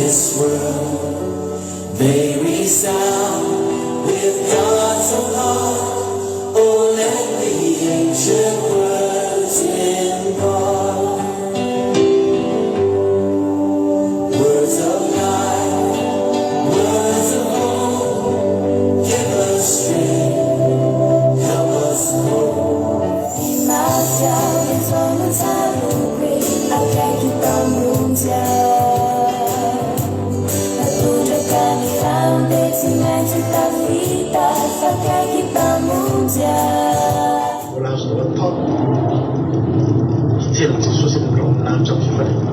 this world, they resound with God's own heart. Oh, let the ancient words impart words of life, words of hope. Give us strength, help us hope. Imagine it's almost hungry. I can't keep on moving. Wala azo atao hitelany Jesosy amin'ireo amin'anitra amin'ny fifaliana.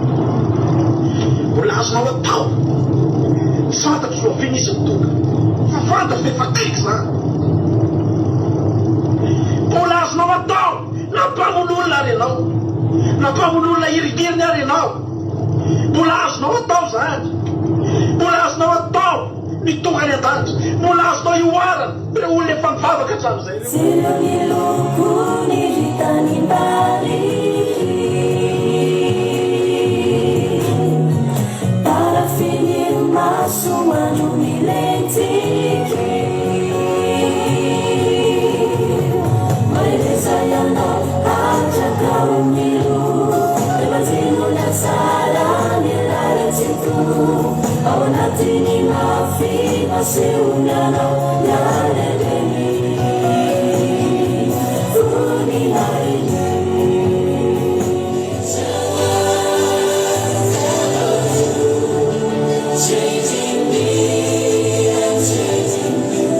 Wala azonao atao tsy fantatro zao ve misy mitonga fa fantatro fa efa kaiky zany. Wala azonao atao nampamon'olona ary ianao, nampamon'olona iridiriny ary ianao. Wala azonao atao zany, wala azonao atao mitonga ny an-danitra, wala azonao ioarana ireo olona efa mivavaka hatramin'izay. Sino miloko ny vitany mbali parafiny maso ano milentiky maeleza ianao hatraka milo emanjino ny asara ny laratsyto ao anatiny mafy maseony anao niareleny Changing me and changing you.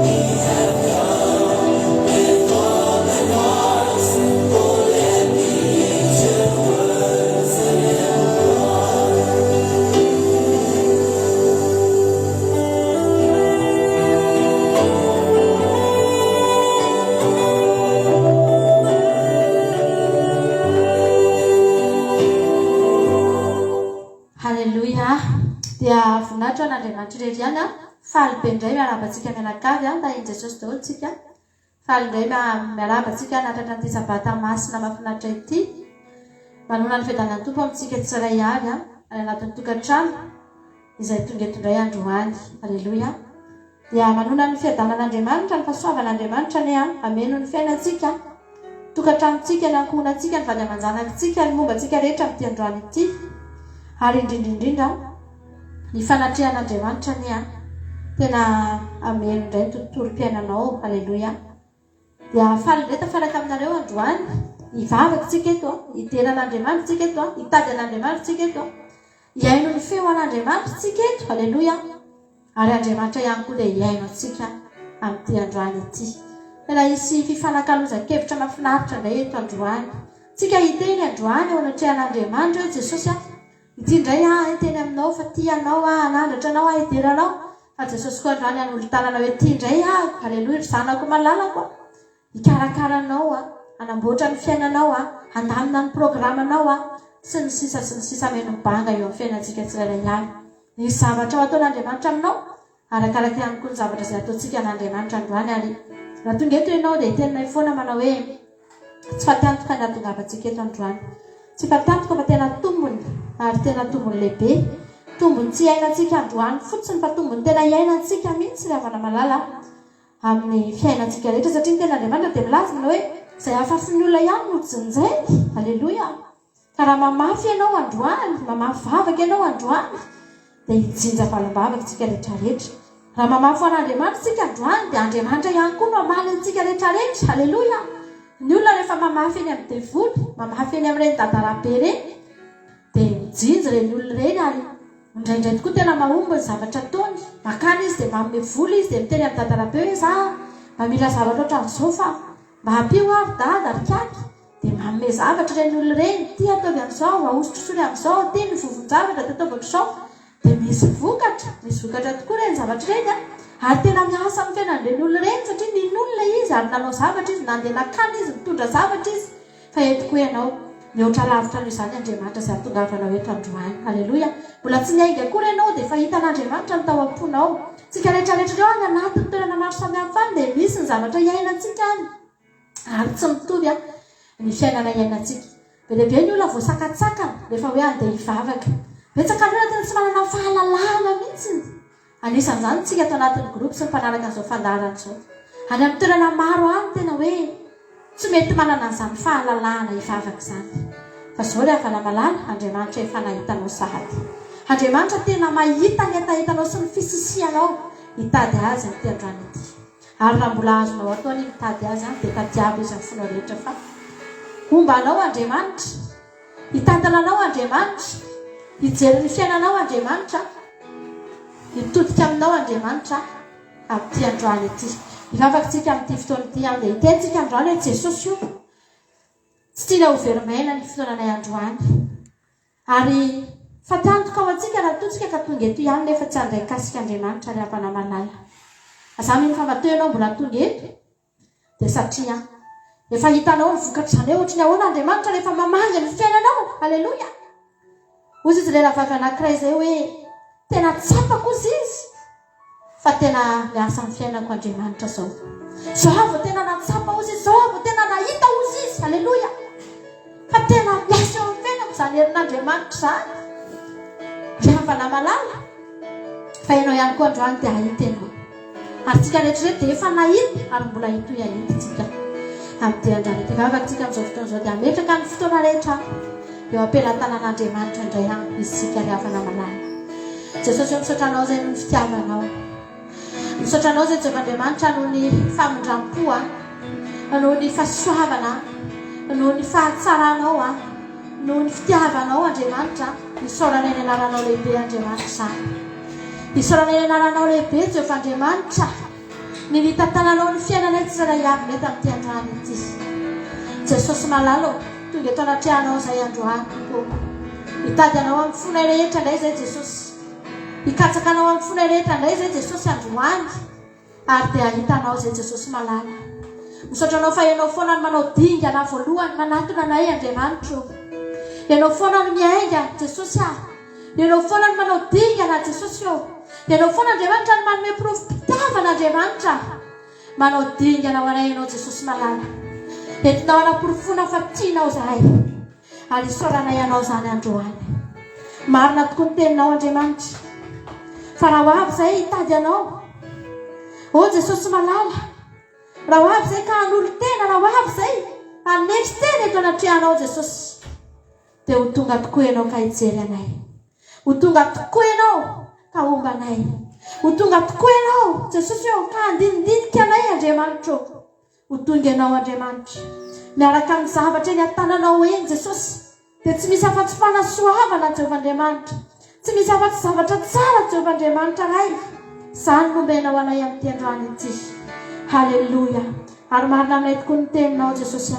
We have come with open hearts. Oh, let the ancient words Haleluya. Dia voninahitra n'Andriamanitra irery ihany faly be indray miarabantsika mianakavy tahiny Jesosy daholo tsika. Faly indray miarabantsika natratra an'ity sabata masina mahafinaritra ity. Manona ny fiadanan'ny Tompo amintsika tsirairay avy any anatin'ny tokantrano izay tonga eto indray androany. Haleluya. Dia manona ny fiadanan'Andriamanitra, ny fahasoavan'Andriamanitra ny ameno ny fiainantsika, tokantranontsika, ny ankohonantsika, ny vady aman-janakitsika, ny mombantsika rehetra amin'ity androany ity. Ary indrindrindrindra ny fanatrehan'Andriamanitra ny tena ameno indray ny tontolo-piainanao. Haleluya. Dia faly indray tafanaka aminareo androany, hivavakantsika eto, hiteran'Andriamanitra tsika eto, hitady an'Andriamanitra tsika eto, hiaino ny feo an'Andriamanitra tsika eto. Haleluya. Ary Andriamanitra ihany koa dia hiaino antsika amin'ity androany ity. Tena hisy fifanankalozan-kevitra mahafinaritra indray eto androany. Tsika hiteny androany ao anatrehan'Andriamanitra hoe Jesosy ity indray hiteny aminao fa tia anao anandratra anao hiteranao. Fa Jesosy koa androany hanolotanana hoe ity indray haleluya, ry zanako malalako hikarakaranao anamboatra ny fiainanao handamina ny programanao sy ny sisa meno mibanga eo amin'ny fiainantsika tsirairay avy. Ny zavatra ao ataon'Andriamanitra aminao arakaraka ihany koa ny zavatra izay ataontsika n'Andriamanitra androany. Ary raha tonga eto ianao dia hitenonay foana manao hoe tsy fatantoka ny ahatongavantsika eto androany, tsy fatantoka fa tena tombony, ary tena tombony lehibe, tombony tsy iainantsika androany fotsiny fa tombony tena iainantsika mihitsy ravana malala amin'ny fiainantsika rehetra. Satria ny tena Andriamanitra dia milaza manao hoe izay afafin'ny olona ihany no jinjay. Haleluya. Ka raha mamafy ianao androany, mamafy vavaka ianao androany, dia hijinja valim-bavaka tsika rehetrarehetra. Raha mamafy an'Andriamanitra tsika androany dia Andriamanitra ihany koa no amaly antsika rehetrarehetra. Haleluya. Ny olona rehefa mamafy eny amin'ny devoly, mamafy eny amin'ireny dadarabe reny, dia mijinja ireny olona ireny. Ary indraindray tokoa tena mahomby ny zavatra ataony. Makany izy dia manome voly izy dia miteny amin'ny dadarabe hoe za mba mila zavatra ohatran'izao fa mba hampio ary dada ary kaky, dia manome zavatra ireny olona ireny. Ty ataovy amin'izao, ahosotrisony amin'izao, ty ny vovon-javatra dia ataovy ohatr'izao. Dia misy vokatra tokoa ireny zavatra ireny. Ary tena miasa amin'ny fiainan'ireny olona ireny satria nin'olona izy ary nanao zavatra izy, nandeha nakany izy, mitondra zavatra izy. Fa eto koa ianao mihoatra lavitra noho izany Andriamanitra izay hahatongavanao eto androany. Haleluya. Mbola tsy niainga akory ianao dia efa hitan'Andriamanitra ny tao am-ponao. Tsika rehetrarehetra eo any anatin'ny toerana maro samihafa any dia misy ny zavatra iainantsika any. Ary tsy mitovy ny fiainana iainantsika. Be lehibe ny olona voasakatsakana rehefa hoe andeha hivavaka. betsaka loatra tena tsy manana fahalalana mihitsy. Anisan'izany tsika ato anatin'ny groupe sy mpanaraka an'izao fandarana izao. Any amin'ny toerana maro any tena hoe tsy mety manana an'izany fahalalana hivavaka izany. Fa izao ilay avana malala, Andriamanitra efa nahitanao sahady. Andriamanitra tena mahita ny entahitanao sy ny fisisianao hitady azy amin'ity androany ity. Ary raha mbola azonao atao ny mitady azy dia tadiavo izy amin'ny fonao rehetra fa ombanao Andriamanitra, hitantana anao Andriamanitra, hijery ny fiainanao Andriamanitra, hitodika aminao Andriamanitra amin'ity androany ity. Hivavakantsika amin'ity fotoana ity dia hitentsika androany hoe Jesosy io tsy tiana ho verimaina ny fotoananay androany. Ary fatantoka ao antsika raha totsika ka tonga eto ihany nefa tsy handray kasika Andriamanitra ry hapana manala. Aza mino famatoy ianao mbola tonga eto dia satria efa hitanao ny vokatr'izany hoe ohatrany ahoana Andriamanitra rehefa mamanga ny fiainanao. Aleloia. Ozy izy lera vavy anankiray izay hoe tena tsapako ozy izy fa tena miasa ny fiainako Andriamanitra zao. Zao vao tena natsapa ozy izy, zao vao tena nahita ozy izy. Aleloia. Fa tena miasa eo amin'ny fiainako izany herin'Andriamanitra izany. Rehefa malala fa ianao ihany koa androany dia ahita ianao. Ary tsika rehetrarehetra dia efa nahita ary mbola hitoy ahita tsika amin'ity androany ity. Vavakantsika amin'izao fotoana izao dia ametraka ny fotoana rehetra eo ampelantanan'Andriamanitra indray any izy tsika ry havana malala. Jesosy eo misaotranao izay noho ny fitiavanao. Misaotranao izay Jehovandriamanitra noho ny famindram-po, noho ny fahasoavana, noho ny fahatsaranao, noho ny fitiavanao Andriamanitra. Isaorana eny anaranao lehibe Andriamanitra izany. Isaorana eny anaranao lehibe Jehovandriamanitra. Ny nitantananao ny fiainanay tsy iray avy mety amin'ity androany ity. Jesosy malalo tonga eto anatrihanao izay androany. Hitady anao amin'ny fonay rehetra indray izay Jesosy. Hikatsaka anao amin'ny fonay rehetra indray izay Jesosy androany. Ary dia hitanao izay Jesosy malala. Misaotranao fa ianao foana ny manao dingana voalohany manatona anay Andriamanitra. Ianao foana ny miainga Jesosy ianao foana ny manao dingana Jesosy ianao foana Andriamanitra ny manome profitavana Andriamanitra. Manao dingana ho anay ianao Jesosy malala. Entinao anaporofona fa tianao zahay. Ary isaorana ianao izany androany. Marina tokoa ny teninao Andriamanitra. Fa raha ho avy izay hitady anao, o Jesosy malala, raha ho avy izay ka hanolo tena, raha ho avy izay hanetry tena eto anatrihanao Jesosy, dia ho tonga tokoa ianao ka hijery anay. Ho tonga tokoa ianao ka omba anay. Ho tonga tokoa ianao Jesosy ka handinidinika anay Andriamanitra. Ho tonga ianao Andriamanitra miaraka amin'ny zavatra eny an-tananao eny Jesosy. Dia tsy misy afa-tsy fanasoavana Jehovandriamanitra, tsy misy afa-tsy zavatra tsara Jehovandriamanitra ray. Izany nombenao anay amin'ity androany ity. Haleloia. Ary marina aminay tokoa ny teninao Jesosy.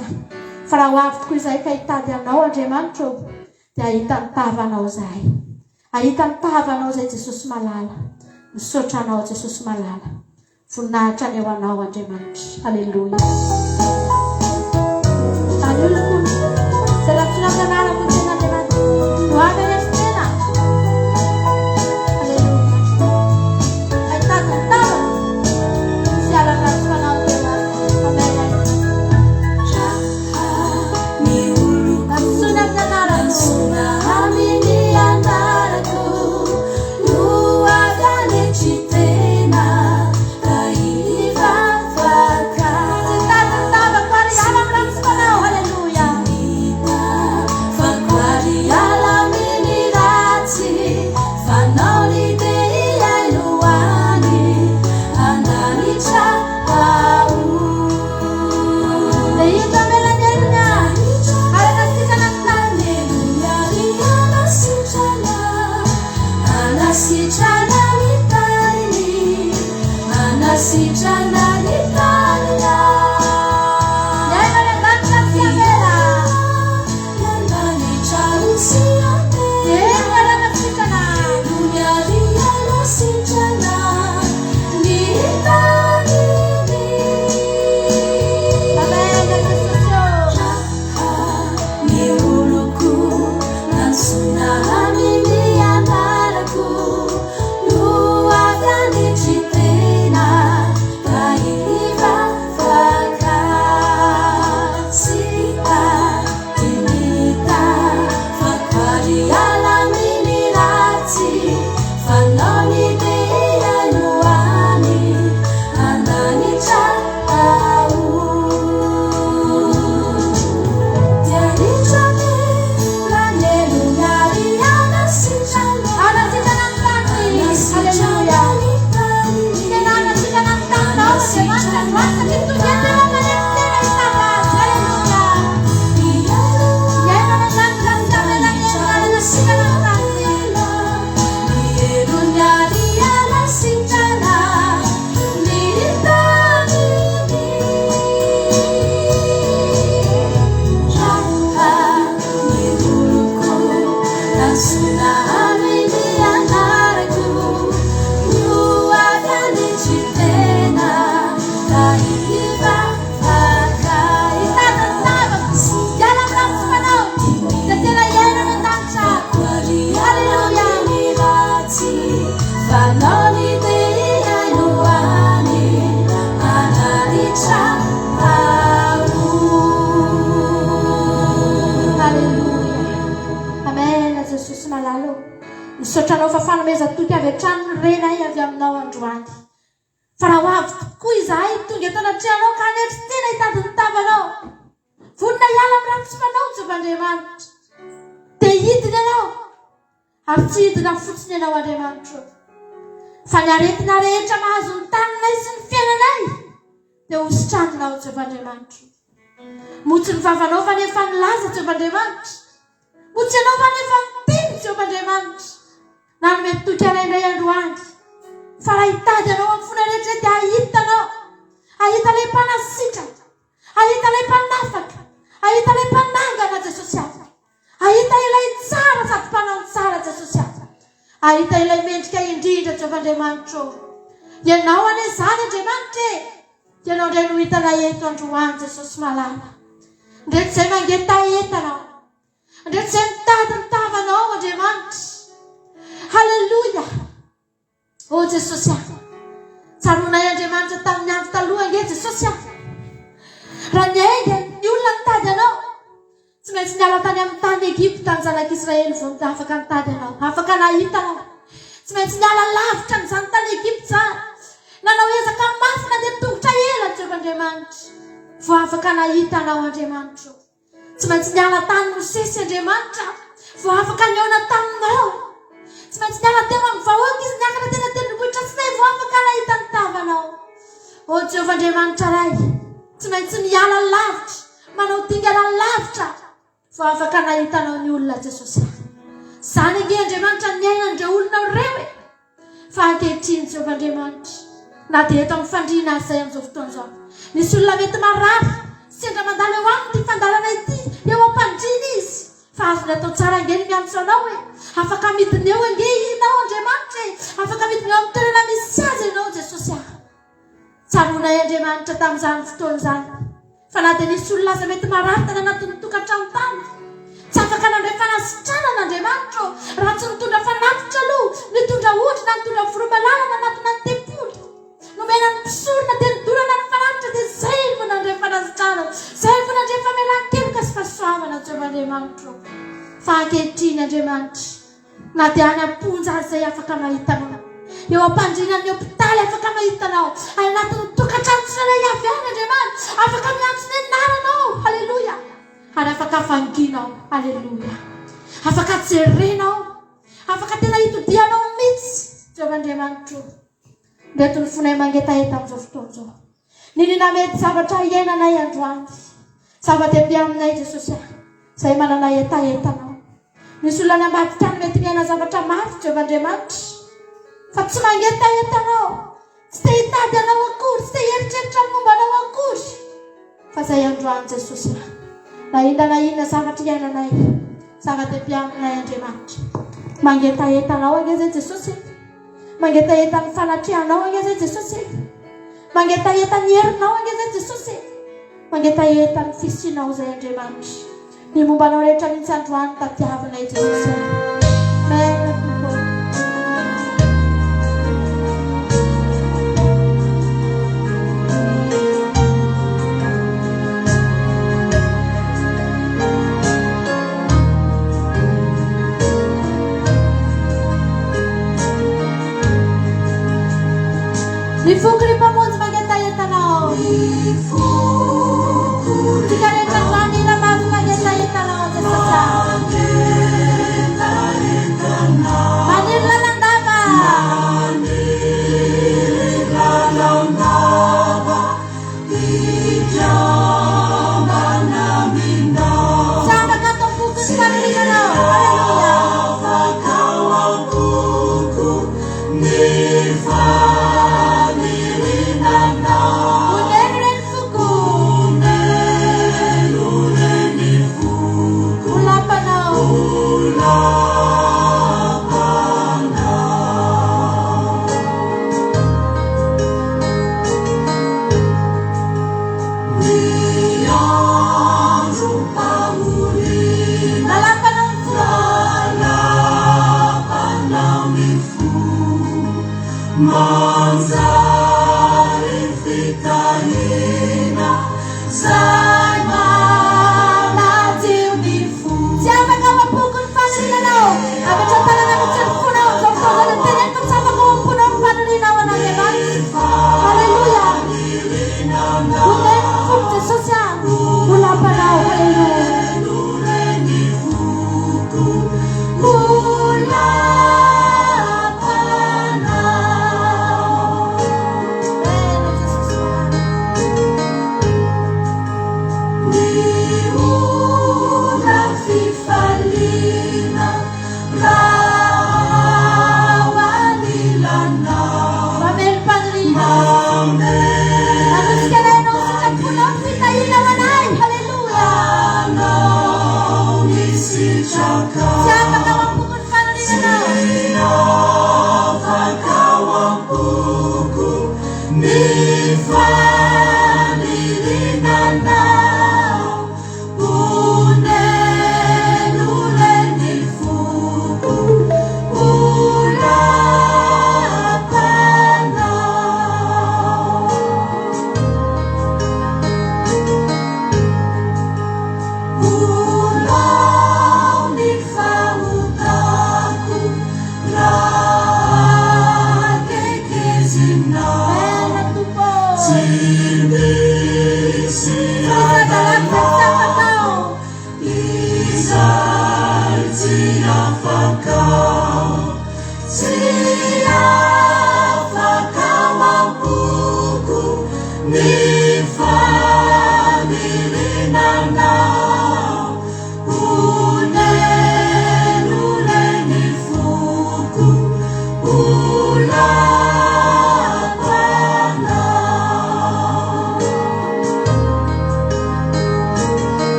Fa raha ho avy tokoa izay ka hitady anao Andriamanitra, dia ahita ny tavanao zahay. Ahita ny tavanao izay Jesosy malala. Misaotra anao Jesosy malala. Voninahitra ny eo anao Andriamanitra. Haleloia. Haleloia. C'est la fin de la routine Andriamanitra. Ho avy rehetra tena. Haleluia. Ahitako ny tavana. Fiarana tsy fanao tena. Amen. Asuna tanara. Amini andarako. Luaga necitena. Kaiva vaka. Sentado tava quali ama mram tsy fanao. Haleluia. Sita, tinita, fakwari ala minira. Misotranao fa fanomezan-toky avy an-trano rena avy aminao androany. Fa raha ho avy tokoa izahay tonga eto anatrehanao ka anery tena hitadiny tavanao. Vonona hiala amin'ny rafitsomanao Jehovandriamanitra. Dia hidina ianao ary tsy hidina fotsiny ianao Andriamanitra. Fa ny aretina rehetra mahazo ny taninay sy ny fiainanay dia hositranonao Jehovandriamanitra. Motsy ny vavanao fa nefa nilaza Jehovandriamanitra. Motsy ianao fa nefa niteny Jehovandriamanitra. Nanome toky anay indray androany. Fa raha hitady anao amin'ny fona rehetra dia ahitanao. Ahita ilay mpanasitra. Ahita ilay mpanafaka. Ahita ilay mpanangana Jesosy afa. Ahita ilay tsara sady mpanao tsara Jesosy afa. Ahita ilay mendrika indrindra Jehovandriamanitra. Ianao ane izany Andriamanitra. Ianao indray no hitanay eto androany Jesosy malala. Ndreto izay mangeta entanao. Ndreto izay mitady ny tavanao Andriamanitra. Halleluja. O Jesosy afa. Tsaronay Andriamanitra tamin'ny andro taloha nge Jesosy afa. Raha ny ainga ny olona nitady anao. Tsy maintsy niala tany amin'ny tany Egipta ny zanak'Israely vao afaka nitady anao. Afaka nahita anao. Tsy maintsy niala lavitra n'izany tany Egipta izany. Nanao ezaka mafy nandeha tongotra ela Jehovandriamanitra. Vao afaka nahita anao Andriamanitra. Tsy maintsy niala tany Mosesy Andriamanitra. Vao afaka niona taminao. Tsy maintsy niala teo amin'ny vahoaka izy niakatra tena tendrombohitra tsy nay vao afaka nahita ny tavanao. O Jehovandriamanitra ray. Tsy maintsy miala lavitra. Manao dingana lavitra. Vao afaka nahitanao ny olona Jesosy. Izany nge Andriamanitra ny ainandreo olona reo. Fa ankehitriny Jehovandriamanitra. Na dia eto amin'ny fandriana izay amin'izao fotoana izao. Nisy olona mety marary. Sendra mandalo eo aminy ity fandalana ity. Eo am-pandriana izy. Fa azony atao tsara nge ny miantso anao hoe. Afaka midina eo nge ianao Andriamanitra. Afaka midina eo amin'ny toerana misy azy ianao Jesosy. Tsaronay Andriamanitra tamin'izany fotoana izany. Fa na dia nisy olona aza mety marary tany anatin'ny tokantrano tany. Tsy afaka nandray fanasitranana Andriamanitra. Raha tsy nitondra fanafitra aloha. Nitondra ohatra na nitondra foromalalana anatina ny tempoly. Nomena ny mpisorona dia nidorana ny fanafitra dia izay vao nandray fanasitranana. Izay vao nandray famelan-keloka sy fahasoavana Jehovandriamanitra. Fa ankehitriny Andriamanitra. Na dia any am-ponja izay afaka mahitanao. Eo am-pandrinan'ny hopitaly afaka mahitanao. Anatin'ny tokantrano tsirairay avy any Andriamanitra. Afaka miantso ny anaranao. Halleluja. Ary afaka vanginao. Halleluja. Afaka jerenao. Afaka tena hitodianao mihitsy Jehovandriamanitra. Ndeto ny fonay mangetaheta amin'izao fotoana izao. Ninona mety zavatra iainanay androany. Zava-dehibe aminay Jesosy. Izay mananay etaetanao. Nisy olona ambadika any mety miaina zavatra mafy Jehovandriamanitra. Fa tsy mangetaetanao. Tsy te hitady anao akory. Tsy te hieritreritra ny momba anao akory. Fa izay androany Jesosy. Na inona zavatra iainanay. Zava-dehibe aminay Andriamanitra. Mangetaetanao angezay Jesosy. Mangetaeta ny fanatrehanao angezay Jesosy. Mangetaeta ny herinao angezay Jesosy. Mangetaeta ny fisinao izay Andriamanitra. Ny mombanao rehetra mihitsy androany tadiavinay Jesosy. Amen. Nifuku ni pamoja mangetaetanao. Tikareta rani na mafu mangetaetanao Jesosy. Manila nandava. Sama katong buku sekali kanao. Haleluya. manjary fitahina zay manadio ny fo. Tsy afaka mampoko ny fanorinanao. Avatra tananao tsy mifonao amin'izao fotoana teneniko tsy afaka mamponao ny fanorinao an'Andriamanitra. Halleluja. Oneny foko Jesosy mbola ampanao. Halleluja.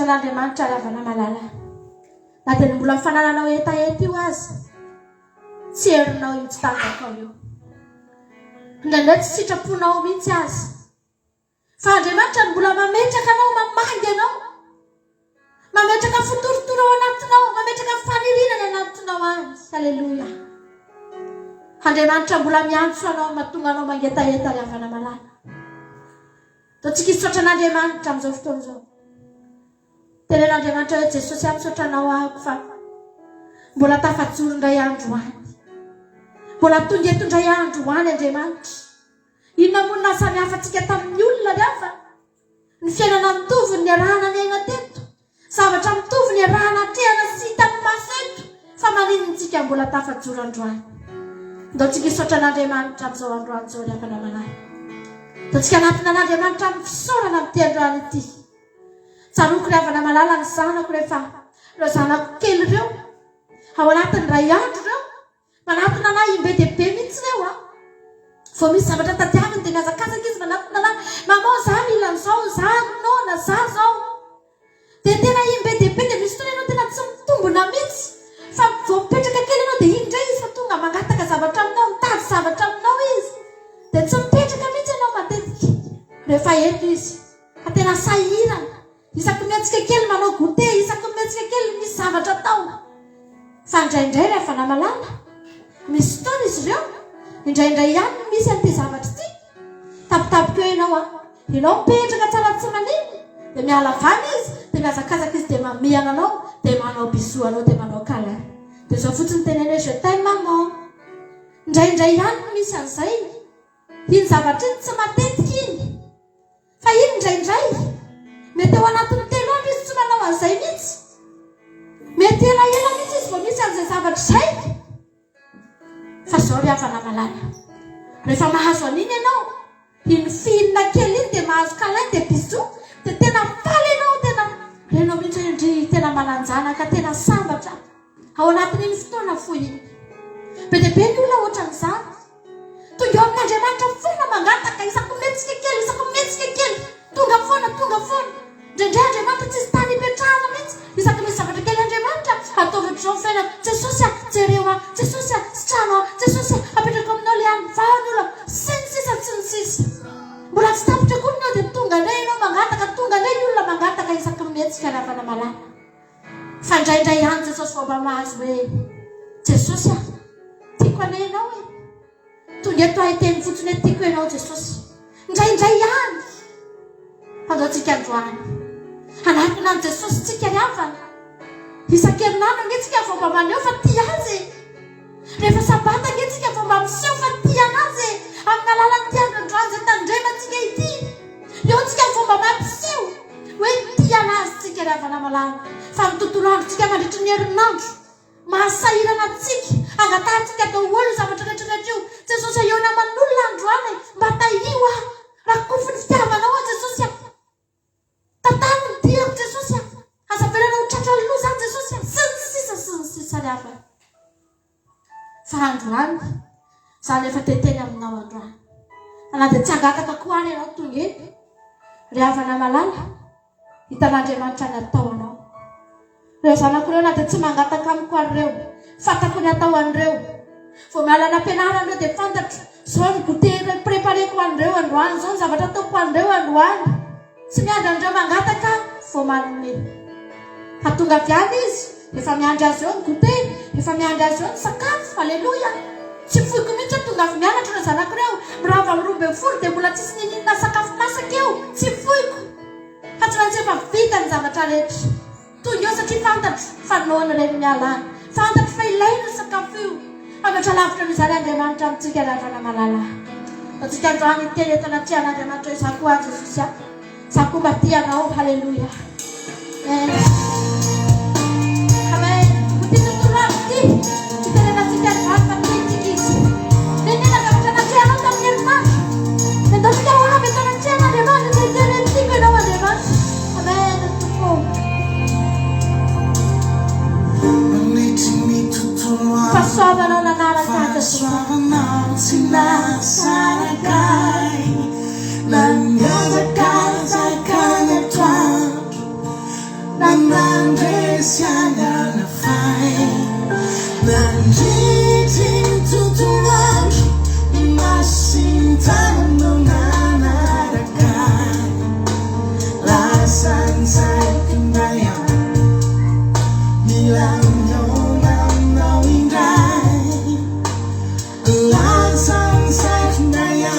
N'Andriamanitra ravana malala na dia mbola mifanananao etaeta io azy tsy herinao io tsy tanjakao io indraindray tsy sitraponao mihitsy azy fa Andriamanitra mbola mametraka anao mamangy anao mametraka fotorotoro ao anatinao mametraka fanirinana anatinao azy. Halleluja. Andriamanitra mbola miantso anao mahatonga anao mangetaeta ravana malala. Totsika hisotra n'Andriamanitra amin'izao fotoana izao. Tenen'Andriamanitra hoe Jesosy misaotranao ahako fa mbola tafajoro indray andro any. Mbola tonga eto indray andro any Andriamanitra. Inona moa ny samihafa antsika tamin'ny olona rehefa? Ny fiainana mitovy ny arahana ny aina teto. Zavatra mitovy ny arahana trehana sy hitan'ny maso eto. Fa maninontsika mbola tafajoro andro any. Ndao tsika hisaotra n'Andriamanitra amin'izao andro any izao rehefa manay. Ndao tsika anatina n'Andriamanitra amin'ny fisaorana amin'ity andro any ity. Tsaroko ravana malala ny zanako rehefa ireo zanako kely ireo ao anatin'ny ray andro ireo manatona na imbe dehibe mihitsy ireo vao misy zavatra tadiaviny dia miazakazaka izy manatona na maman za mila an'izao za nona za zao dia tena imbe dehibe dia misy tona ianao tena tsy mitombona mihitsy fa vao mipetraka kely ianao dia indray izy fa tonga mangataka zavatra aminao mitady zavatra aminao izy dia tsy mipetraka mihitsy ianao matetika rehefa eto izy fa tena sahirana. Isaky mihetsika kely manao goûter, isaky mihetsika kely misy zavatra tao. Fa indraindray rehefa namalala misy fotoana izy ireo indraindray ihany misy an'ity zavatra ity tapitapika eo ianao mipetraka tsara tsy maniny dia miala vany izy dia miazakazaka izy dia mamihana anao dia manao bisou anao dia manao câlin dia zao fotsiny teneny hoe je t'aime maman. Indraindray ihany misy an'izay iny zavatra iny tsy matetika iny indraindray mety ao anatin'ny telo andro izy tsy manao an'izay mihitsy mety elaela mihitsy izy vao misy an'izay zavatra izay fa zao ry havana malala rehefa mahazo an'iny ianao iny fihinana kely iny dia mahazo kalainy dia biso dia tena faly ianao tena renao mihitsy indry tena mananjanaka tena sambatra ao anatin'iny fotoana foy iny be dia be ny olona ohatran'izany tonga eo amin'Andriamanitra foana mangataka isako mihetsika kely tonga foana indraindray Andriamanitra tsy tany ipetrahana mihitsy isaky misy zavatra kely Andriamanitra ataovatra izao fiaina Jesosy jereo Jesosy sitrano Jesosy apetraka aminao le any vaon'olo sy ny sisa mbola tsy tapitra koa minao dia tonga indray ianao mangataka tonga indray ny olona mangataka isaky mihetsika ravana malala fa indraindray ihany Jesosy vao mba mahazo hoe Jesosy tiako anay ianao tonga eto ahiteny fotsiny hoe tiako ianao Jesosy indraindray ihany fandaontsika androany anatona an Jesosy tsika ry havana isan-kerinandro angetsika vao mba maneho fa tia azy rehefa sabata angetsika vao mba miseho fa tia anazy amin'ny alalan'ity androandroany izay tandremantsika ity eo tsika vao mba mampiseho hoe tia anazy tsika ry havana malala fa amin'ny tontolo androtsika mandritry ny herinandro mahasahirana antsika angatantsika atao olo zavatra rehetrarehetra io Jesosy eo naman'olona androany mba taio raha kofiny fitiavanao Jesosy tatany ny diako Jesosy aza velana ho tratra loha zany Jesosy sy ny sisa ry havana fa androany zany efa teteny aminao androany ana dia tsy angataka koa any ianao tonga eny ry havana malala hitan'Andriamanitra ny atao anao reo zanakoreo na dia tsy mangataka amiko an'ireo fatako ny atao an'ireo vao mialana ampianarana dia fantatro zao ny goûté prépareko an'ireo androany zao ny zavatra ataoko an'ireo androany tsy miandry an'ireo mangataka vao manome fa tonga avy any izy efa miandry azy eo ny goûté efa miandry azy eo ny sakafo alleluia tsy foiko mihitsy tonga avy mianatra ireo zanakoreo mirava amin'ny 12 dia mbola tsisy nininana sakafo masaka eo tsy foiko fa tsy maintsy efa vita ny zavatra rehetra tonga eo satria fantatro fa nohony reny mialany fantatro fa ilaina ny sakafo io avatra lavitra mizany Andriamanitra amintsika ry havana malala atsika androany teny eto anaty an'Andriamanitra hoe zaho koa Jesosy zaho koa mba tianao halleluia amen ty tontolo andro ty fitenenatsika androany fa tiantsika izy nenena zavatra natrehanao tamin'ny herinandro mendaosika ho avy eto anaty an'Andriamanitra zay terentsika ianao Andriamanitra amen tompo fahasoavanao nanaraka Jesosy Nanyazakazaka natoandro Nanandresiana fai Nandriti tutuandro Masintano nanaraka Lasansai kundaya Milanyo nanau indai Lasansai kundaya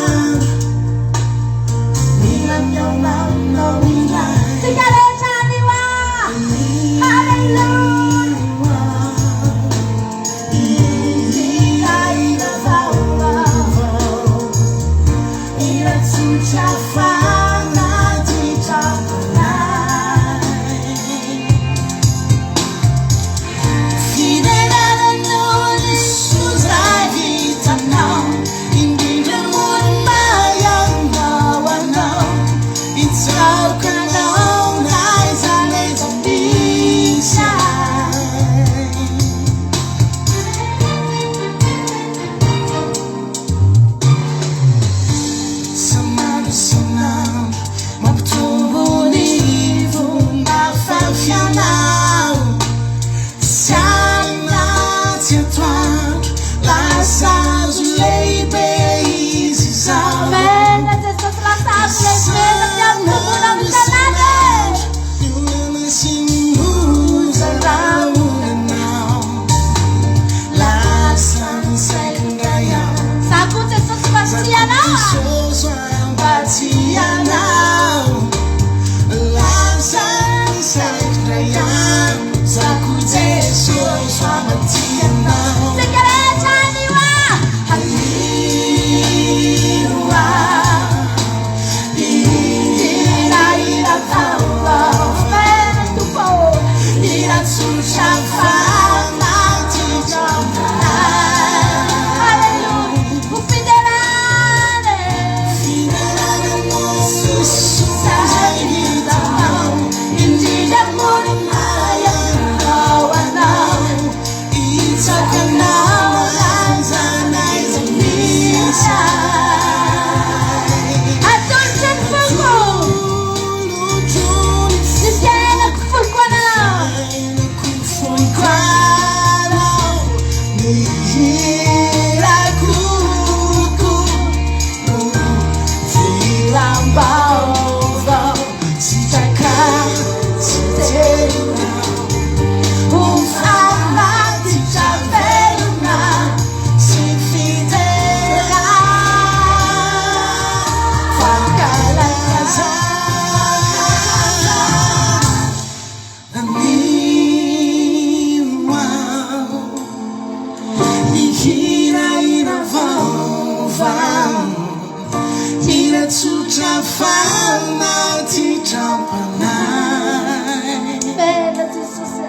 iratsotra fanatytrapanay bela Jesosy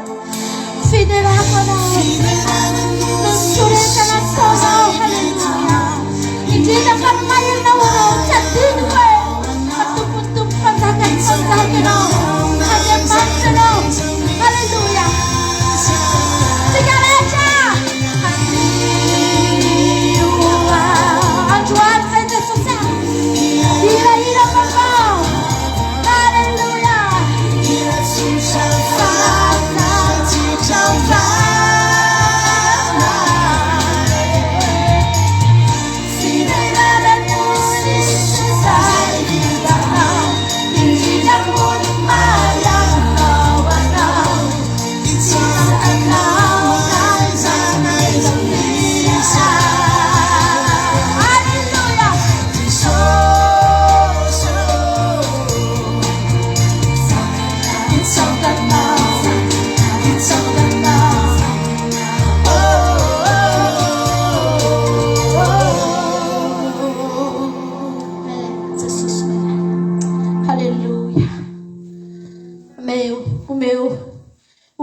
fiderananao nosoretana taonao halleluia indrindra fa mahelinao anao tsy adino hoe matompotompo fanjakany fanjakanao andriamanitra anao halleluia tsika rehetra androany zay Jesosy hirahira vaovao halleluia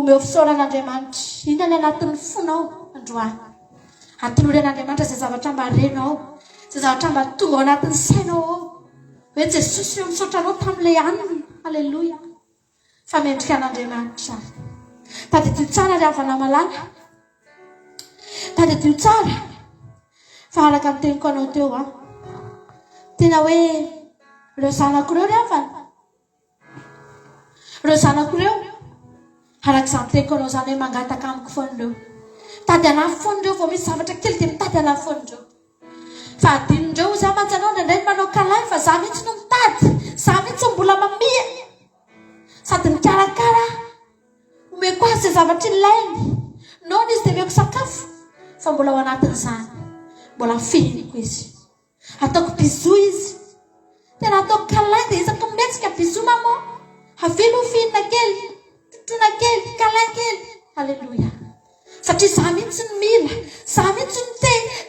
omeo fisaoran'Andriamanitra ina ny anatin'ny fonao androany atoloran'Andriamanitra zay zavatra mba renao zay zavatra mba tonga ao anatin'ny sainao ao hoe Jesosy eo misaotra anao tamin'ilay aniny halleluia fa mendrika an'Andriamanitra tadedio tsara ry havana malala tadedio tsara fa araka ny teniko anao teo tena hoe ireo zanako ireo ry havana ireo zanako ireo arak'izany teniko anao zany hoe mangataka amiko foan'ireo tady anafy foan'ireo vao misy zavatra kely dia mitady anafy foan'ireo fa adinindreo za manjanao ndraindray manao kalay fa za mihitsy no mitady za mihitsy mbola mamia sady mikarakara omeko azy zay zavatra ilainy nony izy dia meko sakafo fa mbola ao anatin'izany mbola fihiniko izy ataoko bizo izy tena ataoko kalay dia isako mihetsika bizo mamo havilo fihinana kely tona kely kalay kely halleluia satria za mihitsy ny mila za mihitsy ny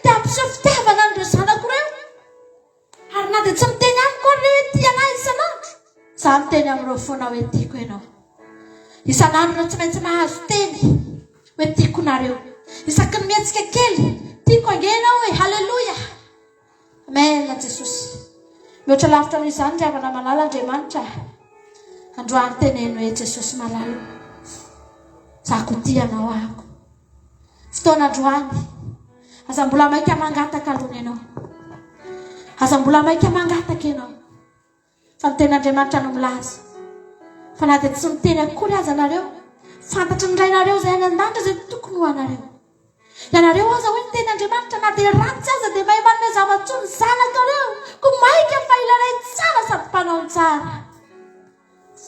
te ampiseho fitiavana an'ireo zanako ireo ary na dia tsy miteny amiko ary hoe tia anahy isanandro za miteny amin'ireo foana hoe tiako ianao isanandro na tsy maintsy mahazo teny hoe tiako nareo isaky ny mihetsika kely tiako angenao hoe halleluia amen Jesosy mihoatra lavitra noho izany ry havana malala Andriamanitra androany teneno hoe Jesosy malala zako tianao ahako fotoan'androany aza mbola maika mangataka alony ianao aza mbola maika mangataka ianao fa ny ten'Andriamanitra no milaza fa na dia tsy miteny akory aza nareo fantatry ny rainareo zay any an-danitra zay tokony ho anareo ianareo aza hoe ny ten'Andriamanitra na dia ratsy aza dia mahay manome zava-tsoa ny zanakareo ko maika fa ilaray tsara sady mpanao tsara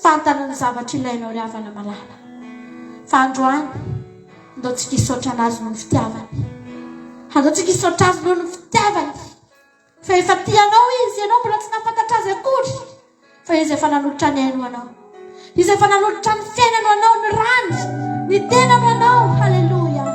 fantana ny zavatra ilainao ry havana malala fa androany andao tsika hisaotra anazy noho ny fitiavany andao tsika hisaotra azy noho ny fitiavany fa efa tianao izy ianao mbola tsy nafantatra azy akory fa izy efa nanolotra ny aino anao izy efa nanolotra ny fiainano anao ny rany ny tenano anao halleluia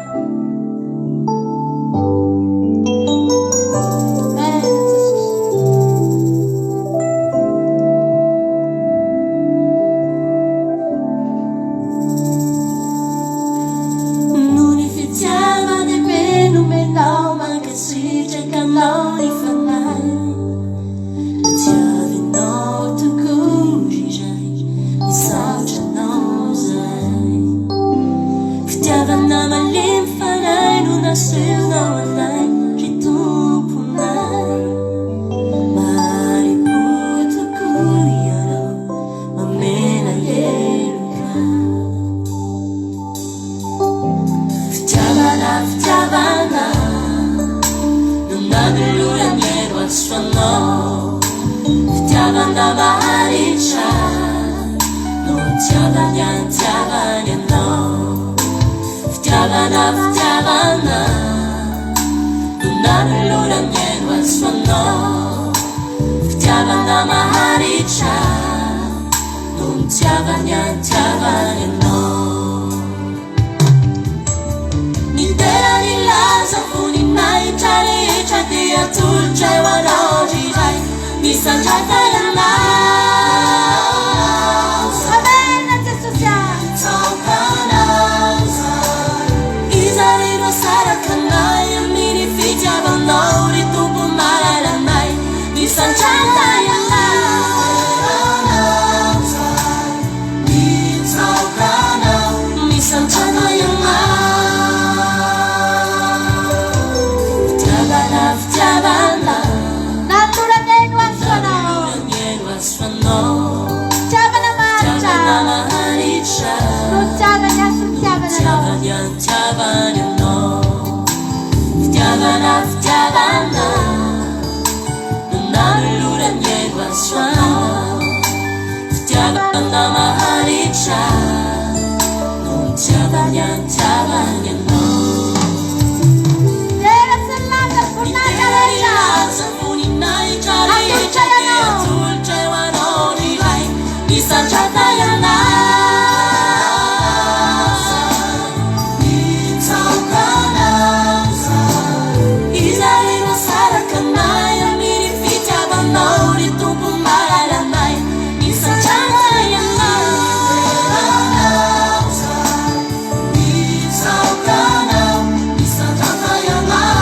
Nintera ni laza funi nai tare dia tul chai wano misandrata ianao. Amen, Jesosy. Mitsokanao iza reno saraka anay amin'ny fitiavanao ry tompo malalanay. Misandrata ianao. Mitsokanao misandrata ianao. Fitiavana fitiavana Natulangenu aswanao. Natulangenu aswanao. Fitiavana maritra. Fitiavana maharitra. Fitiavana fitiavana. Fitiavana fitiavana fitiavana Natulangenu aswanao. Fitiavana maharitra. Fitiavana fitiavana Dera selaka punaka leja. Misandrata ianao. Mitsokanao iza reno saraka anay amin'ny fitiavanao ry tompo malalanay. Misandrata ianao. Mitsokanao misandrata ianao.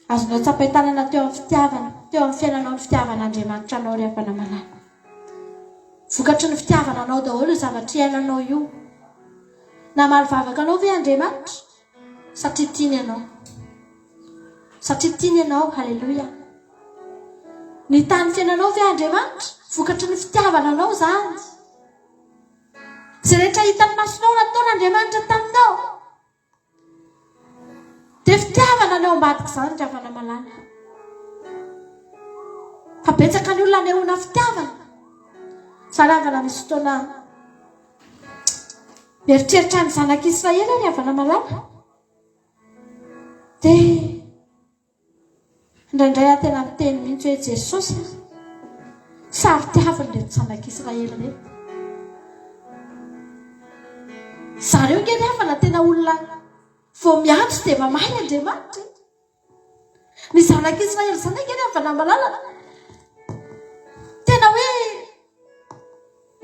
Azonao tsapahitanana teo amin'ny fitiavana, teo amin'ny fiainanao ny fitiavan'Andriamanitra anao ry havana malala. Vokatry ny fitiavana anao daholo io zavatra iainanao io. Namaly vavaka anao ve Andriamanitra? Satria tiany ianao. Satria tiany ianao, halleluja. Nitany fiainanao ve Andriamanitra? Vokatry ny fitiavana anao zany. Izay rehetra hita amin'ny masonao nataon'Andriamanitra taminao. Dia fitiavana ny ao ambadika izany ry havana malala. Fa betsaka ny olona anehoana fitiavana. Saravana misy fotoana mieritreritra ny zanak'Israely ry havana malala. Dia indraindray aho tena miteny mihitsy hoe Jesosy sary tiavany reto zanak'Israely reto. Zareo nge ry havana tena olona vao miantso dia mamaly Andriamanitra. Ny zanak'Israely izany nge ry havana malala tena hoe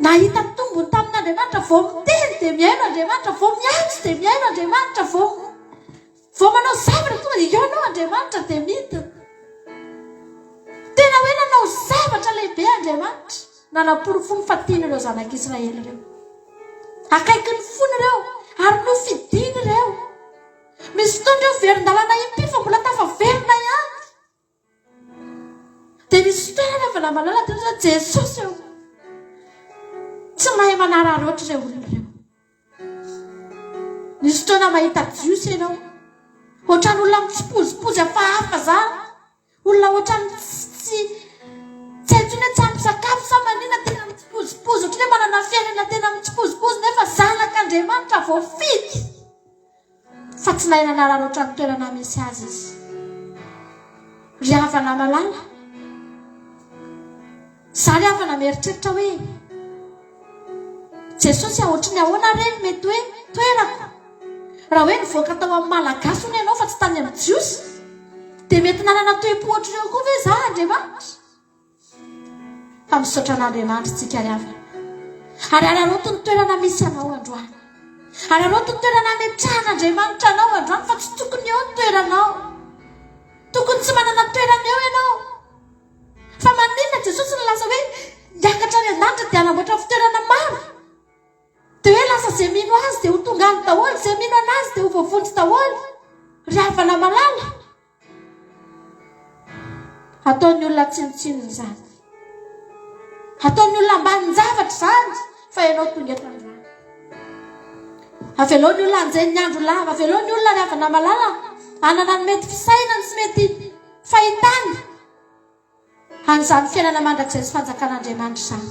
nahita tombony tamin'Andriamanitra, vao miteny dia miaino Andriamanitra, vao miantso dia miaino Andriamanitra, vao manao zavatra tonga dia ianao Andriamanitra dia mity. Tena hoe nanao zavatra lehibe Andriamanitra, nanam-polofony fatiany ireo zanak'Israely ireo. Akaiky ny fony ireo ary nofidiny ireo. verin-dalàna impy fa mbola tafaverina ihany dia misy toerana avana malala tena Jesosy eo tsy mahay manara loatra ireo olona ireo. Nisy fotoana mahita jiosy ianao ohatran'olona mitsipozipozy hafahafa zany, olona ohatrany tsy haintsony hoe tsy ampy sakafo sa manina tena mitsipozipozy ohatry hoe manana fiainana tena mitsipozipozy nefa zanak'Andriamanitra voafidy fa tsy nahay nanara loatra ny toerana misy azy izy. Ry havana malala, za ry havana mieritreritra hoe Jesosy ohatry ny ahoana reny mety hoe toerako raha hoe nivoaka tao amin'ny malagasy hono ianao fa tsy tany amin'ny jiosy dia mety nanana toe-po ohatr'ireo koa ve za Andriamanitra? Fa misaotra an'Andriamanitra tsika ry havana, ary araroto ny toerana misy anao androany, araroto ny toerana ametrahan'Andriamanitra anao androany fa tsy tokony eo ny toeranao, tokony tsy manana toerana eo ianao. Fa maninona Jesosy nilaza hoe hiakatra any an-danitra dia hanamboatra fitoerana maro, dia hoe lasa izay mino azy dia ho tongany daholo, izay mino anazy dia ho voavonjy daholo. Ry havana malala, ataon'ny olona tsinotsinony izany, ataon'ny olona ambanin-javatra izany fa ianao tonga eto androany. Aveloan'ny olona anjeny ny andro lava, aveloan'ny olona ry havana malala hanana ny mety fisainany sy mety fahitany an'izany fiainana mandrakizay sy fanjakan'Andriamanitra izany,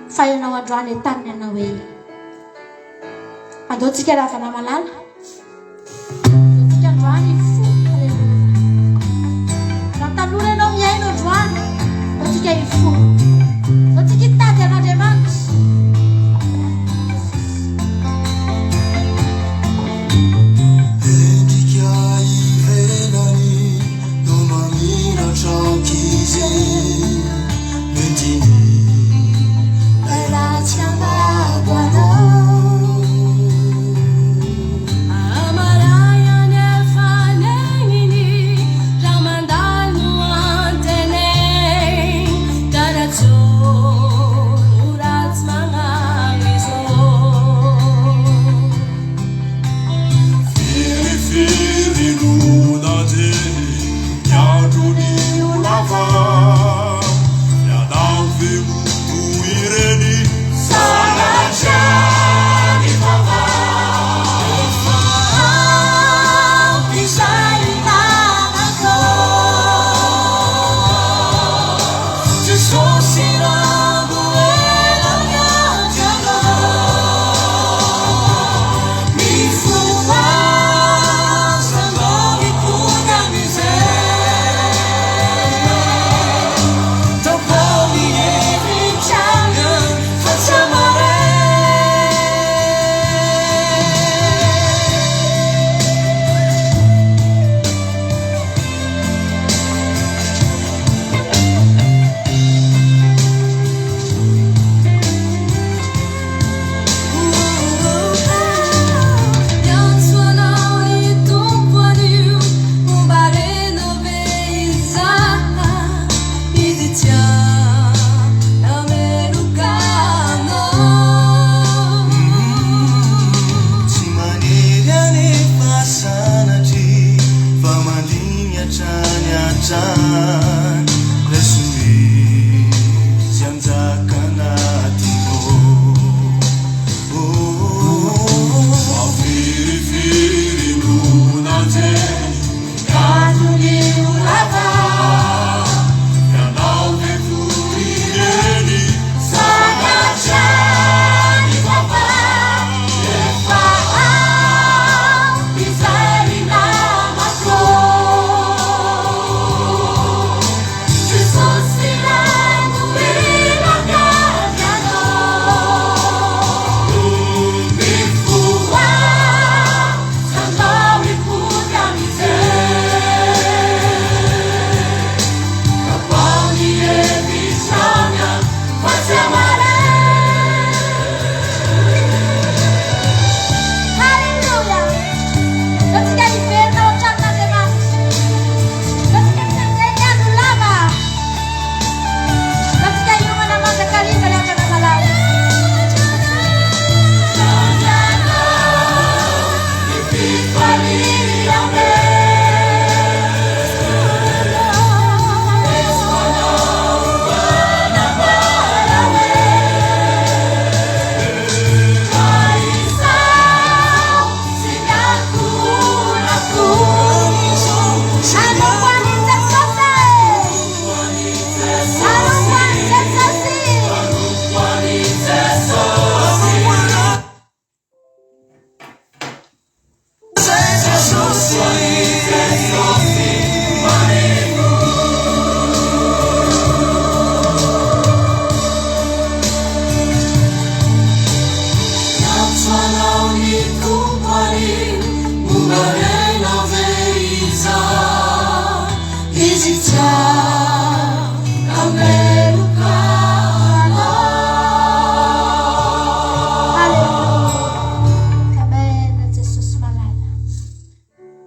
fa ianao androany entaniny ianao eny. Andeontsika ry havana malala, andeontsika androany fo. Aleluia. Raha tanora ianao miaino androany, andeontsika ifo, andeontsika hitady an'Andriamanitra. Endrika ivelany no mamiratra ankizy mentiny ratsy ambako anao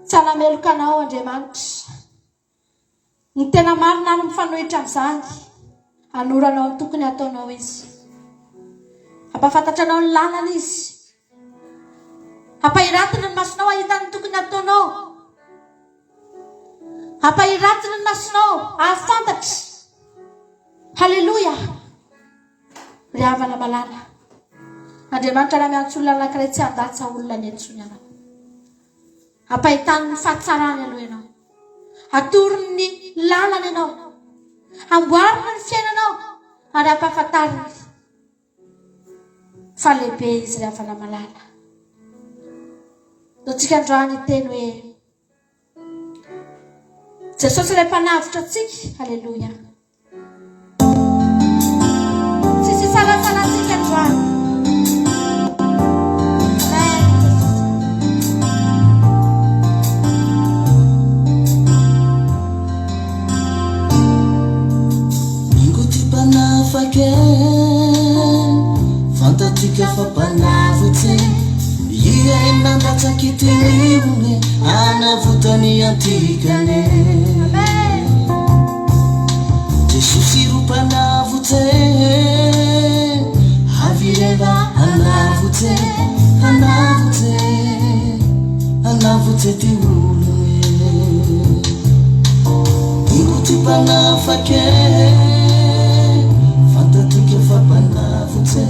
tsara melokanao Andriamanitra ny tena marina ny mifanohitra amin'izany anoranao ny tokony ataonao izy ampafantatranao ny lalana izy ampahiratiny ny masonao ahitany ny tokony ataonao ampahiratiny ny masonao ahafantatra halleluja ry havana malala Andriamanitra raha miantso olona anankiray tsy handatsa olona ny antsony anao ampahitany ny fahatsarany aloha ianao atorony ny lalana ianao amboariny ny fiainanao ary ampahafantariny fa lehibe izy ry havana malala dotsika androany teny hoe Jesosy ilay mpanavitra antsika halleluja tsisy salasalantsika androany fantatsika fa mpanavotsy ia nandatsakitirione anavotany antikane Jesosy ro mpanavotsy havireva anavotsy ty olone ingoty mpanafake fantatsika fa mpanavotsy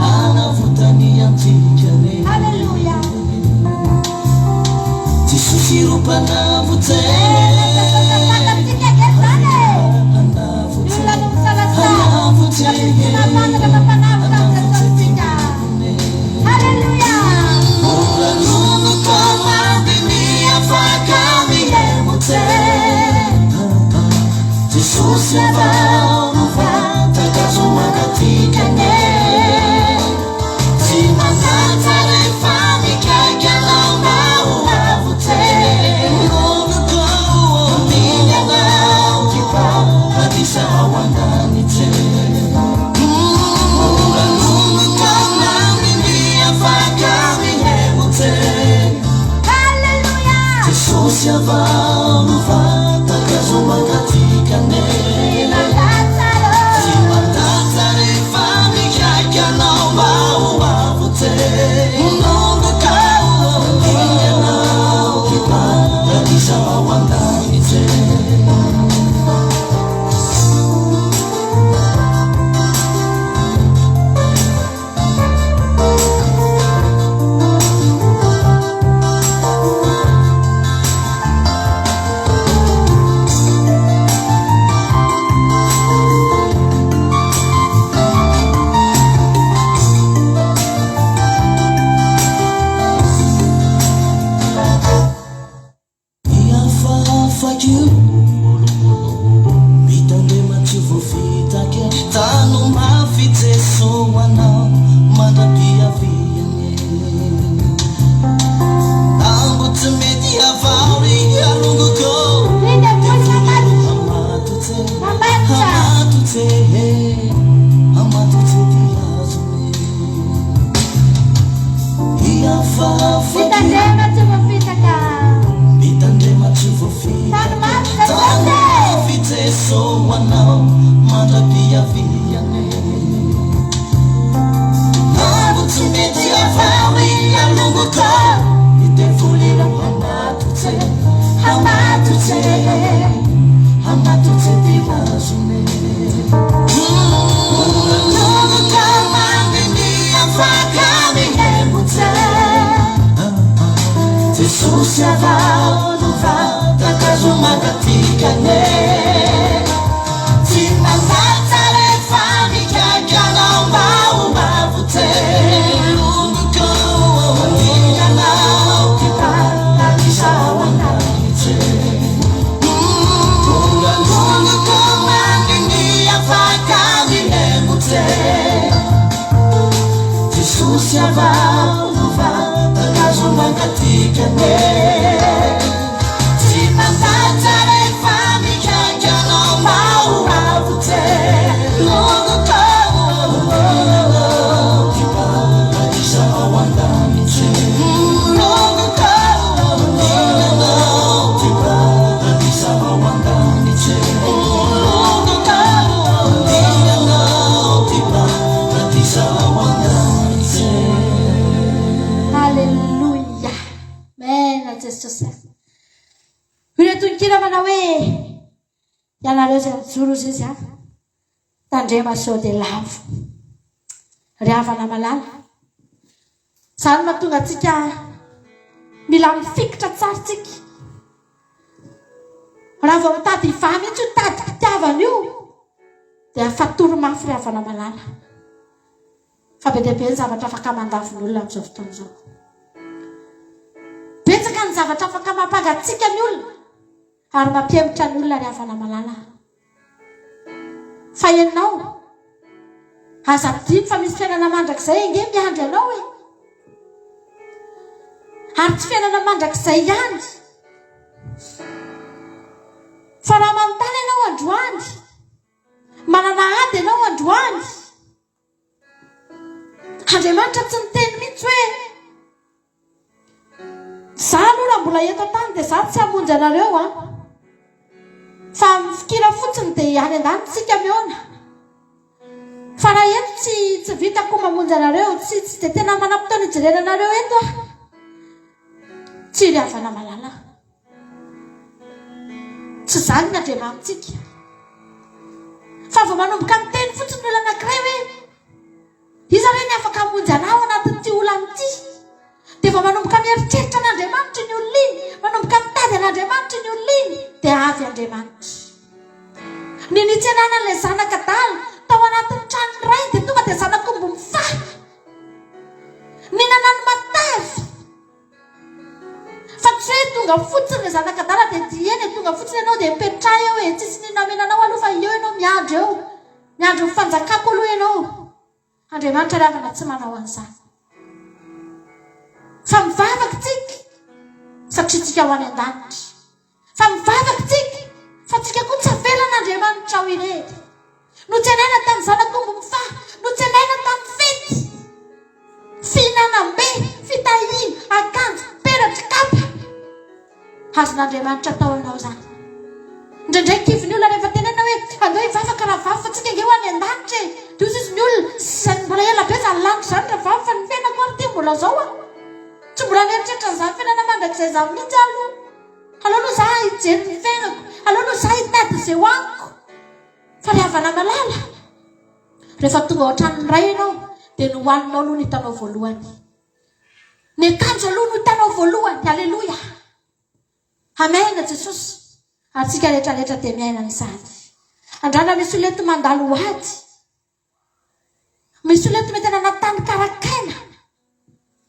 anavotany antikane Jesosy ro mpanavotsy olanono tomandiny afaka mihemotsy Jesosy avao takazo makatikane tsy manatsa rehefa mikaikanao mao avotsy olonoko minyanao kipa hadisa ao andanitsy olanonoko maminy afaka mihemotsy Jesosy avao takazo makatikane Jesosy avao takazo makatikane tsy manatsa rehefa mikaikanao mao avotsy olonoko minyanao kipa hadisa ao andanitsy olanonoko mandiny afaka mihemotsy Jesosy avao takazo makatikane tsy manatsa rehefa mikaikanao mao avotsy olonoko kipa hadisa ao andanitsy fianarana hoe ianareo zay mijoro izy tandrema sao de lavo ry havana malala zany mahatonga antsika mila mifikitra tsara tsika raha vao mitady ivà mihitsy mitady fitiavana io dia fatoro mafy ry havana malala fa be dia be ny zavatra afaka mandavin'olona amin'izao fotoana izao betsaka ny zavatra afaka mampangatsika ny olona ary mampiemitra ny olona ry havana malala fa ianao aza dimy fa misy fiainana mandrakizay inge miandry ianao e ary tsy fiainana mandrakizay ihany fa raha manontany ianao androany manana ady ianao androany Andriamanitra tsy niteny mihitsy hoe za aloha raha mbola eto tany dia za tsy hamonjy anareo fa mifikira fotsiny dia any an-danitsika miona fa raha eto tsy vitako mamonjy anareo tsy dia tena manam-potoana hijerena anareo eto tsy ry havana malala tsy zany ny Andriamanitsika fa vao manomboka miteny fotsiny olona anankiray hoe iza hoe ny afaka hamonjy anao anatin'ity olana-ty dia vao manomboka mieritreritra an'Andriamanitra ny olona iny manomboka mitady an'Andriamanitra ny olona iny dia avy Andriamanitra ny nitsenanan'ilay zanaka dala tao anatin'ny trano iray dia tonga dia zanakombo mifaly ny nanano matavy fa tsy hoe tonga fotsiny ilay zanaka dala dia dieny tonga fotsiny ianao dia mipetraha eo e tsisy nino amenanao aloha fa eo ianao miandro ny fanjakako aloha ianao Andriamanitra ry havana tsy manao an'izany fa mivavaka tsika satria tsika ho any an-danitra fa mivavaka tsika fa tsika koa tsy avelan'Andriamanitra ho ireny notsenaina tamin'ny zanakombo mifaly notsenaina tamin'ny fety fihinanam-be fitahiny akanjo peratra kapa azon'Andriamanitra atao anao zany indraindray kivy ny olona rehefa tenena hoe andao hivavaka raha vavy fa tsika nge ho any an-danitra e dia ozy izy ny olona zany mbola ela be zany lanitra zany raha vavy fa ny fiainako ary ty mbola zao tsy mbola nieritreritra n'izany fiainana mandrakizay zany mihitsy aloha za hijery ny fiainako aloha za hitady izay hoaniko fa ry havana malala rehefa tonga ao an-tranony iray ianao dia nohoaninao aloha ny hitanao voalohany ny akanjo aloha no hitanao voalohany alleloia amena Jesosy ary tsika rehetrarehetra dia miaina n'izany andrana misy olento mandalo ady misy olento mety anana tany karakaina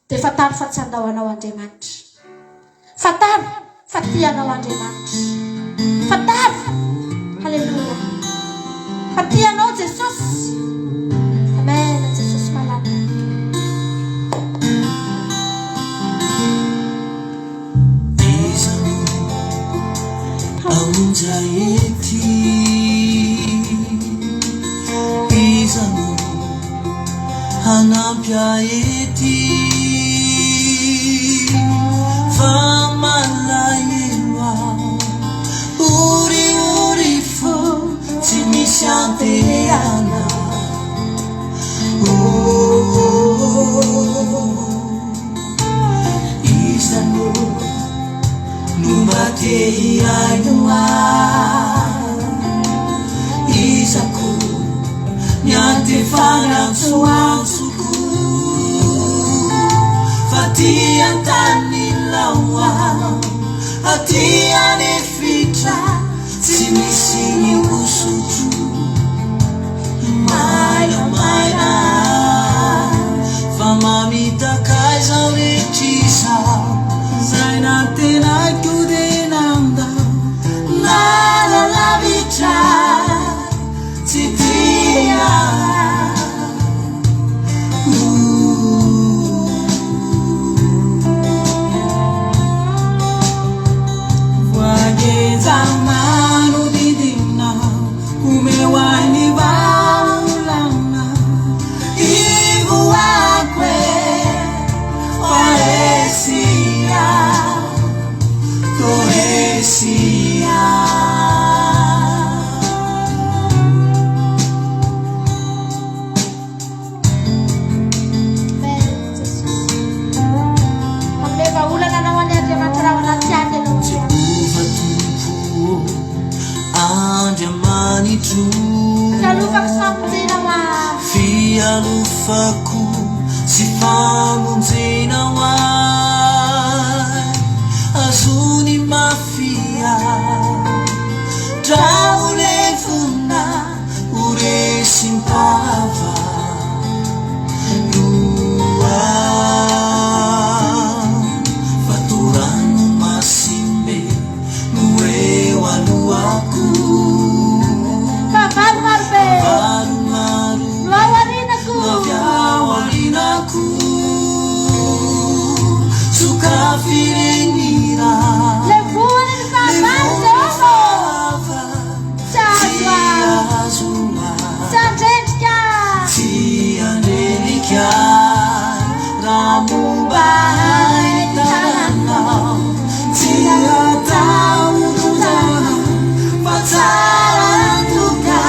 dia fatary fa tsy andahoanao Andriamanitra fatary fa tianao Andriamanitra fatary alleluia fa tianao Jesosy amen Jesosy malala amonja ety izano hanampia ety fa malaelo uri fo tsy misy anteana izano numbate ainoa izako niante fanatsoatsuku fatiantani lawa atiani fitra tsy misy ny usutu maina fa mamitakaiza retrisa zaina tena kudenanda nada la vita titia wageza manu didina umewani baulana ivu wakwe fako sy famonjena hoay azony mafia traolevona oresim-pava loa fatorano masimbe no eo aloako Naviawalinako suka firenira levonava tiazuma tianelika ramomba haitananao tiatauduna fatsarantuka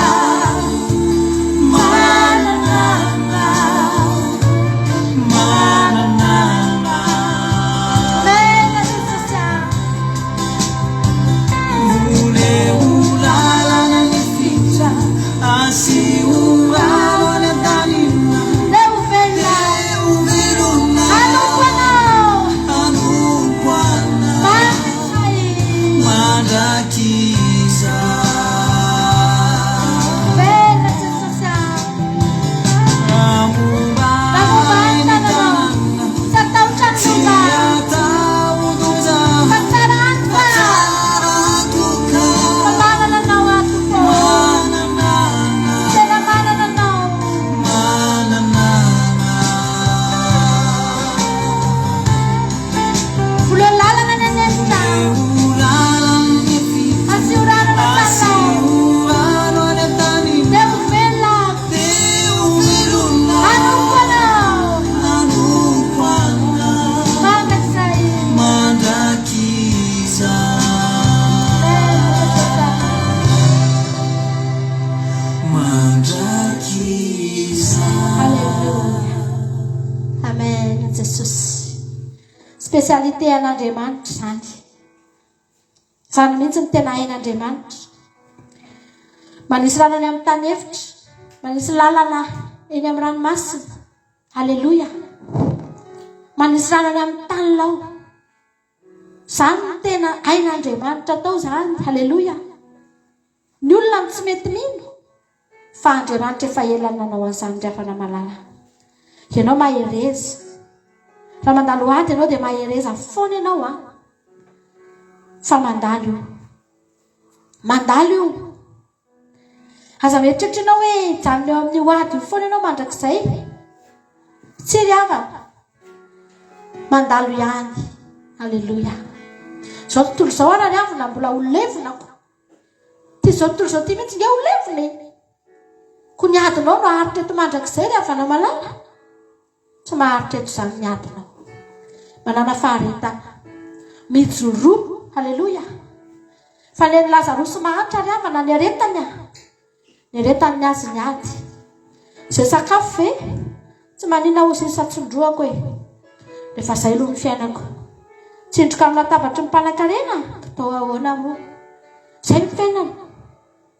spesialite an'Andriamanitra zany mihitsy ny tena hain'Andriamanitra manisy lalana amin'ny tany efitra manisy lalana eny amin'ny ranomasina halleloia manisy lalana amin'ny tany lao zany ny tena hain'Andriamanitra tao zany halleloia ny olona tsy mety mino fa Andriamanitra efa elany nanao an'izany ry havana malala ianao mahereza raha mandalo ady ianao dia mahereza foana ianao fa mandalo io aza mieritreritra ianao hoe janona eo amin'ny ady io foana ianao mandrakizay tsy ry havana mandalo ihany halleloia zao tontolo zao ara ry havana mbola olevonako ty zao tontolo zao ty mihitsy nge olevona ko ny adinao no aharitreto mandrakizay ry havana malala tsy maharitreto zany ny adinao manana faharetana mijoroa halleloia fa neny Lazarosy mahantra ry havana ny aretany azy ny ady zay sakafo ve tsy manina ho zay satsondroako rehefa zay aloha ny fiainako tsindroka amin'ny latabatry ny mpanan-karena tao ahoana moa zay ny fiainana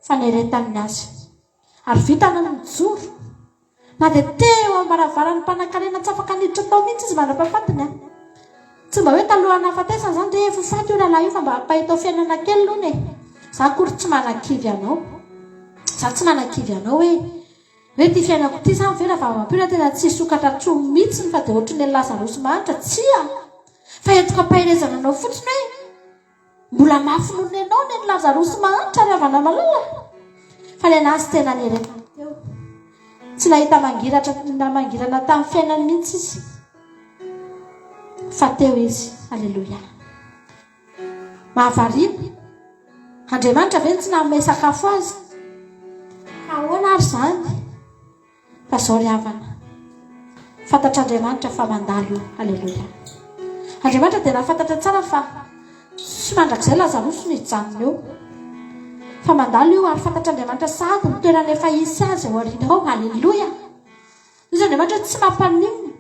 fa ny aretany azy ary vitana ny mijoro na dia teo ambaravarany mpanan-karena tsy afaka niditra tao mihitsy izy mandrapahafatiny tsy mba hoe talohana hafatesana zany rehefa faty io lalahy io fa mba pahitao fiainana kely lohany za kory tsy manan-kivy anao hoe ty fiainako ty zany vera fa mampirina tena tsy sokatra tsoa mihitsy fa dia ohatry ny Lazarosy mahantra tsia fa entiko ampahirezana anao fotsiny hoe mbola mafinony anao ny Lazarosy mahantra ry havana malala fa ny anazy tena nieretana teo tsy nahita mangirana tamin'ny fiainany mihitsy izy fa teo izy halleloia mahavarina Andriamanitra ve tsy nanome sakafo azy fa ahoana ary zany fa zao ry havana fantatr'Andriamanitra fa mandalo halleloia Andriamanitra dia nafantatra tsara fa tsy mandrakizay Lazarosy no hijanona eo fa mandalo io ary fantatr'Andriamanitra sady ny toerana efa isy azy ao aoriana ao halleloia izy Andriamanitra tsy mampanimony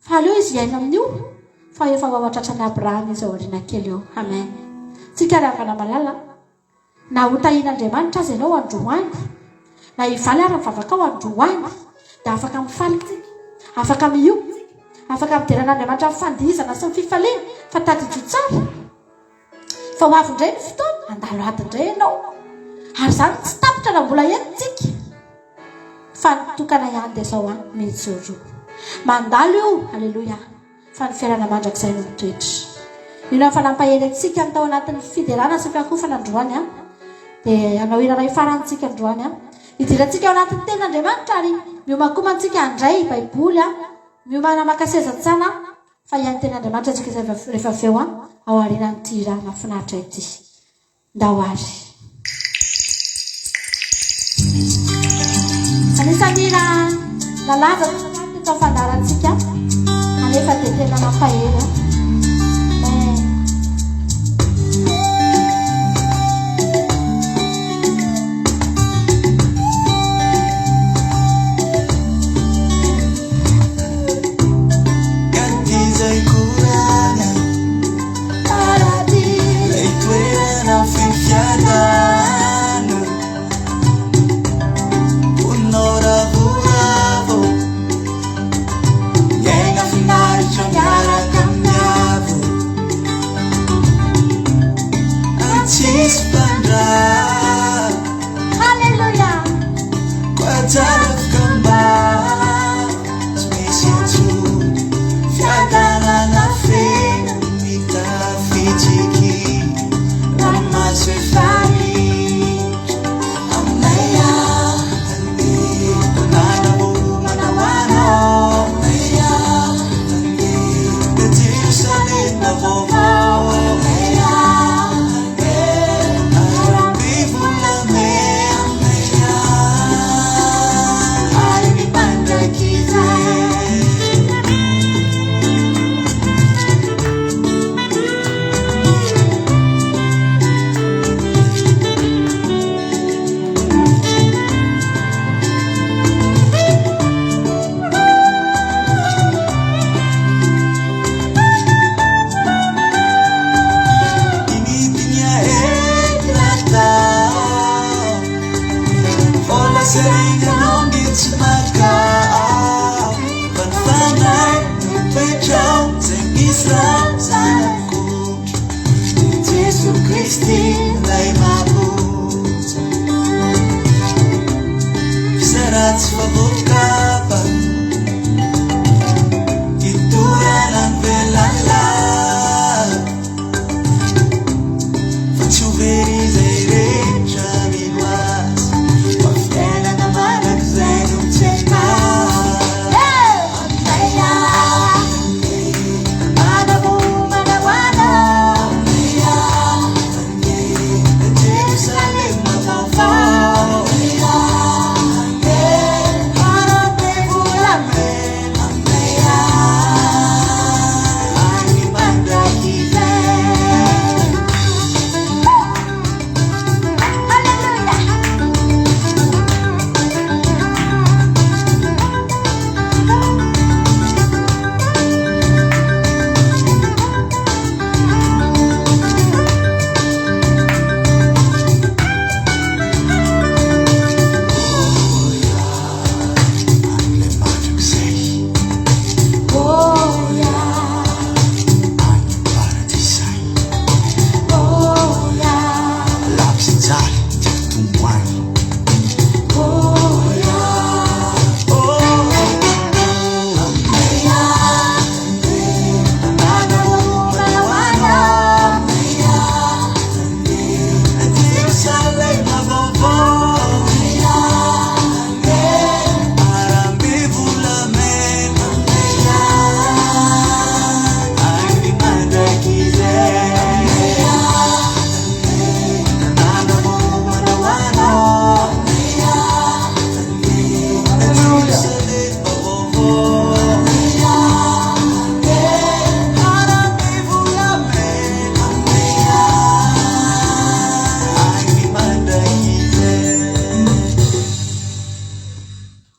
fa aleo izy iaina amin'io fa efa oatratra ny Abrahama izy ao aoriana kely eo amen tsika ry havana malala na hotahian'Andriamanitra azy ianao androany na hivaly ary mivavaka ao androany dia afaka mifaly tsika, afaka mioky tsika, afaka mideran'Andriamanitra amin'ny fandihizana sy ny fifaliana fa tadidio tsara fa ho avy indray ny fotoana andalo ady indray ianao ary izany tsy tapitra raha mbola enitsika fa nitokana ihany dia izao mijoro mandalo io. Alleloia. Fa ny fiainana mandrakizay no mitoetra. Io na fanampahely antsika ny tao anatin'ny fiderana sy fiakofana androany dia anao iraray farantsika androany idirantsika ao anatin'ny tenin'Andriamanitra ary miomakomantsika andray baiboly miomana makasezatsana fa ihany tenin'Andriamanitra tsika rehefa aveo ao aorianan'ity raha mahafinaritra ity. Ndao ary anisany raha nalaza tao fandarantsika anefa dia tena mampahely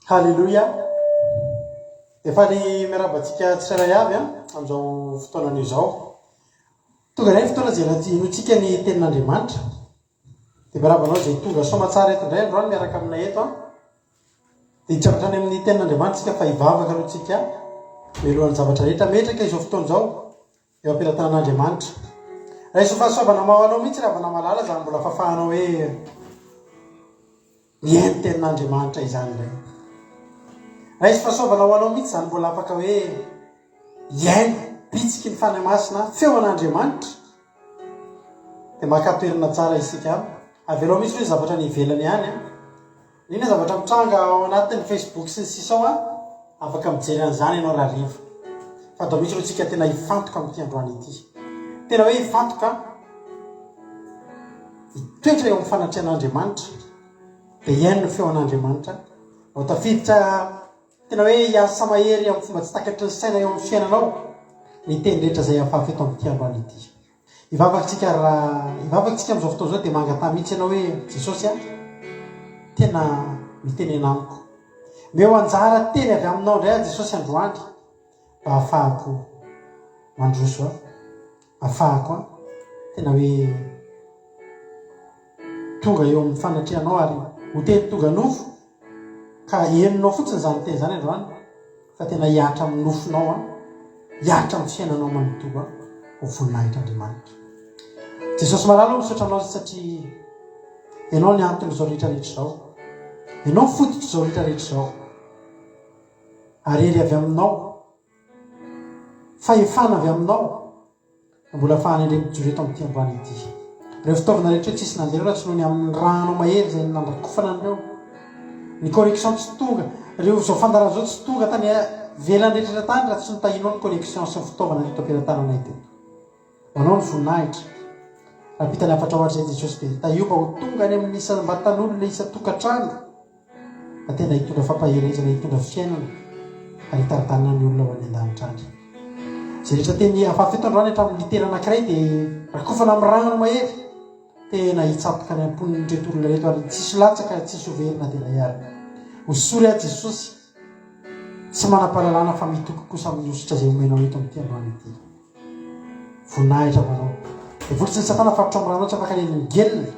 Halleluia. Efa ny miarabantsika tsirairay avy amin'izao fotoanana izao. Tonga indray fotoana izay natiantsika ny tenin'Andriamanitra. Dia miarabanao izay tonga soa matsara eto indray androany miaraka aminay eto dia hitrapetrany amin'ny tenin'Andriamanitra fa hivavaka aloha tsika milohan'ny zavatra rehetra metraka izao fotoana izao eo ampilatanan'Andriamanitra. Raha iso fahasoavana mahoanao mihitsy raha vana malala zany mbola fahafahanao hoe mihaino tenin'Andriamanitra izany ilay. Raha iso fahasoavana ho anao mihitsy zany mbola afaka hoe hiaino bitsiky ny fanahy masina feon'Andriamanitra dia makatoerana tsara isika avelao mihitsy hoe zavatra ny ivelany ihany nina zavatra mitranga ao anatin'ny Facebook sy ny sisao afaka mijery an'izany ianao raha riva fa dao misy ro tsika tena hifantoka amin'ity androany ity, tena hoe hifantoka hitoetra eo amin'ny fanatrehan'Andriamanitra dia hiaino ny feon'Andriamanitra ao tafiditra tena hoe hiasa mahery amin'ny fomba tsy takatry ny saina eo amin'ny fiainanao ny teny rehetra izay ahafaha eto amin'ity androany ity. Hivavakantsika amin'izao fotoana izao dia mangatany mihitsy ianao hoe Jesosy tena mitenena amiko, meo anjara teny avy aminao indray Jesosy androany mba ahafahako mandroso ahafahako tena hoe tonga eo amin'ny fanatrehanao ary ho teny tonga nofo ka henonao fotsiny zany teny zany androany fa tena hiatra amin'ny nofonao hiatra amin'ny fiainanao manontolo ho voninahitra Andriamanitra. Jesosy malala misaotra anao satria ianao ny antony izao rehetrarehetra izao, ianao fototry izao rehetrarehetra izao, arery avy aminao, fahefana avy aminao, mbola ahafahana indray mijoro eto amin'ity androany ity. Ireo fitaovana rehetra tsisy nandeha raha tsy noho ny amin'ny rano mahery izay nandrakofana an'ireo, ny connexion tsy tonga, ireo izao fandarana izao tsy tonga tany velany rehetra tany raha tsy notahinao ny connexion sy ny fitaovana reto ampilatanana teto. Anao ny voninahitra raha-pitany afatra ohatra izay Jesosy dia tahioba ho tonga any amin'ny isa mba tanolo ilay isa tokantrano fa tena hitondra fampaherezana, hitondra fiainana ary hitaritanina ny olona ho any an-danitra any. Izay rehetra teny ahafaha eto androany hatramin'ny litera anankiray dia rakofana amin'ny rano mahery tena hitsatoka any amponiny reto olona reto ary tsisy latsaka tsisy overina tena ihary. Hosory Jesosy tsy manam-pahalalana fa mitoky kosa amin'ny osotra izay omenao eto amin'ity androany ity. Voninahitra manao dia volotry ny satana faritra amin'ny rano tsy afaka reny migelina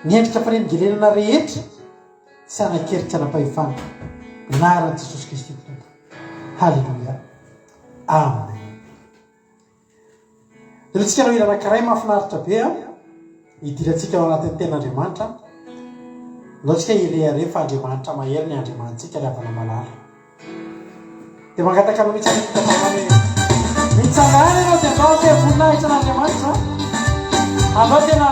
ny endrika fa reny gelenana rehetra tsy anakerika anam-pahefana naran'i Jesosy Kristy tompo. Halleluia, amen. Irentsika anao ira anankiray mahafinaritra be hidirantsika ao anatin'ny tenin'Andriamanitra ndao tsika irehare fa Andriamanitra mahery ny Andriamanitsika ry havana malala dia mangataka anao mitsangana ianao dia andao te voninahitra n'Andriamanitra andao tena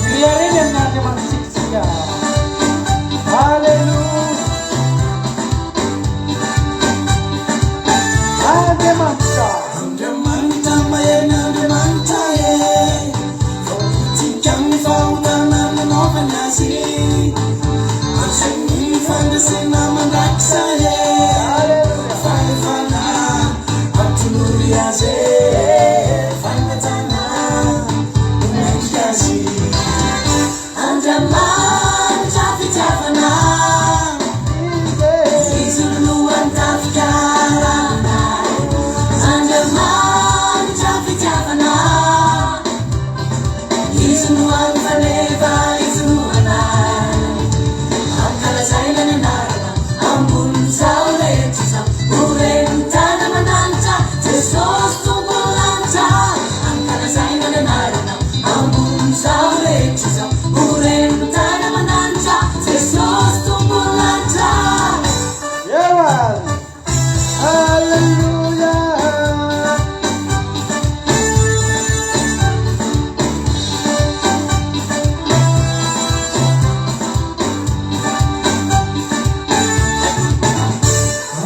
irehareny amin'ny Andriamanitsika. Halleluia, Andriamanitra mahery ny Andriamanitra tika mifahotana nanaovana azy azony fandrasena mandrakisa fahefana atolory azy fangatana omendrika azy Andriamanitra fitiavana izy lolohany tafikarana Andriamanitra fitiavana izy lohan'ny faneva izy lohanay ankalazaina ny anarana ambony zao rehetra zao oreny tana mananitra Jesosy tompony lanitra ankalazaina ny anarana ambony zao rehetra zao oreny tana mananitra Jesosy tompony lanitra. Halleluia.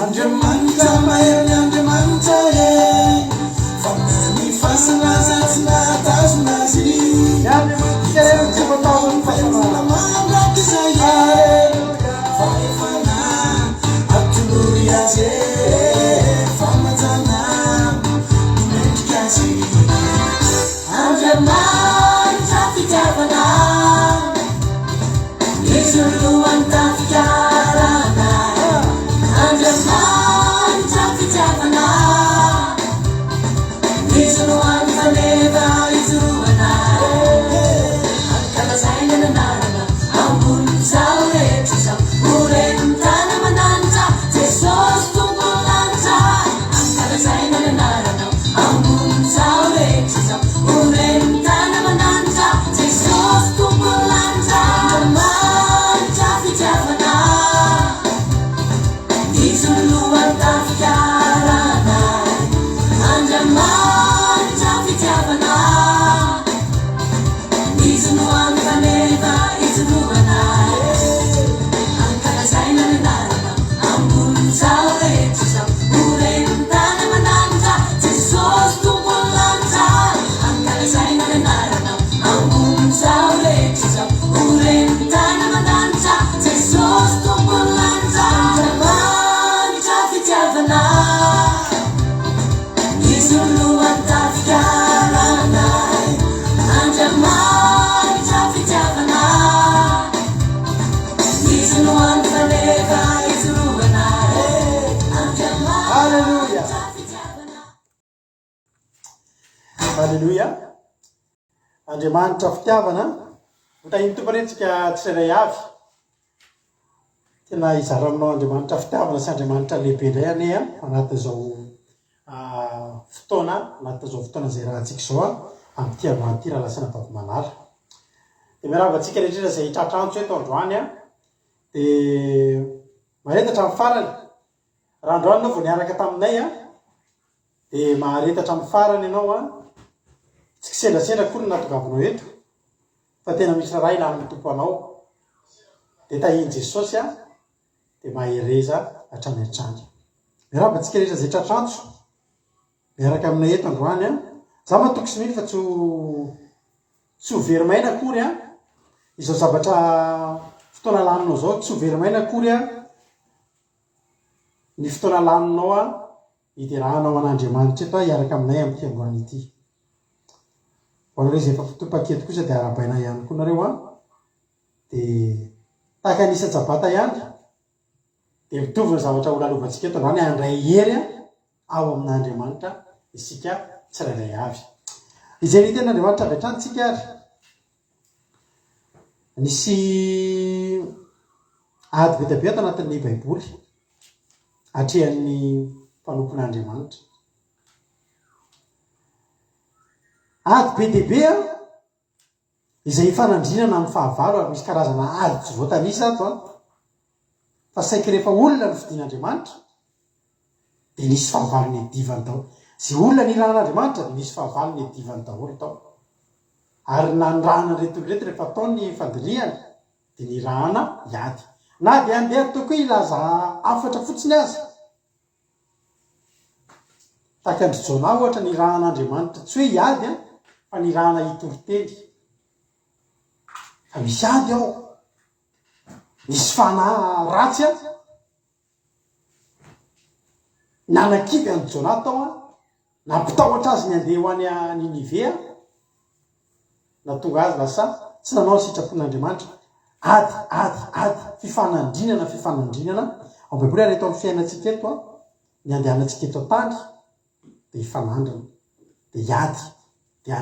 Andriamanitra mahery ny Andriamanitra fanany fasalaza tsy natazona azy fahefana mandraka izay fahefana atolory azy famajana omendrika azy Andriamanitra fitiavana izy lohan'ny tafikarana Andriamanitra fitiavana izy lohan'ny faneva izy lohanay ankalazaina ny anarana ambony zao rehetra zao oreny tana Halleloia. Andriamanitra fitiavana mitahiny tomponetsika tsirairay avy tena izara aminao Andriamanitra fitiavana sy Andriamanitra lehibe indray ane anatin'izao fotoana izay rahantsika izao amin'ity androany ity raha lasana vavimanala. Dia miarabantsika rehetra izay tratrantso eto androany dia maretatra amin'ny farany raha androany anao vao niaraka taminay dia maharetatra amin'ny farany ianao tsy kisendrasendra koa no natogavinao eto fa tena misy raha ilany ny tompo anao dia tahiny Jesosy dia mahereza hatrany hatrany. Miarabantsika rehetra izay tratrantso miaraka aminay eto androany za matoky sy mily fa tsy ho verimaina akory izao zavatra fotoana laninao zao tsy ho verimaina akory ny fotoana laninao hiderahanao an'Andriamanitra eto hiaraka aminay amin'ity androany ity. Ho anareo izay efa fotoam-paketo kosa dia arabaina ihany koa nareo dia tahaka anisa-jabata ihany dia mitovy ny zavatra ho lalovantsika eto androany handray hery ao amin'Andriamanitra isika tsirairay avy. Izay ny ten'Andriamanitra avy hatrany tsika nisy ady be dia be ato anatin'ny Baiboly hatrehan'ny mpanompon'Andriamanitra. Ady be dia be izay hifanandrinana amin'ny fahavalo ary misy karazana ady tsy voatanisa ato fa saika rehefa olona ny fidian'Andriamanitra dia nisy fahavalo ny adivany tao. Izay olona ny rahan'Andriamanitra dia nisy fahavalo ny adivany daholo tao. Ary na ny rahana rehetra rehefa tao ny fandiriana dia ny rahana hiady. Na dia andeha toko ilaza afatra fotsiny azy. Tahaka ny Jona ohatra ny rahan'Andriamanitra tsy hoe hiady fa ny rahana hitoriteny. Fa misy ady ao. Nisy fanahy ratsy nanakivy an'i Jona tao nampitahotra azy ny andeha ho any Ninive na tonga azy lasa tsy nanao ny sitrapon'Andriamanitra. Ady fifanandrinana ao Baiboly ary eto amin'ny fiainantsika eto ny andehanantsika eto tany dia hifanandrana dia hiady dia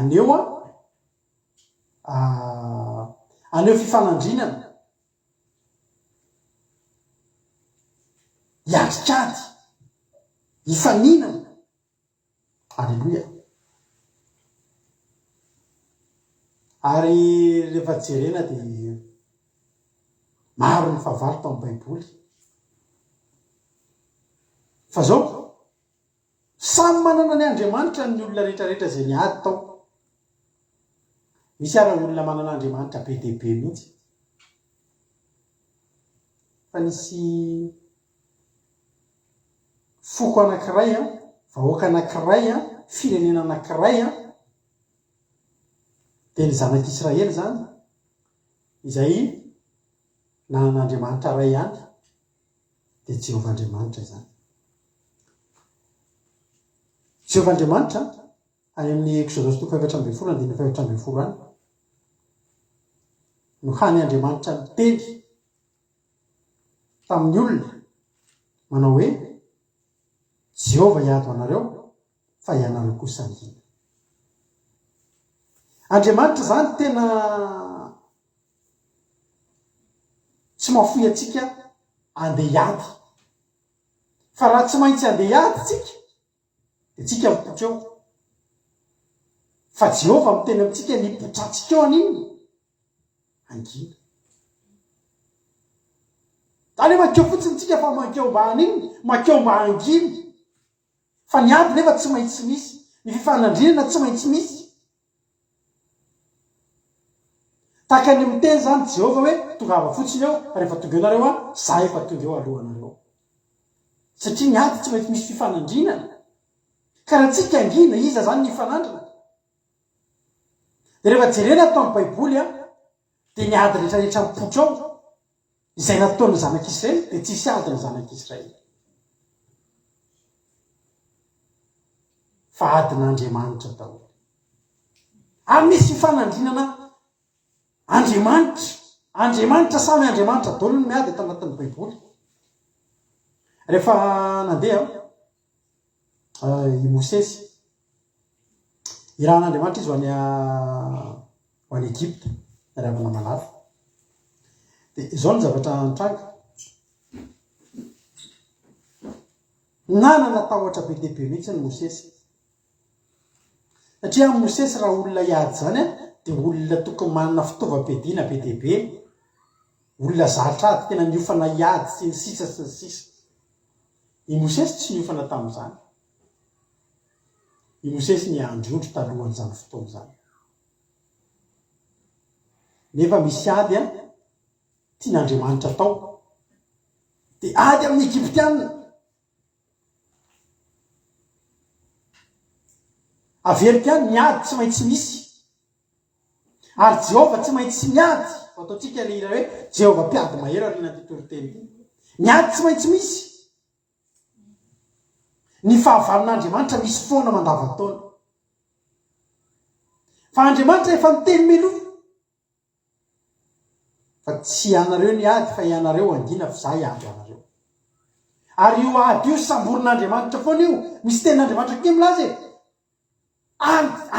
aneo fifanandrinana hiadikady hifaninana. Alleluia. Ary rehefa jerena dia maro ny fahavalo tao amin'ny Baiboly fa zao samy manana ny Andriamanitra ny olona rehetrarehetra izay niady tao. Misy ary olona manana Andriamanitra be dia be mihitsy fa nisy foko anankiray vahoaka anankiray firenena anankiray dia ny zanak'Israely zany izay nanan'Andriamanitra ray ihany dia Jehovah Andriamanitra zany. Jehovah Andriamanitra any amin'ny Exodus 4:7-8 any no hany Andriamanitra miteny tamin'ny olona manao hoe Jehovah hiady anareo fa ianareo kosa angina. Andriamanitra zany tena tsy mahafoy atsika andeha hiady fa raha tsy maintsy andeha hiady tsika dia tsika mipotra eo fa Jehovah miteny amintsika nipotratsika eo an'iny angina. Zany hoe makeo fotsiny tsika fa makeo mba an'iny makeo mba angina fa ny ady nefa tsy maintsy misy, ny fifanandrinana tsy maintsy misy. Tahaka ny miteny zany Jehovah hoe tongava fotsiny eo rehefa tonga eo nareo za efa tonga eo alohanareo. Satria ny ady tsy maintsy misy fifanandrinana. Ka raha tsika angina iza zany ny hifanandrana. Dia rehefa jerena tao amin'ny Baiboly dia ny ady rehetrarehetra mipotra ao izay nataon'ny zanak'Israely dia tsisy ady ny zanak'Israely fa adin'Andriamanitra daholo. Ary misy fifanandrinana Andriamanitra samy Andriamanitra daholo no miady ato anatin'ny Baiboly. Rehefa nandeha i Mosesy irahan'Andriamanitra izy ho any Egypte ravina malafo dia izao ny zavatra nitranga nanana tahotra be dia be mihitsy ny Mosesy satria ny Mosesy raha olona hiady zany dia olona tokony manana fitaovam-piadiana be dia be olona zatra ady tena niofana hiady sy ny sisa sy ny sisa i Mosesy tsy niofana tamin'izany i Mosesy ny andriondro talohan'izany fotoana izany nefa misy ady tian'Andriamanitra tao dia ady amin'ny Egyptianina averika any miady tsy maintsy misy ary Jehova tsy maintsy miady ataontsika le ira hoe Jehova mpiady mahery ariana tytoroteny miady tsy maintsy misy ny fahavalon'Andriamanitra misy foana mandavataona fa Andriamanitra efa miteny meloa fa tsy ianareo ny ady fa ianareo andina fa za iady anareo ary io ady io samborin'Andriamanitra foana io misy tenin'Andriamanitra ke milaza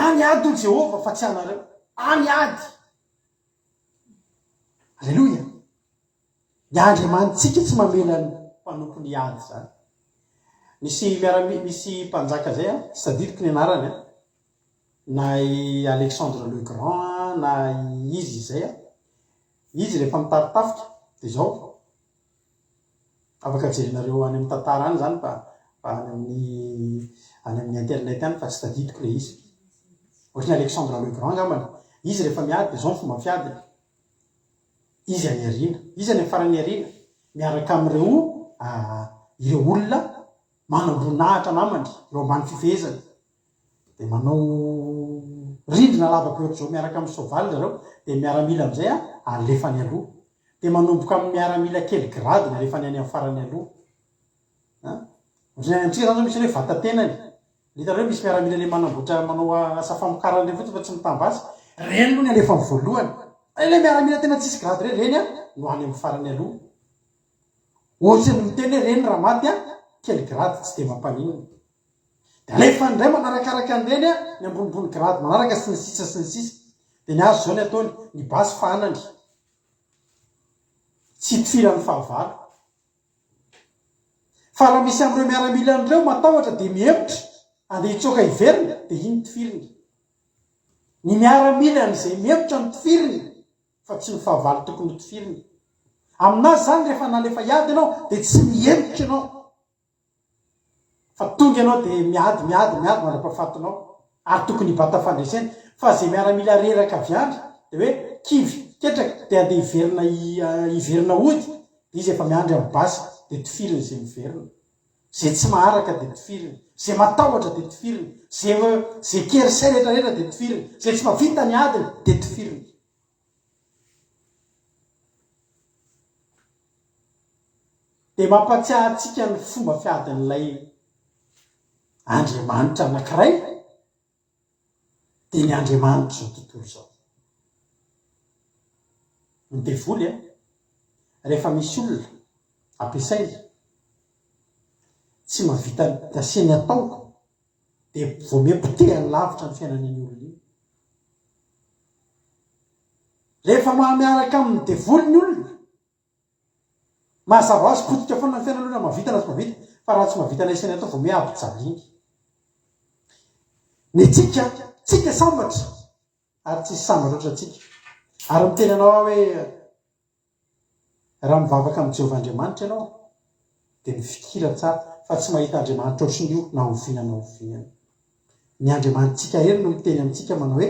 any ady ho Jehova fa tsy anareo any ady alleloia ny Andriamanitsika tsy mamela ny mpanompo ny ady zany misy mpanjaka zay sadidiko ny anarany na i Alexandre le Grand na izy zay izy rehefa mitaritafika dia zao afaka jerinareo any amin'ny tantara any zany fa any amin'ny internet any fa tsy tadidiko le izy ohatrany Alexandre le Grand angambany izy rehefa miady dia zao ny fomba fiady izy any ariana izy any farany ariana miaraka amin'ireo olona manambonahitra namany ireo ambany fifehezana dia manao rindrina lavaka ohatr'izao miaraka amin'ny soavaly zareo dia miaramila amin'izay alefany aloha dia manomboka amin'ny miaramila kely grady na alefany any amin'ny farany aloha ohatrany zany misy hoe vatatenany hitanareo misy miaramila le manamboatra manao asa famokarana le fotsy fa tsy mitambasy reny aloha ny alefa amin'ny voalohany le miaramila tena tsisy grady reny no any amin'ny farany aloha ohatra ny miteny hoe reny raha maty kely grady tsy dia mampanino dia alefa ndray manarakaraka an'ireny ny ambonimbony grady manaraka sy ny sisa sy ny sisa dia ny azo zao ny ataony ny basy fanany tsy tifirany fahavalo fa raha misy amin'ireo miaramila an'ireo matahotra dia mihevitra andeha hitsoaka hiverina dia iny tifiriny ny miaramila n'izay mihevitra ny tifiriny fa tsy ny fahavalo tokony ho tifiriny aminazy zany rehefa nalefa hiady ianao dia tsy mihevitra ianao fa tonga ianao dia miady mandra-pahafatinao ary tokony hibata fandresena fa zay miaramila reraka avy andry dia hoe kivy ketraka dia andeha hiverina ody dia izy efa miandry amin'ny basy dia tifiriny zay miverina zay tsy maharaka dia tifiriny zay matahotra dia tifiriny zay kerisay rehetrarehetra dia tifiriny zay tsy mavita ny adiny dia tifiriny dia mampatsiahy antsika ny fomba fiadin'ilay Andriamanitra anankiray dia ny Andriamanitra zao tontolo zao ny devoly rehefa misy olona ampiasaina tsy mavita daseny ataoko dia voamepotehany lavitra ny fiainan'iny olona iny rehefa miaraka amin'ny devoly ny olona mahazava azy potika foana ny fiainan'olona mavita na tsy mavita fa raha tsy mavita naseny atao vo miabotsaliny ny tsika sambatra ary tsisy sambatra oatra tsika ary miteny anao hoe raha mivavaka amin'ny Jehovah-Andriamanitra ianao dia mifikira tsara fa tsy mahita Andriamanitra ohatrin'io na ovinana ny Andriamanitsika hery no miteny amintsika manao hoe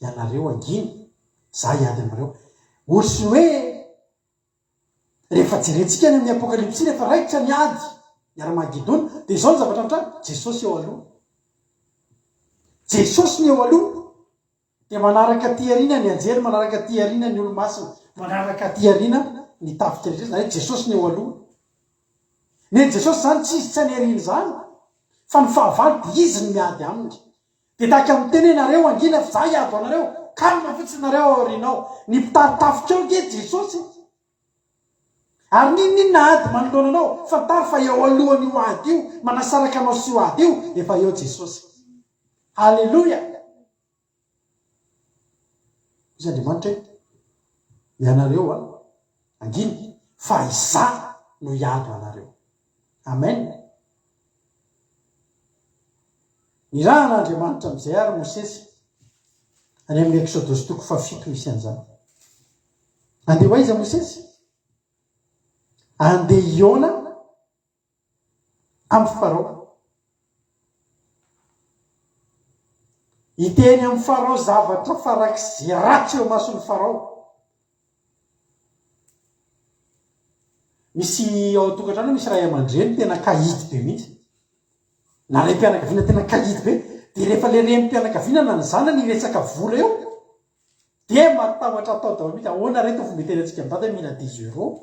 ianareo anginy za hiady aminareo ohatriny hoe rehefa jerentsika any amin'ny apokalipsy rehefa raikitra ny ady miara-magidona dia izao ny zavatra mitrano Jesosy eo aloha Jesosy ny eo aloha dia manaraka ty ariana ny anjely manaraka ty ariana ny olo-masina manaraka ty ariana ny tafika rehetra zany hoe Jesosy ny eo aloha ny Jesosy zany tsy izy tsy any ariana zany fa ny fahavalo dia izy ny miady aminy dia tahaka amin'ny teny nareo angina fa za hiady anareo kalma fotsy nareo aorianao ny mpitaritafika eo ke Jesosy ary ninina ady manoloana anao fantary fa eo alohany io ady io manasaraka anao sy io ady io efa eo Jesosy. Halleloia. izy Andriamanitra hoe ianareo anginy fa iza no iado anareo. Amen. Ny rahan'Andriamanitra amin'izay ary Mosesy any amin'ny Exodosy 7 misy an'izany. Andeha ho aiza Mosesy? Andeha hiona amin'ny Farao. Iteny amin'ny Farao zavatra farak'izay ratsy eo mason'ny Farao. Misy ao an-tokantrano misy ray aman-dreny tena kahidy be mihitsy. Na ilay mpianakaviana tena kahidy be, dia rehefa le reny mpianakaviana na ny zanany resaka vola eo, dia matahotra atao daholo mihitsy. Ahoana reto fomba iterantsika amin'ny dada mila 10 €.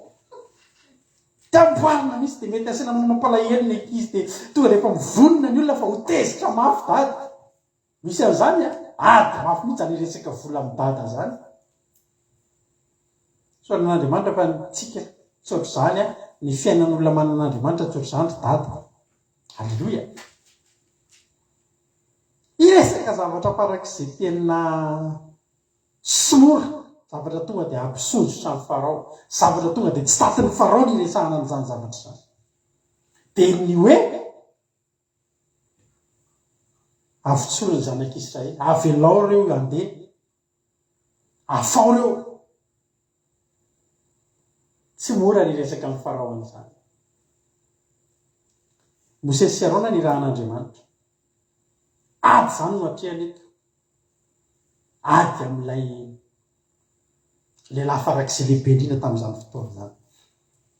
Tamboarina misy dia mety asiana mampalahelo ny ankizy dia tonga rehefa mivonona ny olona fa ho tezitra mafy dada. Misy an'izany ady mafy mihitsy zany resaka vola amin'ny dada zany. So n'Andriamanitra fa nitsika tsotra zany ny fiainan'olona manan'Andriamanitra tsotra zany dada. Halleluia. Iresaka zavatra farak'izay tena simora, zavatra tonga dia ampisondro samy Farao, zavatra tonga dia tsy tatin'ny Farao ny resahana an'izany zavatra zany. Dia ny hoe avitsoro ny zanak'Israely, avelao reo andeha, afao reo. Tsy mora ny resaka amin'ny Farao an'izany. Mosesy sy Arona ny rahan'Andriamanitra. Ady zany no atrehany eto. Ady amin'ilay lehilahy farak'izay lehibe indrindra tamin'izany fotoana zany.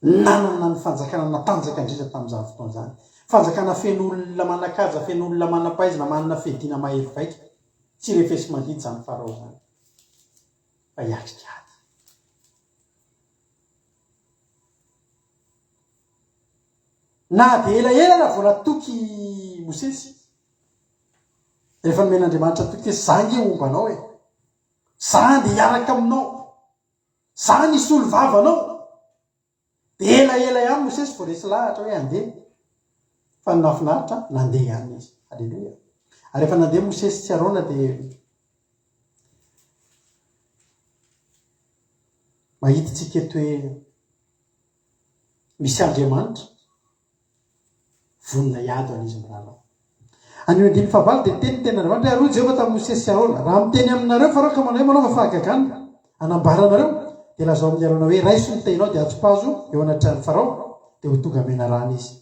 Nanana ny fanjakana natanjaka indrindra tamin'izany fotoana zany. Fanjakana feno olona manakaja, feno olona manampaizina, manana fehediana mahery vaika. Tsy refesy mandidy zany Farao zany. Fa hiatrika ady. Na dia elaela na vola toky Mosesy. Rehefa nomen'Andriamanitra toky hoe zangy ombanao e. Za dia hiaraka aminao. Za nisy olo vavanao. Dia elaela ihany Mosesy vao resy lahatra hoe andeha. Fa nafinaritra nandeha ihany izy. Halleluia. Ary rehefa nandeha Mosesy sy Arona dia mahitatsika eto hoe misy Andriamanitra vonona iado an'izy miralao. Any 15 dia teny Andriamanitra hoe Jehovah tamin'ny Mosesy sy Arona, raha miteny aminareo Farao ka manao manaova fahagagana anambaranareo dia lazao amin'ny Arona hoe raiso ny tainao dia atsopazo eo anatrany Farao dia ho tonga mena rano izy.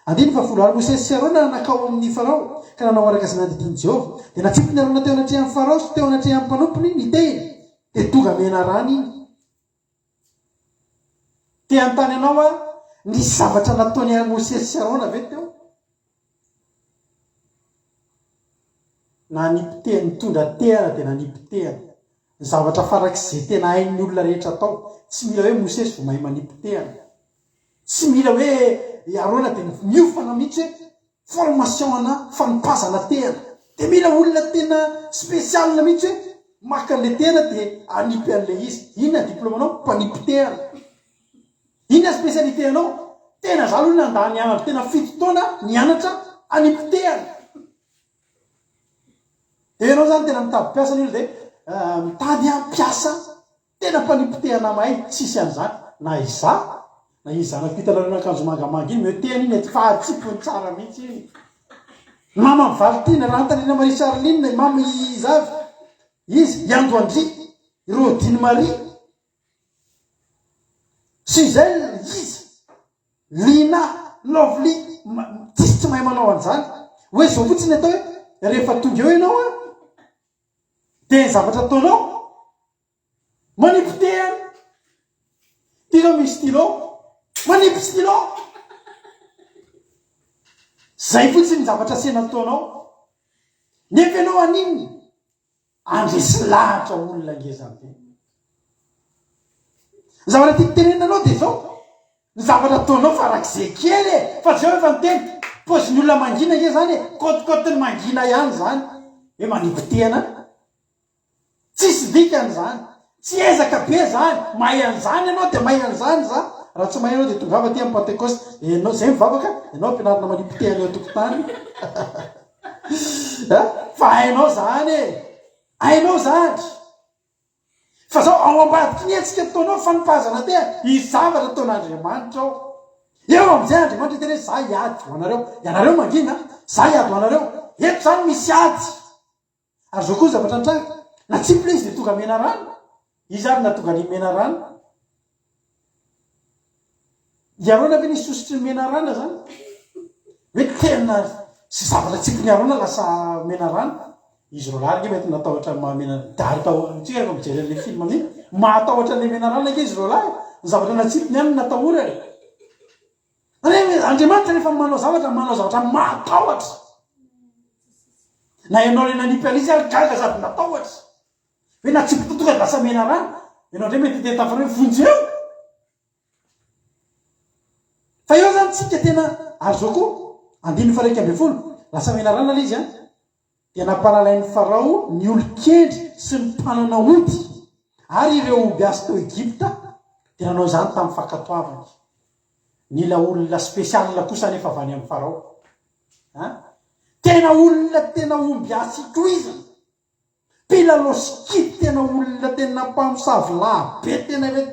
15 ary Mosesy sy Arona nakao amin'ny Farao ka nanao araka izay nandidiny Jehovah dia natsipy ny Arona teo anatrehan'ny Farao sy teo anatrehan'ny mpanompony ny teny dia tonga mena rano iny. Te antany anao ny zavatra nataony Mosesy sy Arona ve teo? Na nipitehany tondra tehana dia nanipitehany. Ny zavatra farak'izay tena hain'ny olona rehetra atao. Tsy mila hoe Mosesy vao mahay manipitehana. Tsy mila hoe Arona dia miofana mihitsy hoe formation ana fanopazana tehana. Dia mila olona tena spesialina mihitsy hoe maka an'ilay tehana dia anipy an'ilay izy. Inona diplomanao? Mpanipitehana. Inona spesialite anao? Tena zany olona andany nianatra tena 7 taona nianatra anipitehana. Dia ianao zany tena mitady mpiasa ny olona dia mitady ampiasa tena mpanipitehana mahay. Tsisy an'izany. Na iza, na izy zanako hitanareo akanjo mangamanga iny metehana iny fa atsipony tsara mihitsy iny. Mama Valentine, raha antanina Marie Charline, mama Izavy, izy Iando Andry, Rodine Marie. Sy izay izy Lina, Lovely, tsisy tsy mahay manao an'izany. Hoe zao fotsiny atao hoe rehefa tonga eo ianao dia ny zavatra ataonao manipitehana. Ty zao misy stylo, manipy stylo. Zay fotsiny ny zavatra asiana ataonao. Nefa ianao aniny andresy lahatra olona ngezabe. Ny zavatra tiako tenenanao dia zao, ny zavatra ataonao farak'izay kely fa zao efa miteny paozin'ny olona mangina nge zany kôtikôtiny mangina ihany zany hoe manipitehana. Tsisy dikany zany, tsy ezaka be zany, mahay an'izany ianao dia mahay an'izany za. raha tsy mahay anao dia tongava ty amin'ny pentecoste ianao zay mivavaka ianao ampianarina manipotehana eo tokotany fa hainao zany e hainao zany fa zao ao ambadiky ny etsika ataonao fanipazana te izavatra ataon'Andriamanitra ao eo am'izay Andriamanitra tena hoe za hiady ho anareo ianareo mangina za hiady ho anareo eto zany misy ady ary zao koa zavatra antraka na tsy mpilesy dia tonga mena rano izy ary na tonga ny mena rano iarona ve nisosotry ny mena rana zany hoe tena sy zavatra tsiky ny arona lasa mena rano izy ro lahy mety natahotra mamena dary tsika rehefa mijery an'le film aminy mahatahotra an'le mena rano ake izy ro lahy ny zavatra natsipiny any natahora Andriamanitra rehefa manao zavatra matahotra na ianao le nanipy an'izy ary gaga sady natahotra hoe na tsipy totoka lasa mena rano ianao ndray mety tetafana hoe vonjy eo fa eo zany tsika tena ary zao koa 1:1 lasa mena rano la izy dia nampalalain'ny Farao ny olon-kendry sy ny mpanana ody ary ireo omby asy tao Egypta dia nanao zany tamin'ny fankatoavany nila olona spesialina kosa nefa avy any amin'ny Farao tena olona tena omby asy itoizana pilalosiki tena olona tena mpamosavy labe tena hoe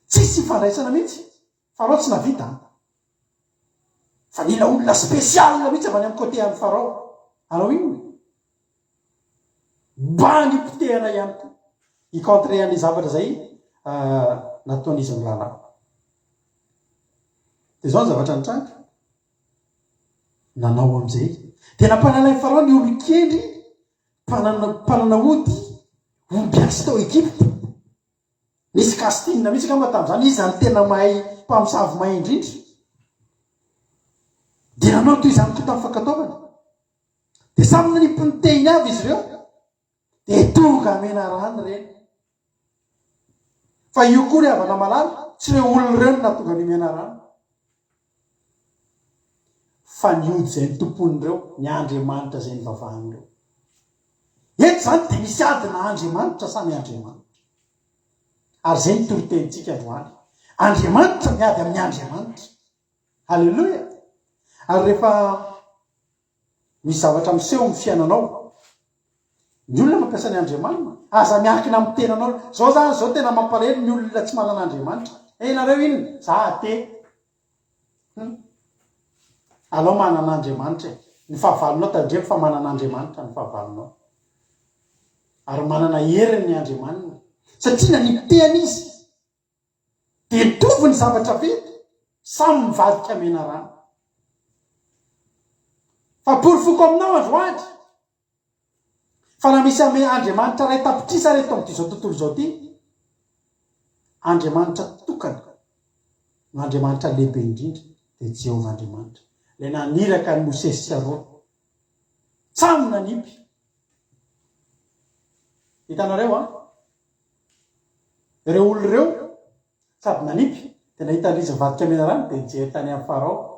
tsisy fandraisana mihitsy Farao tsy navita fa nila olona spesialina mihitsy avy any amin'ny côté amin'ny Farao anao ino mba nipotehana ihany koa ikontrean'ny zavatra zay nataon'izy ny lalàna dia zao ny zavatra nitranga nanao am'izay dia nampanalay Farao ny olon-kendry mpanana ody omby asy tao Egypta nisy kastina mihitsy kamba tamin'izany izy zany tena mahay mpamosavy mahay indrindra dia nanao toy izany koa tamin'ny fankataovana dia samy nanipony tehiny avy izy ireo dia tonga mena rano reny fa io koa ry havana malala tsy hoe olona ireo no natonga ny mena rano fa niody zay ny tompon'ireo ny Andriamanitra zay ny vavahan'ireo eto zany dia misy adina Andriamanitra samy Andriamanitra ary zay ny toritentsika androany Andriamanitra miady amin'ny Andriamanitra halleloia ary rehefa misy zavatra miseho amin'ny fiainanao ny olona mampiasa ny Andriamanitra aza miankina amin'ny tenanao zao zany zao tena mampalahelo ny olona tsy manana Andriamanitra nareo inona za te alao manana Andriamanitra ny fahavalonao tandremo fa manana Andriamanitra ny fahavalonao ary manana heriny ny Andriamanitra satria nanipotehana izy dia mitovy ny zavatra veto samy mivadika mena rano fa porofoko aminao androany fa na misy ame Andriamanitra ray tapitrisa reto amin'ity zao tontolo zao ty Andriamanitra tokana no Andriamanitra lehibe indrindra dia Jehovah Andriamanitra le naniraka ny Mosesy sy Arona samy nanipy hitanareo ireo olo ireo sady nanipy dia nahita an'izy mivadika mena rano dia nijery tany amin'ny Farao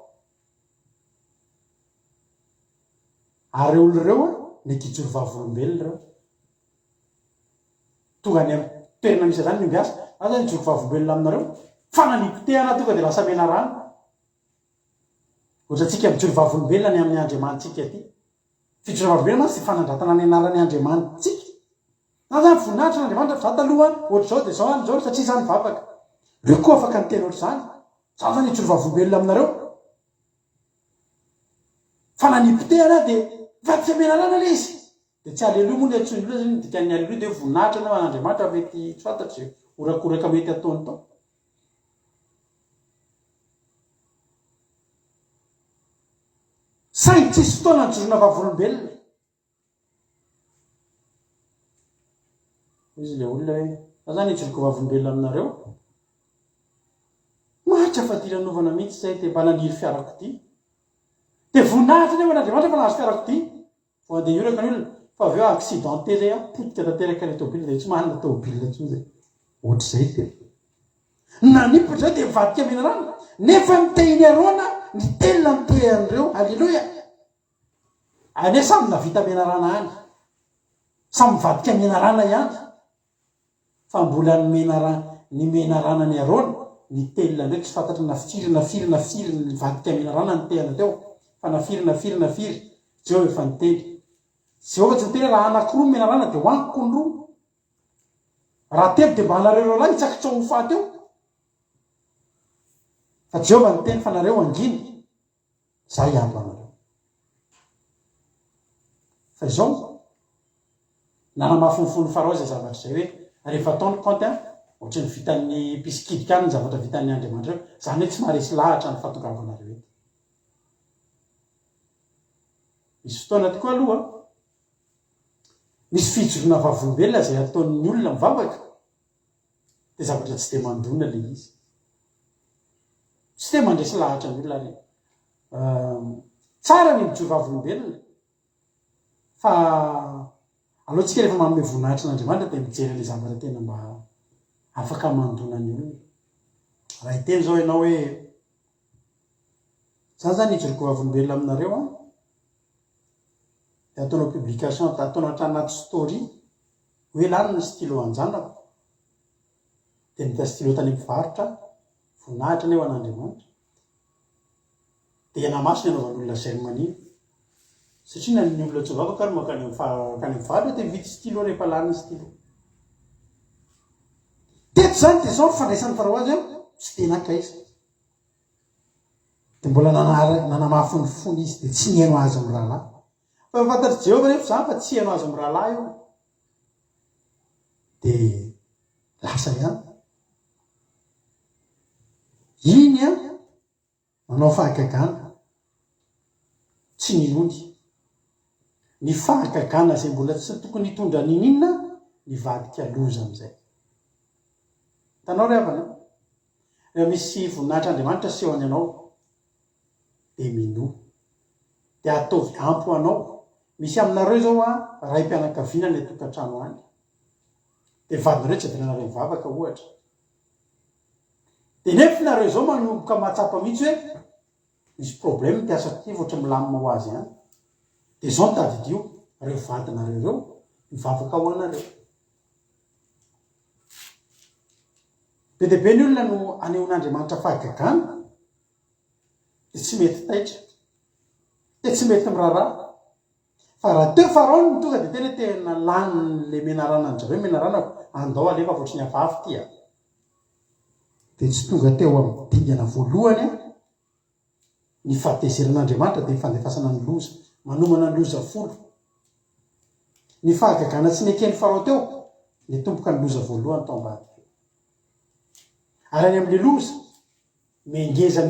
ary ireo olo ireo nikijoro vavolombelona ireo tonga any amin'ny toerana misy zany nomby asa aza nijoro vavolombelona aminareo fa nanipotehana tonga dia lasa mena rano ohatra tsika mijoro vavolombelona ny amin'ny Andriamanitsika ty fijoro vavolombelona sy fanandratana ny anaran'ny Andriamanitsika na zany voninahitra n'Andriamanitra za taloha ohatra zao dia zao any zao satria zany vavaka reo koa afaka ny tena ohatra zany za zany nijoro vavolombelona aminareo fa nanipotehana dia vadika mena rano le izy dia tsy aleloha moa ny atsony loha zany dika ny aleloha dia voninahitra na an'Andriamanitra mety tsy fantatry orakoraka mety ataony tao saingy tsisy fotoana nijorona vavolombelona izy le olona hoe za zany nijoroko vavolombelona aminareo mahitra fa ty lanovana mihitsy zay dia mba naniry fiarako ty dia voninahitra nefa n'Andriamanitra fa nahazo fiarako ty vo andeha ioraka ny olona fa avy eo accidenté zay potika tanteraka ny tôbily dia tsy manana tôbily tso zay ohatr'izay te nanipitra zao dia mivadika mena rano nefa mitehiny Arona ny telona mitehan'ireo halleloia ane samy navita mena rana any samy mivadika mena rana ihany fa mbola ny mena rana ny Arona ny telona ndraiky tsy fantatry nafiry ny vadika menarana ny tehana teo fa nafiry Jehova efa niteny Jehova tsy niteny raha anakiroa menarana de hoankoko ny roa raha telo de mba anareo lahy hitsakitsao ho faty eo fa Jehova niteny fa nareo anginy za iabo anareo fa izao nanamafonifon'ny farao zay zavatra zay hoe rehefa ataony compte ohatry ny vitan'ny pisikidika any ny zavatra vitan'ny Andriamanitra reo zany hoe tsy maharesy lahatra ny fahatongavanareo eto misy fotoana tokoa aloha misy fijorona vavolombelona zay ataon'ny olona mivavaka de zavatra tsy de mandona le izy tsy de mandresy lahatra ny olona reny tsara ny mijoro vavolombelona fa alohantsika rehefa manome voninahitry n'Andriamanitra de mijery le zavatra tena mba afaka mandona ny olona raha iteny zao ianao hoe za zany ijoroko vavolombelona aminareo de ataonao publication ataonao anaty story hoe lany ny stylo anjanako de nita stylo tany mpivarotra voninahitra ny eo an'Andriamanitra de ianamasony anaovan'olona zay manino satria na ny olona tsy vavaka no makany mivarotra de mividy stylo rehefa lany ny stylo teto zany de zao fandraisan'ny farao azy tsy de nakaiza de mbola nanamafonifon'ny izy de tsy nihaino azy amy rahalahy fa fantatry Jehova rehefa za fa tsy haino azy amy rahalahy io de lasa ihany iny manao fahagagana tsy ninondy ny fahagagana zay mbola tsy tokony hitondra ninina ny vadika loza amizay tanao ry havana rehefa misy voninahitr'Andriamanitra seho any anao de mino de ataovy ampo anao misy aminareo zao raim-pianakaviana ny tokantrano any de vadinareo tsy avinanareo mivavaka ohatra de nefa nareo zao manomboka mahatsapa mihitsy hoe misy problème mpiasa ty ohatry milamina ho azy any de zao nitadidio reo vadinareo reo mivavaka ho anareo be de be ny olona no anehoan'Andriamanitra fahagagana de tsy mety taitra de tsy mety miraharaha fa raha teo farao ny tonga de tena lany le menarana ny zareo menaranako andao alefa voatry ny hafahafa tya de tsy tonga teo amin'ny dingana voalohany ny fahatezerin'Andriamanitra de ny fandefasana ny loza manomana ny loza folo ny fahagagana tsy neken'ny farao teo ny tomboka ny loza voalohany tao ambadika ary any amin'le loza mengeza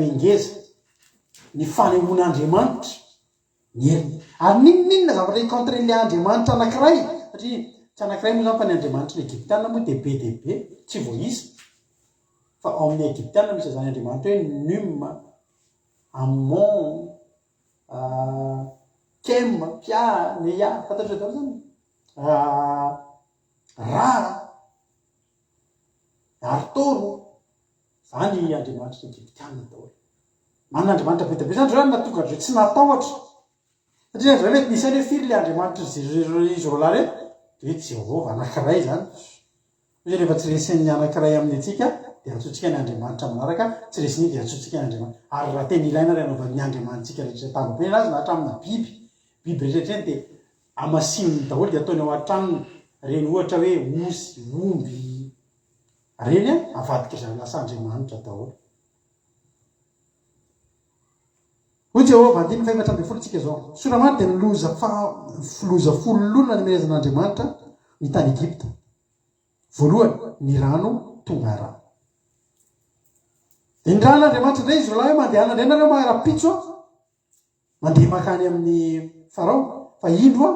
ny fanehoan'Andriamanitra ny heriny ary ninninona zavatra icontre le Andriamanitra anankiray satria tsy anankiray moa zany fa ny Andriamanitra ny Egyptiana moa de be tsy voaisa fa ao amin'ny Egyptiana misy zany Andriamanitra hoe Num, Ammon, Kem, Pia, Neya fantatry daholo zany Ra, Artoro zany Andriamanitra ny Egyptiana daholo man'Andriamanitra be zany zany natonga andreo tsy natahotra satria zao mety nisy any hoe firy le Andriamanitra izy roa lahy de hoe Jehova anankiray zany hoe rehefa tsy resin'ny anankiray amin'ny atsika de atsotsika ny Andriamanitra manaraka tsy resiny de atsotsika ny Andriamanitra ary raha tena ilaina ry anaovan'ny Andriamanitsika rehetra tagnobeny azy na hatramina biby rehetra de amasininy daholo de ataony ao an-tranony reny ohatra hoe osy omby reny avadika zany lasa Andriamanitra daholo ho Jehova andiny faefatra amby folo tsika zao soramany de niloza folo lolona ny merezan'Andriamanitra ny tany Egypta voalohany ny rano tonga ra de ny ran'Andriamanitra ndray izy lahy hoe mandeha anandray nareo maharapitso mandeha makany amin'ny farao fa indro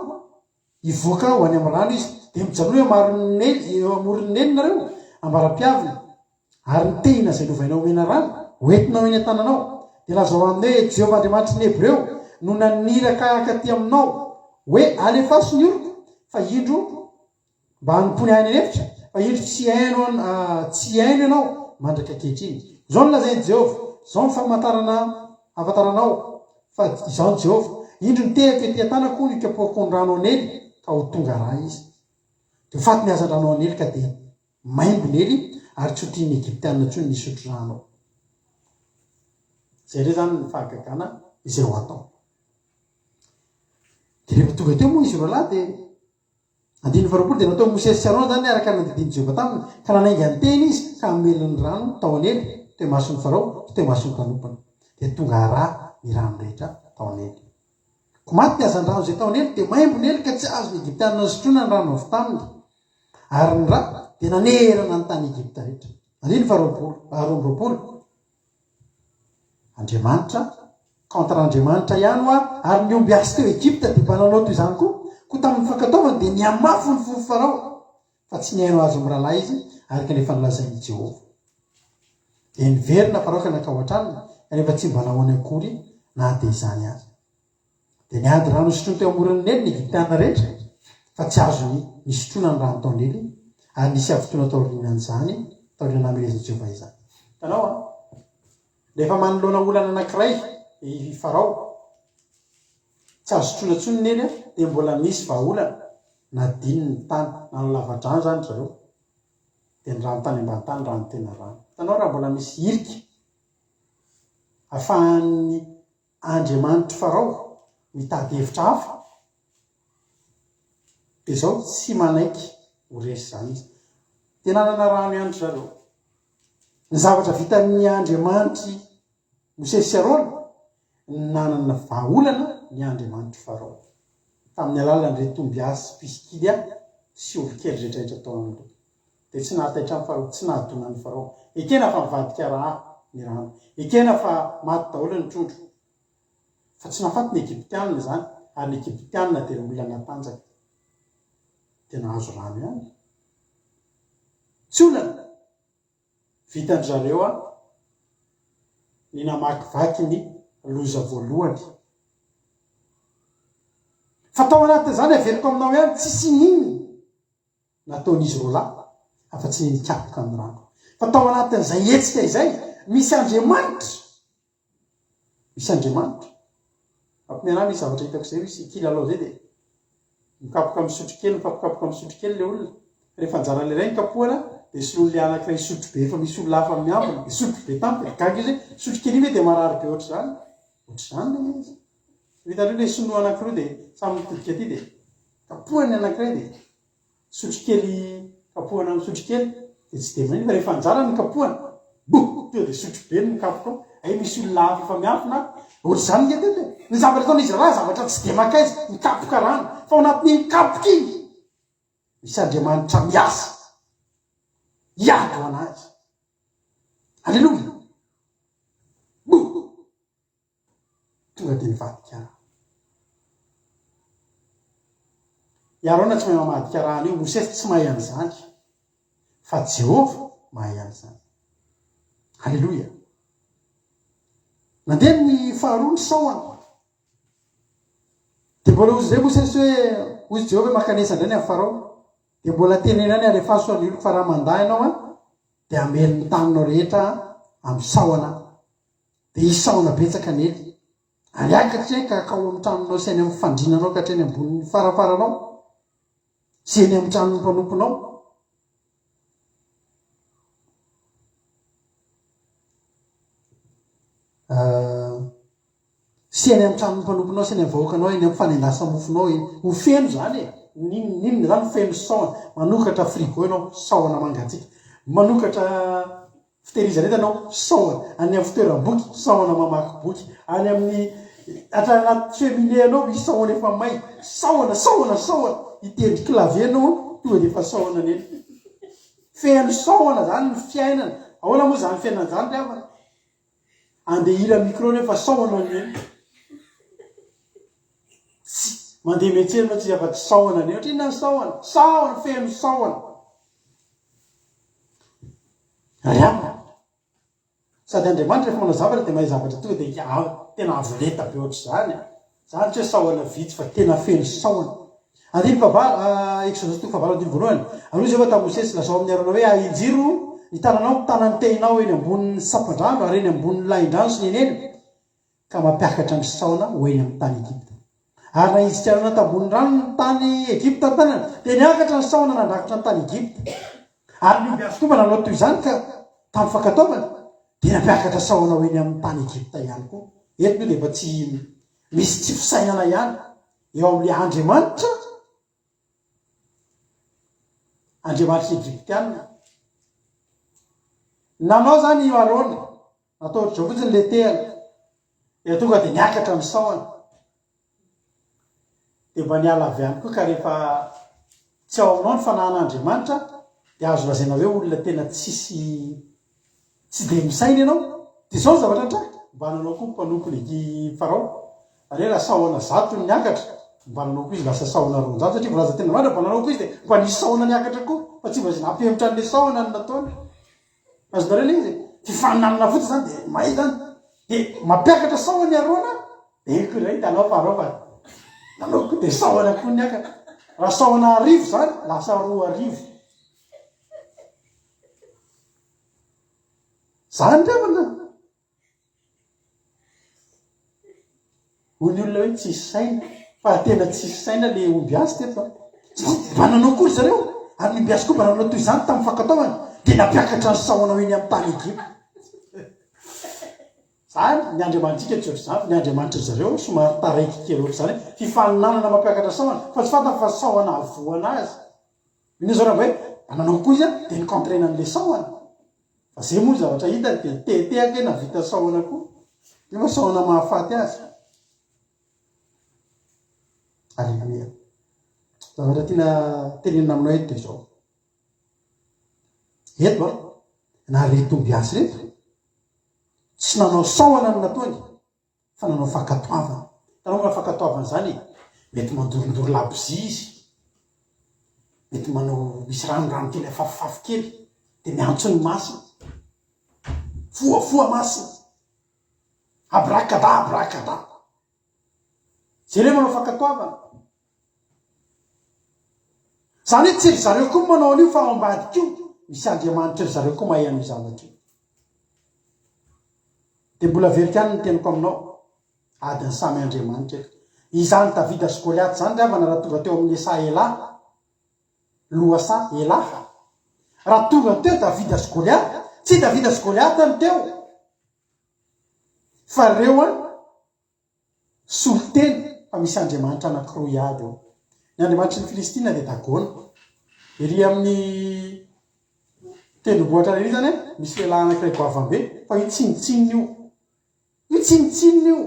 ivoaka ho any amin'ny rano izy de mijanona hoe amoron'ny nareo ambara-piavina ary ny tehina zay novainao mena rano hoentinao eny an-tananao de lazao aminy hoe Jehova Andriamanitra ny Hebreo no naniraka akaty aminao hoe alefaso ny oroko fa indro mba hanompoly any anefitra fa indro tsy haino ianao mandraka ankehitriny zao no lazainy Jehova zao ny afantaranao fa izao ny Jehova indro nitehako ety an-tanako ny kapohako ny rano anely ka ho tonga raha izy de faty niazan-drano anely ka de maimbo nely ary tsy hotriany Egyptianina ntsony nisotro rano. Zay re zany ny fahagagana izay ho atao. De rehefa tonga teo moa izy roa lahy de andiny faroapolo de natao Mosesy sy Arona zany araka nandidiany Jehova taminy ka nanainga ny teny izy ka amelony rano tao anely teo mason'ny Farao teo mason'ny mpanompoany de tonga rà ny rano rehetra tao anely. Ko maty ny azany rano zay tao anely de maimbo nely ka tsy azo ny Egyptianina sotroina ny rano avy taminy ary ny rà de nanerana ny tany Egypta rehetra. Andiny faroapolo Andriamanitra contre Andriamanitra ihany ho ary niomby azy teo Egypta de mba nanao toy izany ko tamin'ny fankataovany de niamafo ny fofo Farao fa tsy niaino azo mirahalahy izy araka nefa nilazain'i Jehova. De niverina Farao ka nakao an-tranony kanefa tsy mba nahoany akory na de izany azy. De niady rano sotroiny teo amoron'ny nely ny Egyptianina rehetra fa tsy azo ny sotroina ny rano tao nely ary nisy avotoana tao aorianan'izany tao aoriana namelezan'i Jehova izany. Tanao rehefa manoloana olana anankiray i Farao tsy azo sotroina ntsony nely de mbola misy vahaolana na diny ny tany na ny lavadrano zany zareo de ny rano tany ambany tany rano tena rano. Tanao raha mbola misy iriky ahafahan'ny Andriamanitra Farao mitady hevitra hafa de zao tsy manaiky ho resy zany izy de nanana rano ihany zareo. Ny zavatra vitan'ny Andriamanitry Mosesy sy Arona nanana vahaolana ny Andriamanitra Farao tamin'ny alalan'ireo tombiasy pisikily sy olokely rehetrarehetra tao amindreo de tsy nahataitra ny Farao tsy nahatona ny Farao ekena fa mivadika raha ny rano ekena fa maty daholo ny trondro fa tsy nahafaty ny Egyptianina zany ary ny Egyptianina de olona natanjaka de nahazo rano ihany tsy olana vitan zareo ny namakivaky ny loza voalohany fa tao anatin' zany averiko aminao ihany tsisy niny nataon'izy roa lahy afa-tsy nikapoka amin'ny rano fa tao anatin'izay hetsika izay misy Andriamanitra ampiana misy zavatra hitako zay misy kilalao zay de mikapoka misotro kely mifapikapoka misotro kely le olona rehefa anjaran'le ray nikapohana de solon'le anankiray sotro be efa misy olona hafa miambina de sotro be tampoka gaga izy sotro kely iny de marary be ohatr'izany le izy vitan'io le sonoa anankiroa de samy mitodika aty de kapohany anankiray de sotro kely kapohana amin'ny sotro kely de tsy de maniny fa rehefa anjarany kapohana teo de sotro be ny mikapoka ay misy olona hafa efa miafina ohatr'izany ny tete ny zavatra ataon'izy raha zavatra tsy de makaizy mikapoka rano fa ao anatin'ny kapoka iny misy Andriamanitra miasa iado anazy. Alleloia. Tonga de nivadika rano. Arona tsy mahay mamadika rano io, Mosesy tsy mahay an'izany fa Jehova mahay an'izany. Alleloia. Nandeha ny faharoa ny saoana de mbola ozy zay Mosesy hoe ozy Jehova makanesa indray ny amin'ny Farao de mbola tenenany alefaso any oloko fa raha manday ianao de amely ny taninao rehetra amin'ny saoana de isaona betsaka nely aliakatry ka kao amin'ny tranonao sy any amin'ny fandrinanao ka hatreny ambony farafaranao sy eny amin'ny tranon'ny mpanomponao sy eny amin'ny tranon'ny mpanomponao sy eny amin'ny vahoakanao eny amin'ny fanendasa-mofonao ho feno zany ninona zany feno saona manokatra frigo ianao saona mangatsika manokatra fitehirizana entanao saona any amin'ny fitoeram-boky saona mamaky boky any amin'ny anaty cheminée anao misy saona efa may saona itendry clavier-nao tonga de efa saona neny feno saona zany ny fiainana ahoana moa zany fiainana zany rehefa andeha hira micro nefa saona neny mandeha miantsena tsy afa-tsy saona ny ohatry inona ny saona feno saona ariana sady Andriamanitra rehefa manao zavatra de mahay zavatra tonga de tena avoleta be ohatr'izany zany tsy hoe saona vitsy fa tena feno saona. Andiny Exodus 2:9 aloha zay tamin'ny Mosesy lazao amin'ny arana hoe ahinjiro ny tananao tanany tehinao eny ambonin'ny sapan-drano ary eny ambonin'ny lahin-drano sy neneny ka mampiakatra ny saona ho eny amin'ny tany Egypta ary na izy tsy arana tambony rano ny tany Egypta tanana de niakatra ny saona nandrakotra ny tany Egypta ary ny omby azy koa mba nanao toy izany ka tamin'ny fankataovana dia nampiakatra saona ho eny amin'ny tany Egypta ihany koa. Eto no dia efa tsy misy tsy fisainana ihany eo amin'ilay Andriamanitra Egyptiana. Nanao zany io Arona natao ohatr'izao fotsiny le tehana dia tonga dia niakatra ny saona dia mba niala avy ihany koa ka rehefa tsy ao aminao ny fanahan'Andriamanitra dia azo lazaina hoe olona tena tsy dia misaina ianao. Dia izao ny zavatra antraka mba nanao koa mpanompony Farao ary hoe raha saona zato no niakatra mba nanao koa izy lasa saona roanjato satria voalaza tena mandra mba nanao koa izy dia mba nisy saona niakatra koa fa tsy mba izy nampihemitra an'ilay saona ny nataony. Azonareo le izy fifaninanana fotsy zany dia mahay zany dia mampiakatra saona Arona dia koa ray tanao Farao fa nanao koa dia saona koa niakatra. Raha saona arivo zany lasa 2,000 zany drevana hoy ny olona hoe tsisy saina fa tena tsisy saina le omby azy teto mba nanao kory zareo ary ny omby azy koa mba nanao toy izany tamin'ny fankataovana dia nampiakatra ny saona ho eny amin'ny tany Egypta. Zany ny Andriamanitsika tsy ohatr' izany fa ny Andriamanitra zareo somary taraiky kely ohatr' izany fifaninanana mampiakatra saona fa tsy fantany fa saona avoana azy. Iny zao raha hoe mba nanao koa izy dia nikontrena an'ilay saona fa zay moa zavatra hitany dia tehtehaka na vita saona koa nefa saona mahafaty azy. Aleluia. Zavatra tiana tenenina aminao eto dia izao eto na reto omby azy reto tsy nanao saona ny nataony fa nanao fankatoavana. Tanao fankatoavana zany mety mandorondoro labozia izy, mety manao misy ranorano kely afafafy kely dia miantso ny masina, foafoa masina, abrakada zay le manao fankatoavana. Zany hoe tsy ry zareo koa manao an'io fa ao ambadika io misy Andriamanitra ry zareo koa mahay an'io zavatra io. Dia mbola verika ihany ny teniko aminao adiny samy Andriamanitra eto. Izany Davida sy Goliaty zany ravana raha tonga teo amin'ny Esa Elaha Loasa Elaha. Raha tonga teo Davida sy Goliaty, tsy Davida sy Goliaty ny teo fa reo soliteny fa misy Andriamanitra anankiroa ihany eo. Ny Andriamanitra ny Filistina dia Dagona. Ery amin'ny tendrombohitra ery zany misy lehilahy anankiray goavambe fa io tsinitsinina io tsinitsinina io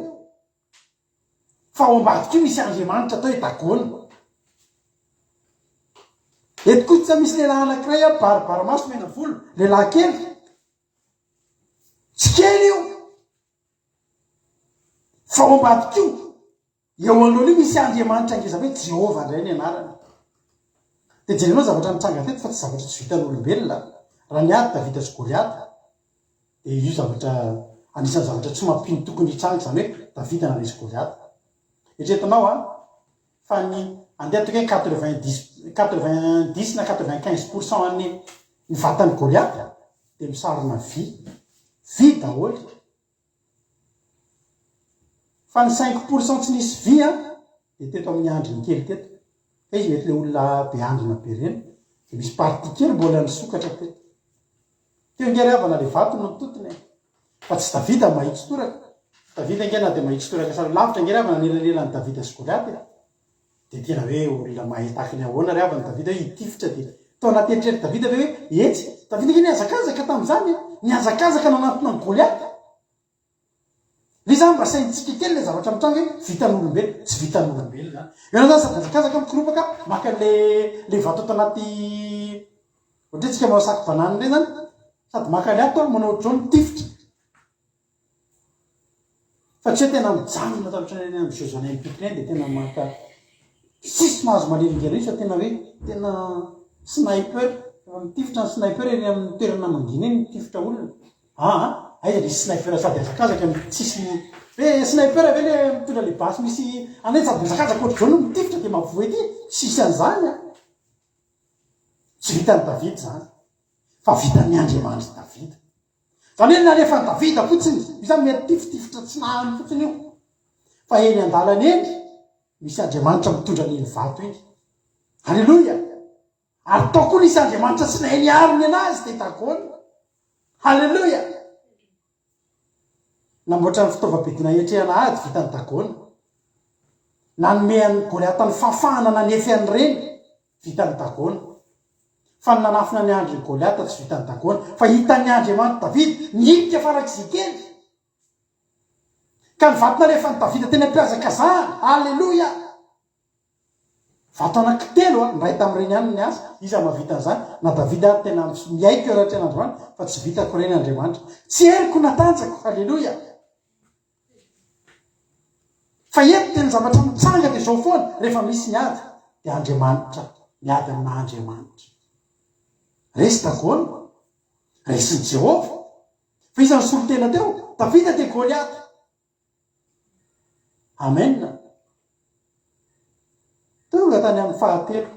fa ao ambadika io misy Andriamanitra atao hoe Dagona. Eto koa tsy misy lehilahy anankiray baribarimaso mena volo, lehilahy kely tsy kely io fa ao ambadika io eo anoloana io misy Andriamanitra angeza hoe Jehova indray ny anarany. Dia jerenao zavatra nitranga teto fa tsy zavatra tsy vitan'olombelona. Raha niady Davida sy Goliaty dia io zavatra anisan'ny zavatra tsy mampino tokony hitranga zany hoe Davida nanisy Goliaty. Eritreretanao fa ny andeha toka hoe 90 na 95% an'ny vatan'ny Goliaty dia misarona vy daholo. Fa ny 5% tsy nisy vy dia teto amin'ny andriny kely teto. Fa izy mety le olona be andrina be reny dia misy parti kely mbola nisokatra teto. Teo ingary avana le vato no totony fa tsy Davida mahitsy toraka. Davida ingary na dia mahitsy toraka sary lavitra ingary avana nelanelan'ny Davida sy Goliaty dia tena hoe olona mahay tahaka ny ahoana ry avana Davida hoe hitifitra dia tao anaty eritrereto Davida hoe etsy Davida ingary niazakazaka tamin'izany niazakazaka nanantona ny Goliaty. Le zany mba saintsika kely le zavatra mitranga hoe vitan'olombelona tsy vitan'olombelona. Eo zany sady azakazaka mikoropaka maka le vato ato anaty ohatra tsika manao saky banany le zany sady maka le ato manao ohatr'izao mitifitra fa tsy hoe tena mijanona tavitra ny amin'ny Jeux olympiques reny dia tena maka sisy mahazo manelingery izy fa tena hoe tena sniper mitifitra ny sniper eny amin'ny toerana mangina eny mitifitra olona. Aiza misy sniper sady azakazaka tsisy hoe sniper ve le mitondra le basy misy anay sady azakazaka ohatr'izao no mitifitra dia mavoa ety tsisy an'izany tsy vitan'ny Davida zany fa vitan'ny Andriamanitra Davida. Zany hoe nanefa ny Davida fotsiny io zany mety tifitifitra tsy nahany fotsiny io fa eny an-dalana eny misy Andriamanitra mitondra an'iny vato iny. Alleloia. ary tao koa nisy Andriamanitra tsy nahay niariny anazy de takoana. Halleloja. Namboatra ny fitaovam-piadiana hiatrehana ady vitany takoana. Nanomeany Goliata ny fafahana nanefy any reny vitany takoana. Fa ny nanafina ny andro Goliata tsy vitany takoana, fa hitan'ny Andriamanitra David nidika farak'izay kely. Ka nivatona rehefa ny Davida teny ampiazaka zany. Halleloja. Vato anankitelo ny ray tamin'ireny ihany ny asa, iza mahavita an'izany? Na Davida tena miaiko eo rahatry an'Andriamanitra, fa tsy vitako reny Andriamanitra. Tsy heriko natanjako. Halleloja. Fa eto tena zavatra mitsanga dia izao foana, rehefa misy ny ady dia Andriamanitra, miady amina Andriamanitra. Resy takoana, resy ny Jehova. Fa iza ny solo tena teo? Davida dia Goliata. Amen. Tonga tany amin'ny fahatelo.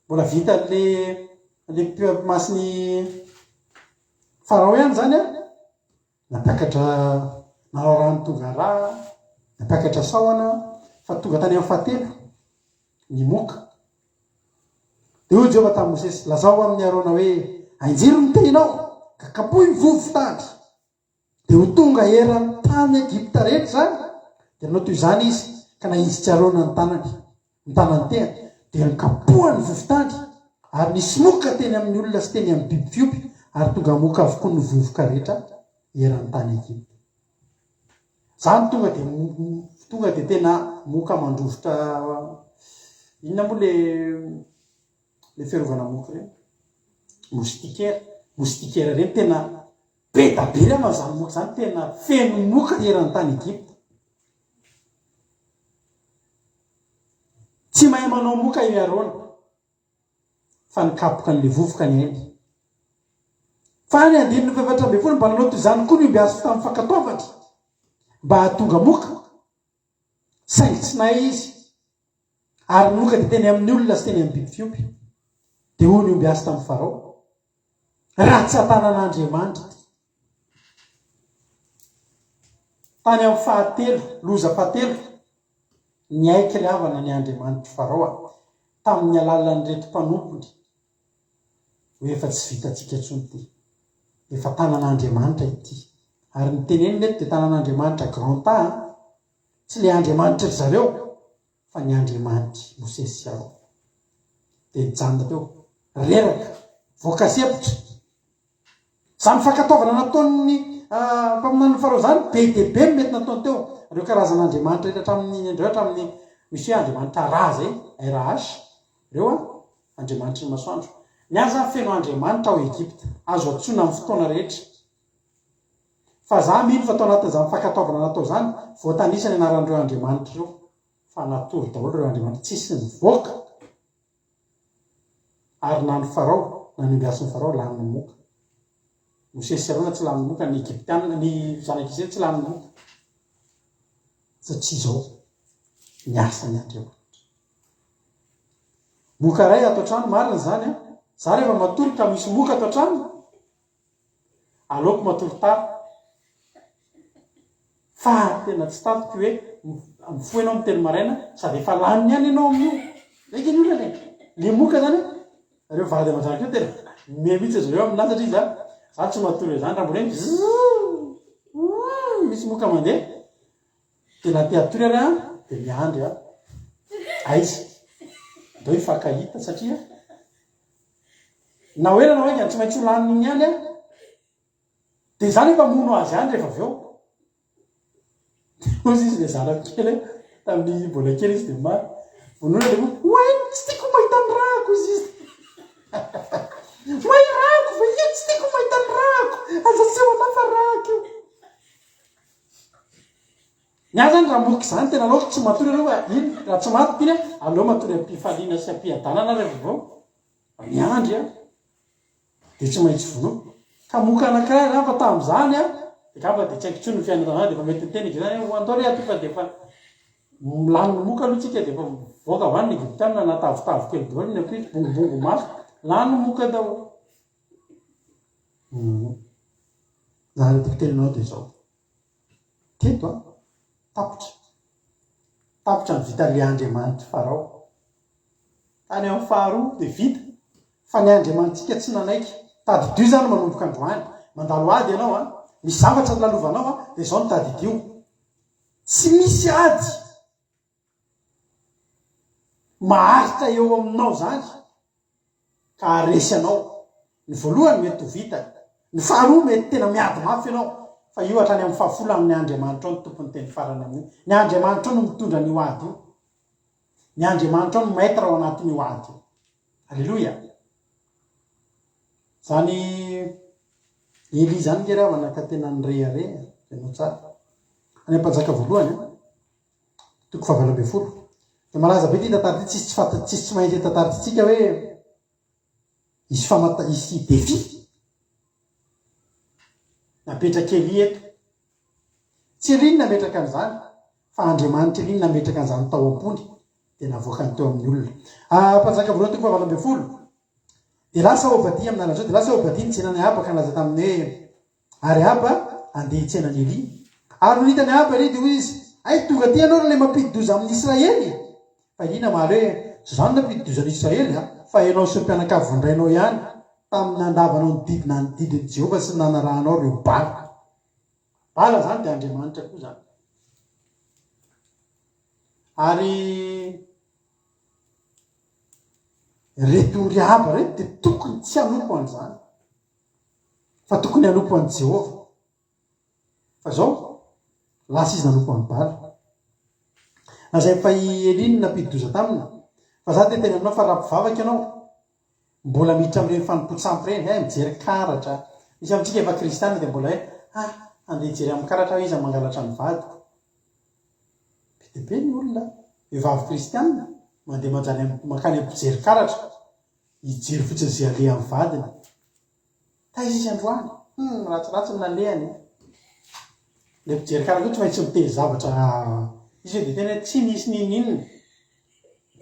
Mbola vita le masiny Farao ihany zany a. Napiakatra nanao rano tonga rà, napiakatra saoana, fa tonga tany amin'ny fahatelo. Ny moka. Dia hoy Jehova tamin'i Mosesy, lazao amin'ny Arona hoe anjiro ny tehinao, ka kapohy ny vovo tandry. Dia ho tonga eran'ny tany Egipta rehetra zany. Dia nanao toy izany izy, ka nahizitsy Arona ny tanany, ny tanany teny, dia nikapohany vovo tandry. Ary nisy moka teny amin'ny olona sy teny amin'ny biby fiompy, ary tonga moka avokoa ny vovoka rehetra eran'ny tany Egipta. Zany tonga dia tena moka mandrovotra. Inona moa le fiarovana moka reny? Moustiquaire reny tena be da be reny mazany moka zany, tena feno moka eran'ny tany Egipta. Tsy mahay manao moka i Arona, fa nikapoka an'le vovoka ny ainy. Fa ny andininy faefatra ambin'ny folo mba nanao toy izany koa ny omby azo tamin'ny fankatoavatra, mba hahatonga moka, saingy tsy nahay izy. Ary moka dia teny amin'ny olona sy teny amin'ny biby fiompy. Dia hoy ny omby azo tamin'ny Farao, raha tsy hatanan'Andriamanitra. Tany amin'ny fahatelo, loza fahatelo, ny aiky ry havana ny Andriamanitra Farao tamin'ny alalan'ny reto mpanompony. Hoe efa tsy vitantsika intsony ty, efa tanan'Andriamanitra ity. Ary ny teneny neto dia tanan'Andriamanitra grand ta, tsy le Andriamanitra ry zareo, fa ny Andriamanitra Mosesy sy Arona. Dia nijanona teo, reraka, voakasepitra. Zany fankataovana nataon'ny mpaminany Farao zany, be dia be mety nataony teo. Ireo karazan'Andriamanitra hatramin'ny misy hoe Andriamanitra Ra zay, RH, ireo Andriamanitra ny masoandro. Ny azy zany feno Andriamanitra ao Egipta, azo antsoina amin'ny fotoana rehetra. Fa za mino fa tao anatin'izany fankataovana natao zany, voatanisany anaran'ireo Andriamanitra ireo, fa natory daholo ireo Andriamanitra, tsisy nivoaka. Ary na ny Farao, na ny omby asy ny Farao lany ny moka. Mosesy sy Arona tsy lany moka, ny Egyptianina, ny zanak'Israely tsy lany moka. Satria izao ny asan'ny Andriamanitra. Moka ray ato an-trano marina zany a. Za rehefa matory ka misy moka ato an-trano, aleoko matory tara. Fa tena tsy tatiko hoe mifoha ianao amin'ny teny maraina sady efa laniny ihany ianao amin'io. Raiky ny olona le moka zany ireo vady aman-janaka io tena mihitsy azy ireo aminazy satria za tsy matory zany raha mbola misy moka mandeha. Tena te hatory ary dia miandry aiza ndao hifankahita satria na hoe nanao hoe tsy maintsy ho laniny ihany dia zany efa mono azy ihany rehefa avy eo. Ozy izy le zanako kely tamin'ny mbola kely izy dia maro vonona dia oay tsy tiako mahita ny rako izy oay rako fa io tsy tiako mahita ny rako aza tsy ho lafa rako io. Ny azy zany raha moky zany tena aloha tsy matory aloha ino raha tsy maty iny aleo matory am-pifaliana sy am-piadanana rehefa vao miandry dia tsy maintsy vonoako. Ka moka anankiray zany fa tamin'izany dia kapa dia tsy haiko intsony ny fiainana dia efa mety teny zany andao re aty fa dia efa milany ny moka aloha tsika dia efa voaka avany ny Egyptianina natavitavo kely daholo ny ampitry bongobongo maso lany ny moka daholo. Zany tiako teninao dia izao teto tapitra ny vita le Andriamanitra Farao. Tany amin'ny faharoa dia vita fa ny andriamanitsika tsy nanaiky tadidio zany manomboka androany mandalo ady ianao a misy zavatra lalovanao a de zao ny tadidio tsy misy ady maharitra eo aminao zany ka aresy anao ny voalohany mety ho vita ny faharoa mety tena miady mafy ianao fa io hatrany amin'ny fahafolo amin'ny andriamanitra ao ny tompony teny farany amin'ny ny andriamanitra ao no mitondra ny oady io ny andriamanitra ao no maître ao anatin'ny oady io alleloia zany Eli zany nge raha manaka tena nyrehareha anao tsara any am-panjaka voalohany toko 7 de malaza be ty tantara ty tsisy tsy mahitsy tantara tsika hoe isy defi napetraky Eli eto tsy Eli nametraka an'izany fa andriamanitra Eli nametraka an'izany tao am-pony de navoaka ny teo amin'ny olona mpanjaka voalohany toko 7 de lasa Obadia amin'ny alan'izao de lasa Obadia nitsenany Aba ka nalaza taminy hoe ary Aba andeha hitsenany Eli ary nitany Aba Eli de hoy izy ay tonga ty ianao le mampidi-doza amin'ny Israely fa Eli namaly hoe zany nampidi-doza n'Israely fa ianao sy mpianakavindrainao ihany tamin'ny andavanao ny didina ny didiny Jehova sy nanarahanao reo bala zany de andriamanitra koa zany ary retory Aba reto de tokony tsy hanompo an'izany fa tokony hanompo an' Jehova fa zao lasa izy nanompo an'ny bala na zay fa Eli nampidi-doza taminy fa za tena aminao fa raha mpivavaky ianao mbola miditra amin'ireny fanompontsampy reny mijery karatra misy amintsika efa kristiana de mbola hoe andeha hijery amin'ny karatra hoe izy mangalatra ny vadiko be de be ny olona vehivavy kristiana mandeha manjany makany ampijery karatra hijery fotsiny zay aleha amin'ny vadiny taiza izy androany ratsiratsy nalehany le mpijery karatra tsy maintsy miteny zavatra izy hoe de tena tsy nisy ninnininy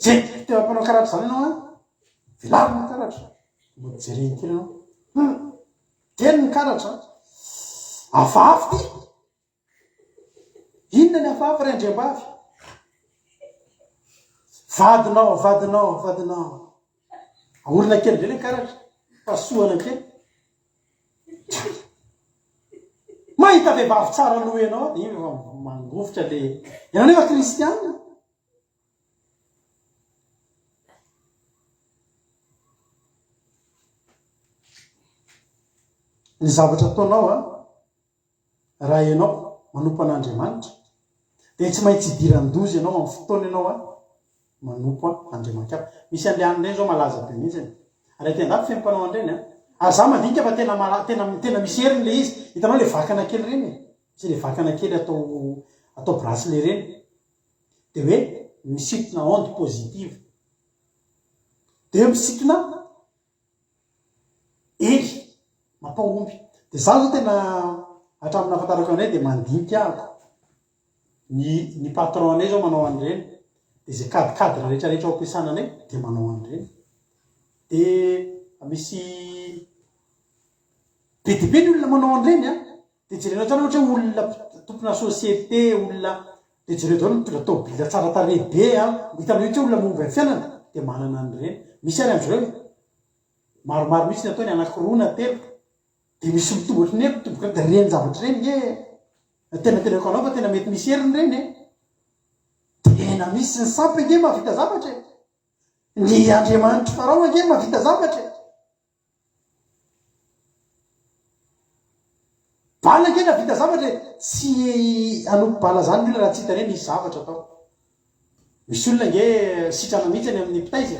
jery teo ampanao karatra zany ianao vilarina karatra mbo jereny kely anao teny ny karatra afafy ty inona ny afafy ry andriambavy vadinao aorina kely ndre le karatra fasoana kely mahita vehivavy tsara aloha ianao de iny mangofotra le ianao nefa kristiana ny zavatra ataonao raha ianao manompo an'andriamanitra de tsy maintsy idiran-dozy ianao amin'ny fotoana ianao manompo andriamanitra misy andehaniny reny zao malaza be mihitsy araiky andafy fempanao andreny ary za mandinika fa tena misy heriny le izy hitanao le vakana kely reny sy le vakana kely atao bracelet reny de hoe misitona onde positive de misitona ely mampahomby de za zao tena hatramin'ny afantarako anay de mandinika ako ny patron anay zao manao an'ireny de zay cadre rehetrarehetra ao ampiasana anay de manao an'ireny de misy be de be ny olona manao an'ireny de jerenao tsara ohatra hoe olona tompona société olona de jereo dao mitondra tobila tsara tare be hitanao io tsy olona momba ny fiainana de manana an'ireny misy ary am'zareo maromaro misy ny ataony anakiroa na telo de misy mitombotra ny mitomboka de reny zavatra reny nge tena tenako anao fa tena mety misy heriny reny tena misy ny sampy nge mahavita zavatra ny andriamanitra farao nge mahavita zavatra bala nge navita zavatra tsy anompo bala zany olona raha tsy hita reny misy zavatra atao misy olona nge sitrana mihitsy any amin'ny mpitaizy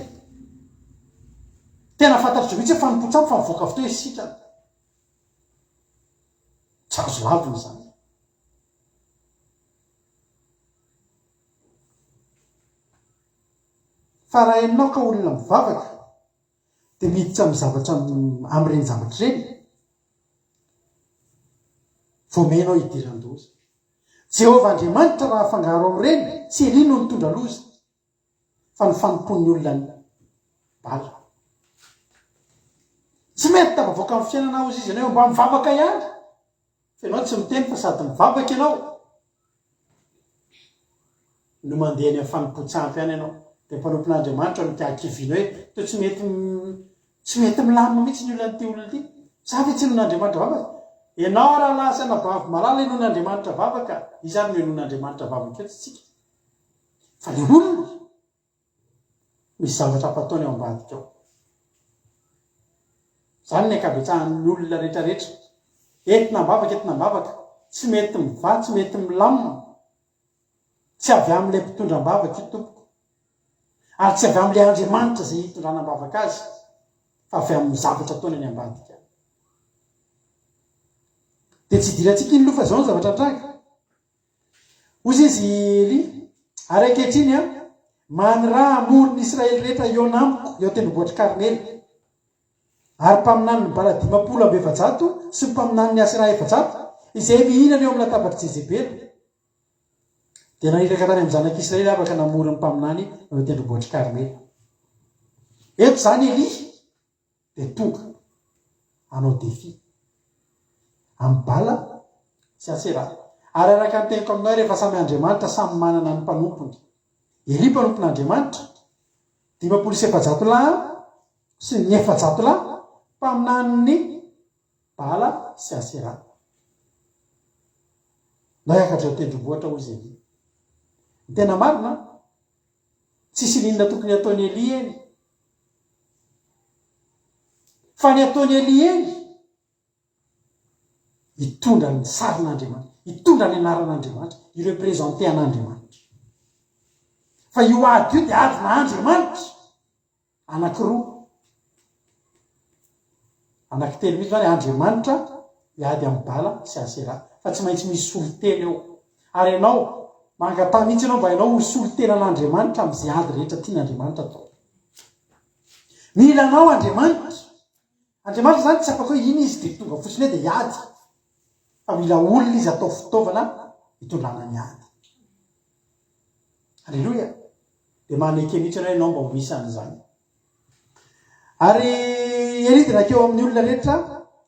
tena fantatro mihitsy fanompontsampy fa mivoaka avy teo hoe sitrana tsy azo laviny zany fa raha enao ka olona mivavaka de miditra amin'ny zavatra am'ireny zavatra reny vomenao hidiran-doza Jehova Andriamanitra raha afangaro am'ireny tsy elino no mitondra loza fa ny fanompon'ny olona ny bala tsy mety tavavoaka amin'ny fiainana ozy izy anao mba mivavaka ihany fa ianao tsy miteny fa sady mivavaka ianao no mandeha ny amin'ny fanompontsampy ihany ianao de mpanompon'Andriamanitra no tiakivina hoe to tsy mety tsy mety milamina mihitsy ny olona ty olona ty savy tsy non'andriamanitra vavaka ianao raha lasana vavy malala enon'andriamanitra vavaka izany no enon'andriamanitra vavaka eto tsika fa le olona misy zavatra ampataony ao ambadika ao zany ny akabetsahan'ny olona rehetrarehetra entinambavaka tsy mety miva tsy mety milamina tsy avy amin'ilay mpitondram-bavaka io tompoko ary tsy avy amin'ilay andriamanitra zay hitondranam-bavaka azy fa avy amin'ny zavatra ataony any ambadika dia tsy idirantsika iny lofa zao ny zavatra traka ozy izy ly ary ankehitriny a many raha amoron'ny Israely rehetra eo anamiko eo tendrombohitra Karmely ary mpaminany ny bala 500 sy mpaminany ny asy raha 700 izay mihinana eo amin'ny latabatry Jezebely dia naniraka tany amin'ny zanak'Israely afaka namory ny mpaminany eo tendrombohitra Karmely eto zany Eli dia tonga anao defi amin'ny bala sy Asera ary araka ny teniko aminao rehefa samy andriamanitra samy manana ny mpanompony Eli mpanompon'andriamanitra 500 lahy sy ny 700 lahy mpaminany bala sy Asera na iakatra eo tendrombohitra ozy Eli ny tena marina tsisy linona tokony ataony Eli eny fa ny ataony Eli eny hitondra ny sarin'andriamanitra hitondra ny anaran'andriamanitra irepresenté an'andriamanitra fa io ady io dia adina andriamanitra anankiroa anankitelo mihitsy zany andriamanitra iady amin'ny bala sy Asera fa tsy maintsy misy solotena eo ary ianao mangatà mihitsy ianao mba hainao ho solotena an'andriamanitra amin'izay ady rehetra tian'andriamanitra atao mila anao andriamanitra zany tsy afaka hoe iny izy dia tonga fotsiny hoe dia iady fa mila olona izy atao fitaovana hitondrana ny ady alleloia dia maneke mihitsy ianao ianao mba ho misy an'izany ary Eli dia nakeo amin'ny olona rehetra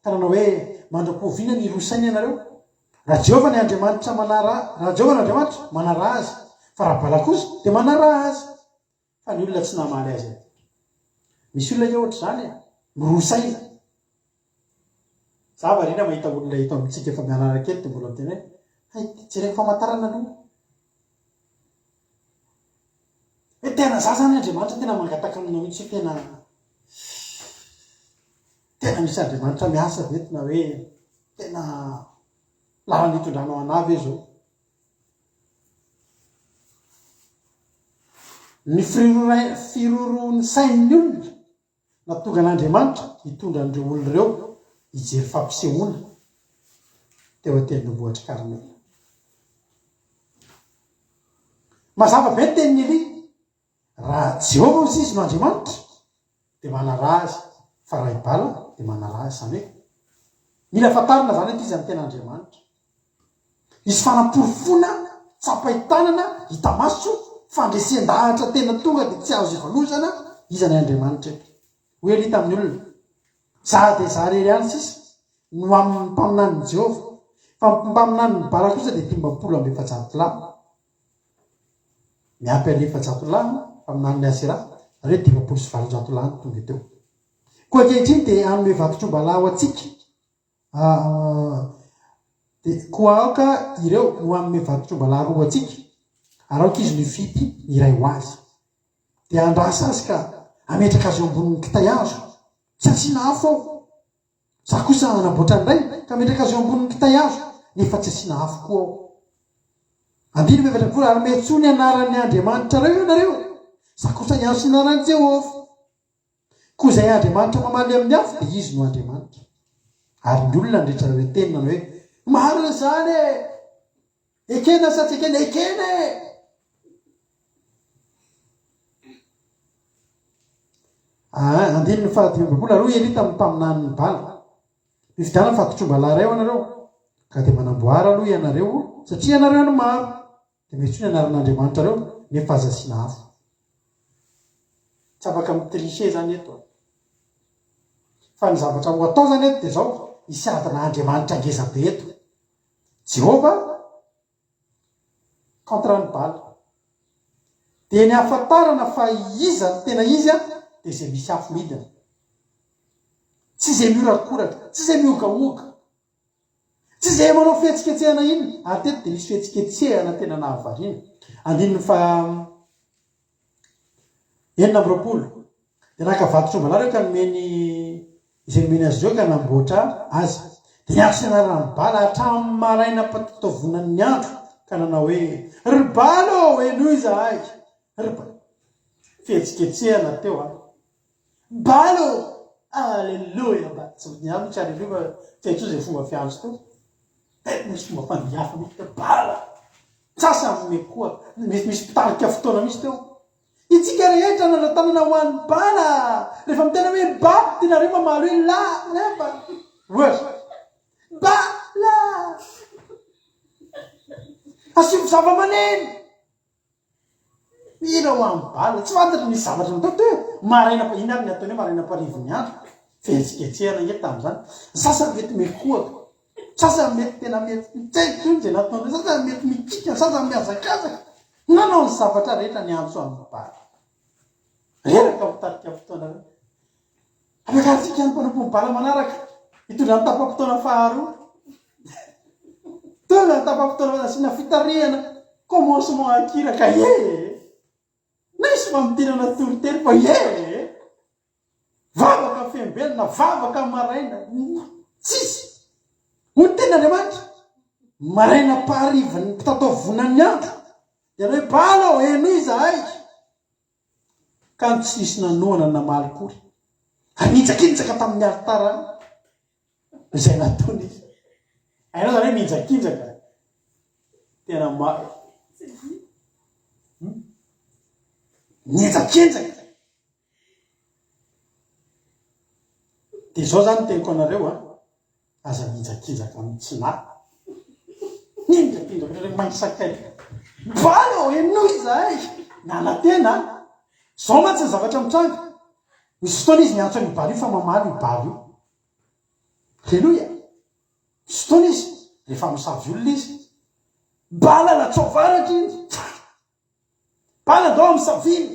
ka nanao hoe mandram-poviana ny rosainy ianareo raha Jehova ny andriamanitra raha Jehova ny andriamanitra manara azy fa raha bala kosa dia manara azy fa ny olona tsy namaly azy misy olona io ohatra zany mirosaina za varina mahita olona hito amintsika efa mianara kely dia mbola miteny hoe jereny famantarana aloha hoe tena za zany andriamanitra tena mangataka aminao mihitsy tena misy andriamanitra miasa vetina hoe tena lalany hitondranao anavy eo zao ny firoroan'ny sain'ny olona natonga an'andriamanitra hitondra an'ireo olona ireo hijery fampisehoana teo atendrombohitra Karmely mazava be ny teniny Eli raha Jehova ozy izy no andriamanitra dia manara azy fa raha ibala dia manara azy zany hoe mila fatarina zany ety izy amin'ny tena andriamanitra misy fanamporofona tsapaitanana hita maso fandresen-dahatra tena tonga dia tsy azo ivalozana izany andriamanitra eto hoe Eli tamin'ny olona za dia za rery any sisa no amin'ny mpaminan'ny Jehova fa mpaminan'ny bala kosa dia 500 lahy miampy any 700 lahy mpaminan'ny Asera ary 500 lahy tonga teo koa ankehitriny dia anome vatotr'ombalahy ho atsika dia koa aoka ireo no anome vatotr'ombalahy roa atsika ary aoka izy nifity iray ho azy dia andrasa azy ka ametraka azy eo ambonin'ny kitay hazo tsy asiana afo ao za kosa anamboatra an'iray ka ametraka azy eo ambonin'ny kitay hazo nefa tsy asiana afo koa ao andiny mevatra koa ary metso ny anaran'ny andriamanitra reo ianareo za kosa hianso ny anaran'i Jehova koa izay andriamanitra mamaly amin'ny afo dia izy no andriamanitra ary ny olona ndrehetra re tenina hoe marina zany ekena sa tsy ekena ekena andiny ny fahatelo aroa Eli tamin'ny mpaminan'ny bala mividana fatotr'ombalahy ray ao ianareo ka dia manamboara aloha ianareo satria ianareo no maro dia mety ny anaran'andriamanitra reo nefa aza asiana afo tsy afaka mitriche zany eto fa ny zavatra ho atao zany eto dia zao hisy adin'andriamanitra ngeza be eto Jehova contre ny bala dia ny ahafantarana fa iza ny tena izy a dia izay misy afo midina tsy zay miorakoraka, tsy zay miokaoka, tsy zay manao fihetsiketsehana iny. Ary teto dia misy fihetsiketsehana tena nahavariana. 9 dia nakavatotrombalary ka nomeny izay nomeny azy ireo ka namboatra azy. Dia niarsa ianarana bala hatramin'ny maraina patataovonan'ny andro ka nanao hoe ry balo eno izahay, ry balo fihetsiketsehana teo a balo alleluia ba tsy niamitsy alleluia fiaitso zay fomba fiandro teo misy fomba fandiafa misy teo bala sasany mekoa misy pitarika fotoana misy teo itsika rehetra nandratanana ho an'ny bala rehefa mitena hoe ba tena reo mamalo hoe la nefa bala asio zava-maneno ina ho amin'ny bala tsy fantatra nisy zavatra natao teo maraina iny ary ny ataony hoe maraina parivony andro fihetsiketsehana nge tamin'izany sasany mety mekoaka sasany mety tena mety mitsaiko iny zay nataony sasany mety mikika sasany miazakazaka nanao ny zavatra rehetra ny antso amin'ny bala reraka mitarika fotoana reo amakatsika ny mpanompo bala manaraka hitondra ny tapam-potoana faharoa tonga ny tapam-potoana asiana fitarihana commencement akiraka nisy mampidinana torotely fa vavaka fembelona vavaka maraina tsisy ho tena andriamanitra maraina paharivany pitataovonan'ny andro dia hoe bala eno izahay ka ny tsisy nanoana namalikory anitsakinjaka tamin'ny altara izay nataony izy ainao zany hoe minjakinjaka tena maro nienjakenjaka dia zao zany teniko anareo aza minjakinjaka amitsina ninjakinjaka manisakay balo eno izahay nanatena zao matsy ny zavatra mitranga misy fotoana izy miantso ny balo io fa mamaly io balo io alleluia misy fotoana izy rehefa misavy olona izy bala latsovaratra iny bala dao amisaviny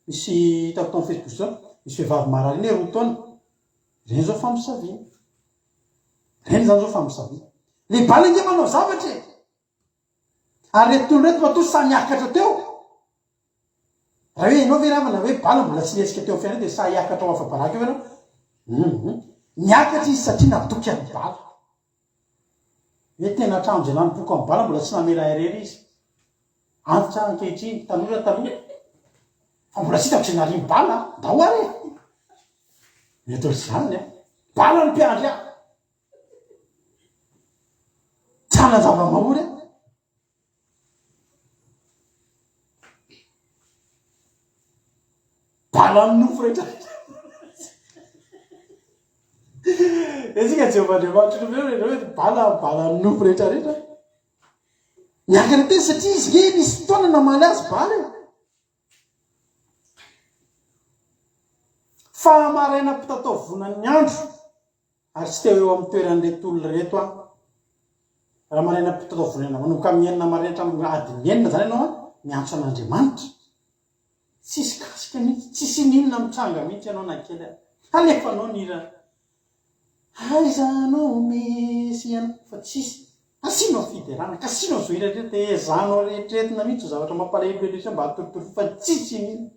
misy hitako tamin'ny Facebook zao misy vehivavy marary iny roa taona reny zao famisaviny reny zany zao famisaviny le bala nge manao zavatra ary retolo reto matoy sa miakatra teo raha hoe ianao ve ravana hoe bala mbola tsy nietsika teo fiaina dia sa hiakatra ao afabaraka eo ianao niakatra izy satria natoky amin'ny bala hoe tena hatramin'izay nanompoka amin'ny bala mbola tsy namela irery izy antitra ankehitriny taloha fa mbola tsy hitako zay narimy bala da ho are mety ohatsy zany bala ny mpiandry aho tsana zava-mahory bala amin'ny nofo rehetra esika jehovandriamanitra hoe bala amin'ny nofo rehetra rehetra niakana teny satria izy nge misy fotoana namaly azy bala io fa maraina pitataovonan'ny andro ary tsy teo eo amin'ny toeran'reto olona reto raha maraina pitataovonana manomboka amin'ny enina maraina hatramin'ny adiny enina zany ianao miantso an'Andriamanitra tsisy kasika mihitsy tsisy ninona mitranga mihitsy ianao nankely alefanao nira aizanao misy ianao fa tsisy asino fiderana ka sino zo iretrety dia ezanao rehetretina mihitsy zavatra mampalahelo mba hatoritory fa tsisy nina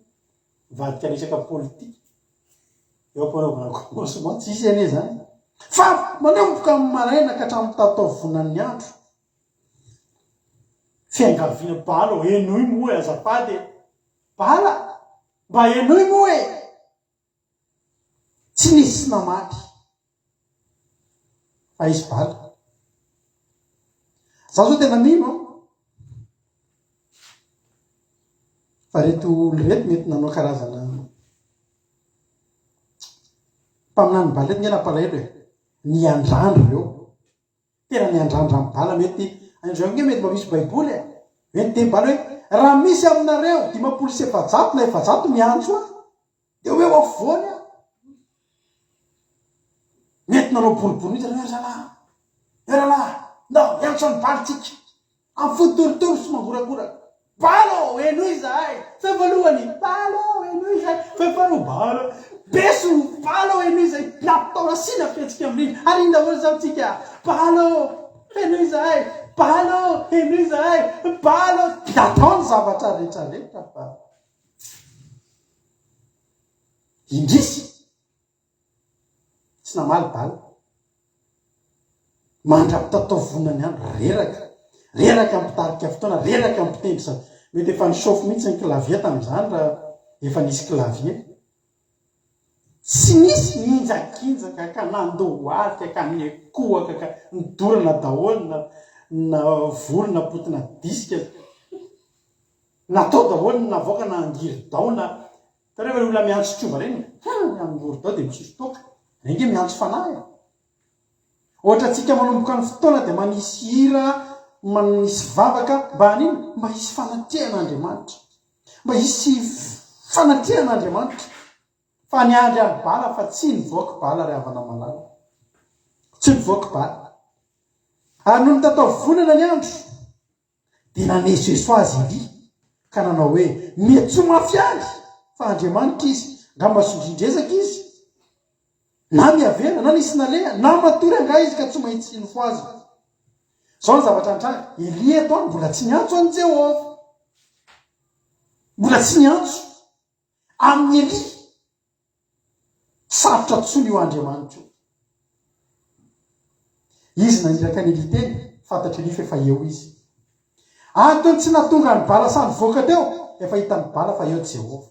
vadika resaka politika eo ampanaovana commencement tsisy ane zany fa manomboka amin'ny maraina ka hatramin'ny tataovonan'ny andro fiangaviana bala enoy moa azafady bala mba enoy moa tsy nisy namaly fa izy bala za zao tena mino fa reto olo reto mety nanao karazana mpaminany bala reto nge nampalahelo niandrandro reo tena niandrandra amin'ny bala mety andreo nge mety mba misy baiboly mety te bala hoe raha misy aminareo 500 na 700 miantso dia hoe afovoany mety nanao boribory mihitsy eralahy ndao miantso amin'ny bala tsika amin'ny fotorotoro sy mangoragora balo eno izahay fa voalohany balo eno izahay fa faharoa balo beso balo eno izay nampitaorasina fetsika amin'iny ary iny daholo zao tsika balo eno izahay balo eno izahay balo ataony zavatra rehetrarehetra fa indrisy tsy namaly balo mandra-pitatao vonany andro reraka ampitarika fotoana reraka ampitendry sa mety efa nisofo mihitsy ny klavia tamin'izany raha efa nisy klavia tsy nisy ninjakinjaka ka nandohalika ka niekohaka ka nidorana daholo na volona potina diska natao daholo navoaka na angiry-dao na tareva olona miantso trova reny angory-dao dia misy toka renge miantso fanahy ohatra tsika manomboka ny fotoana dia manisy hira manisy vavaka mba aniny mba hisy fanatrehan'Andriamanitra mba hisy fanatrehan'Andriamanitra fa niandry amin'ny bala fa tsy nivoaka bala ry havana malala tsy nivoaka bala ary noho ny tatao vonana ny andro dia nanesoeso azy iry ka nanao hoe mety tsy mafy azy fa Andriamanitra izy nga masondrindrezaka izy na miavena na nisy naleha na matory anga izy ka tsy mahitsy nofo azy zao ny zavatra antrany Elia eto any mbola tsy niantso any Jehova mbola tsy niantso amin'ny Elia sarotra tsony io Andriamanitra izy naniraka ny Elia teny fantatry Elia fa efa eo izy antony tsy natonga ny bala samy voaka teo efa hitany bala fa eo Jehova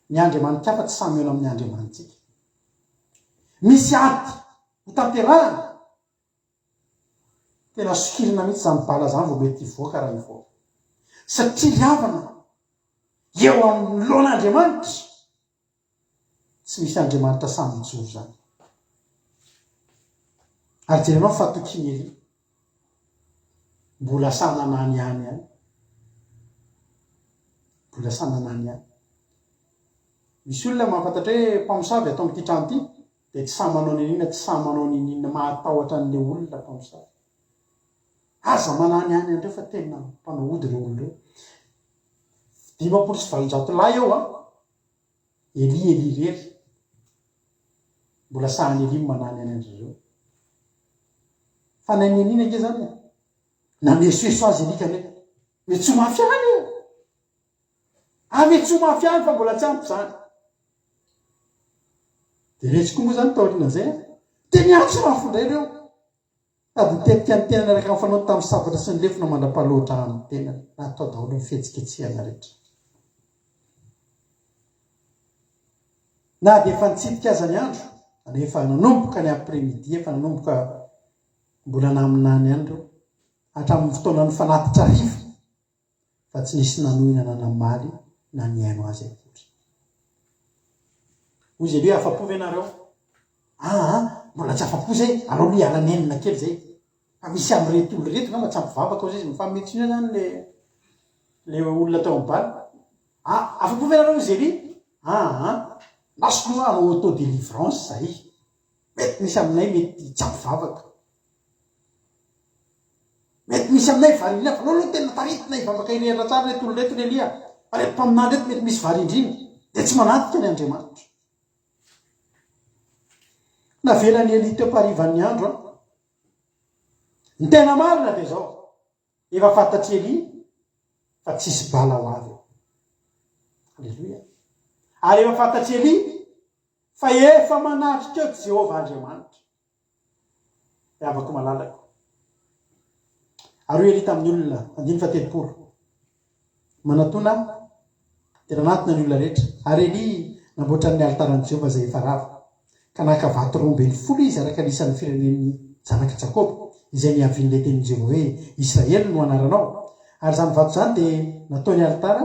ny Andriamanitra afa tsy samy eo amin'ny Andriamanitsika misy ady hotanterahana tena sokirina mihitsy zany bala zany vao mety hivoaka raha hivoaka satria riavana eo amin'ny loan'Andriamanitra tsy misy Andriamanitra samy mijoro zany ary jerenao fatokiny Elia mbola sananany any any mbola sananany any misy olona mahafantatra hoe mpamosavy atao amin'ity trano ity dia tsy samy manao ninina tsy samy manao ninina mahatahotra an'ilay olona mpamosavy aza manany any andreo fa tena mpanao ody ireo olona ireo 500 lahy eo Elia rery mbola sahany Elia manany any andreo fa naninina ake zany namesoeso azy Elia kane mety tsy mafy any io mety tsy mafy any fa mbola tsy ampy zany dia retsy koa moa zany taorina zay dia niantso mafindray ireo ady nitetika ny tenany araka nyfanao tamin'ny sabatra sy ny lefona mandra-paloatra amin'ny tenany natao daholo ny fihetsiketsehana rehetra na dia efa nitsidika aza ny andro efa nanomboka ny après-midi efa nanomboka mbola naminany any ireo hatramin'ny fotoana ny fanatitra riva fa tsy nisy nanohinana namaly na niaino azy akory hoy izy hoe afa-po ve nareo mbola tsy afa-po zay alao lo hiala nenina kely zay fa misy amin'ny reto olo reto ngamba tsy ampivavaka ozy izy mifametsinio zany le olona tao ambaly afa-po ve nareo izy nasolo anao auto délivrance zay mety misy aminay mety tsy ampivavaka mety misy aminay varindrina fa lolo tena taritina ivavaka irehitra tsara reto olo reto lelia fa reto mpaminany reto mety misy varindrina dia tsy manatika ny Andriamanitra navelany Elia teo parivan'ny andro ny tena marina dia zao efa fantatry Elia fa tsisy bala ho avy alleloia ary efa fantatry Elia fa efa manatrika eo Jehova Andriamanitra dia avako malalako ary Elia tamin'ny olona 570 manatona dia nanatona ny olona rehetra ary Elia namboatra ny altaran'i Jehova zay efa rava ka naka vato 20 izy araka nisan'ny firenen'ny zanaka Jakoba izay niavin'ilay tenin'i Jehova hoe Israely no anaranao ary zany vato zany dia natao ny altara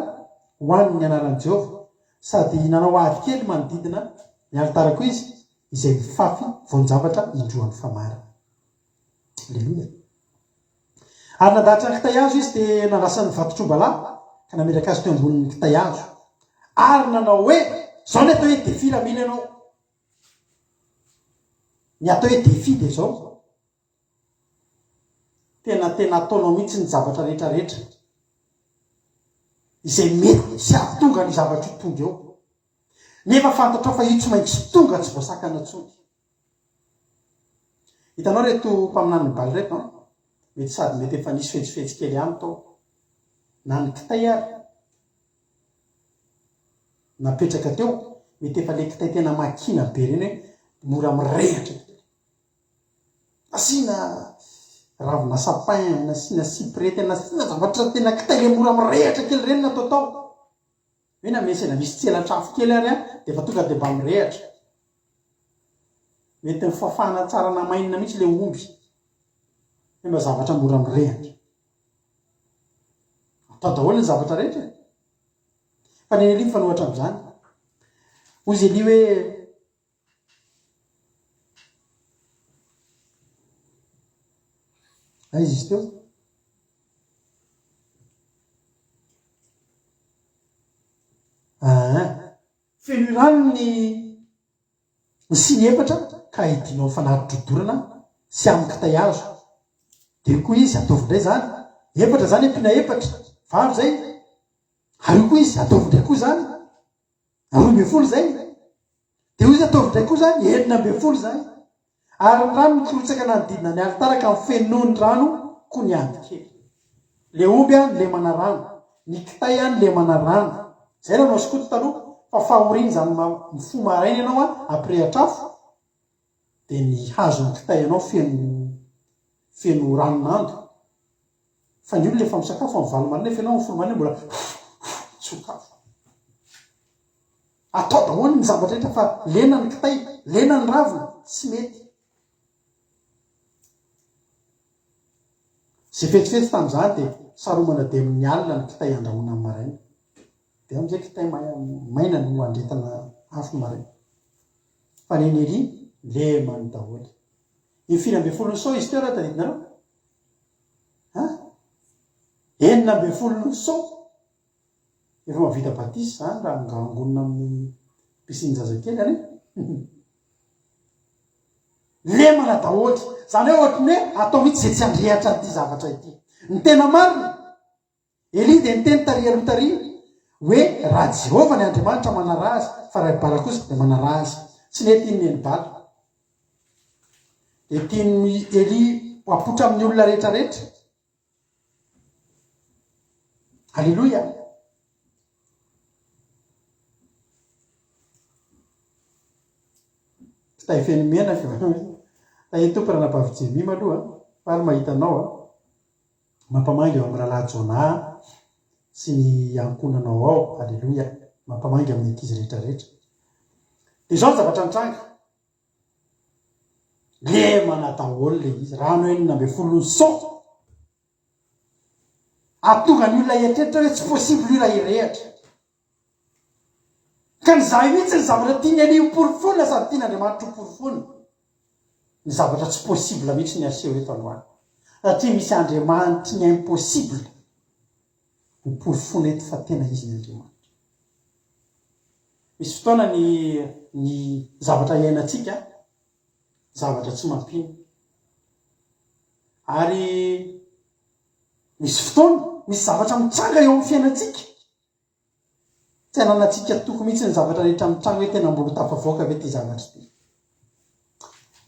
ho an'ny anaran'i Jehova sady nanao ady kely manodidina ny altara koa izy izay mifafy voan-javatra indroan'ny famarina alleloia ary nadatra ny kitay hazo izy dia nandrasan'ny vato-trombalahy ka nameraka azy teo ambonin'ny kitay hazo ary nanao hoe zao ny atao hoe defi la mila ianao ny atao hoe defi dia zao tena ataonao mihitsy ny zavatra rehetrarehetra izay mety sy ahatonga ny zavatra ho tonga eo nefa fantatrao fa io tsy maintsy tonga tsy voasakana tsony. Hitanao reto mpaminany baly reto mety sady mety efa nisy fetsifetsy kely ihany tao na ny kitay ary napetraka teo mety efa le kitay tena makina be reny hoe mora mirehatra asina ravina sapin nasina cyprès tena asina zavatra tena kitay le mora mirehatra kely reny natao tao hoe na mesy tselatrafo kely ary de efa tonga de mba mirehatra mety mifafana tsara na mainina mihitsy le omby hoe mba zavatra mora mirehatra atao daholo ny zavatra rehetra fa ny elifa nohatra am'izany ozy eli hoe aizy izy teo feno rano ny siny efatra ka hidinao fanarotrodorana sy amin'ny kitay azo de koa izy ataovindray zany efatra zany ampina efatra varo zay ary koa izy ataovindray koa zany 12 zay de izy ataovindray koa zany 12 zay ary ny rano mikorotsaka nanodidina ny alitaraka amin'ny fenony rano koa ny ady kely le omby a ny lemana rano ny kitay a ny lemana rano zay ranao skoto taloha fa fahoriny zany mifo maraina ianao aprehatrafo de ny hazo ny kitay anao feno ranonando fa ny olo lefa misakafo amin'ny valo marina nefa ianao amin'ny folo marina mbola tsokafo atao daholo ny zavatra rehetra fa lena ny kitay lena ny ravina tsy mety zay fetsifetsy tamin'izany de saromana de amin'ny alina ny kitay andrahona amin'ny maraina de am'izay kitay maina no andretana afo maraina fa neny ery lemany daholo ifina ambe folo so izy teo raha tadidinareo 9 so efa mavita batisy zany raha ngaangonina amin'ny pisiny-jazakely any lemana daholo zany hoe ohatrany hoe atao mihitsy zay tsy andrehatra ty zavatra ity ny tena marina eli de ny teny tari aloha tari hoe raha Jehova ny Andriamanitra manara azy fa raha bala kosa de manara azy tsy ne tiany eny bala de tiany Eli apotra amin'ny olona rehetra rehetra Halleluja tay fenomena tay tompo raha napavy maloha ary mahitanao mampamangy eo amin'ny rahalahy Jona sy ny ankonanao ao halleluja mampamangy amin'ny ankizy rehetra rehetra de zao zavatra nitranga lemana daholo le izy rano 9 so atonga ny olona eritreretra hoe tsy possible io raha irehatra ka ny zaho mihitsy ny zavatra tiany any porofona sady tian'Andriamanitra ho porofona ny zavatra tsy possible mihitsy ny aseho eto aloha satria misy Andriamanitra ny impossible ho porofona eto fa tena izy ny Andriamanitra misy fotoana ny zavatra iainantsika zavatra tsy mampino ary misy fotoana misy zavatra mitranga eo amin'ny fiainantsika tsy ananatsika toko mihitsy ny zavatra rehetra mitranga hoe tena mbola tafavoaka ve ty zavatra ty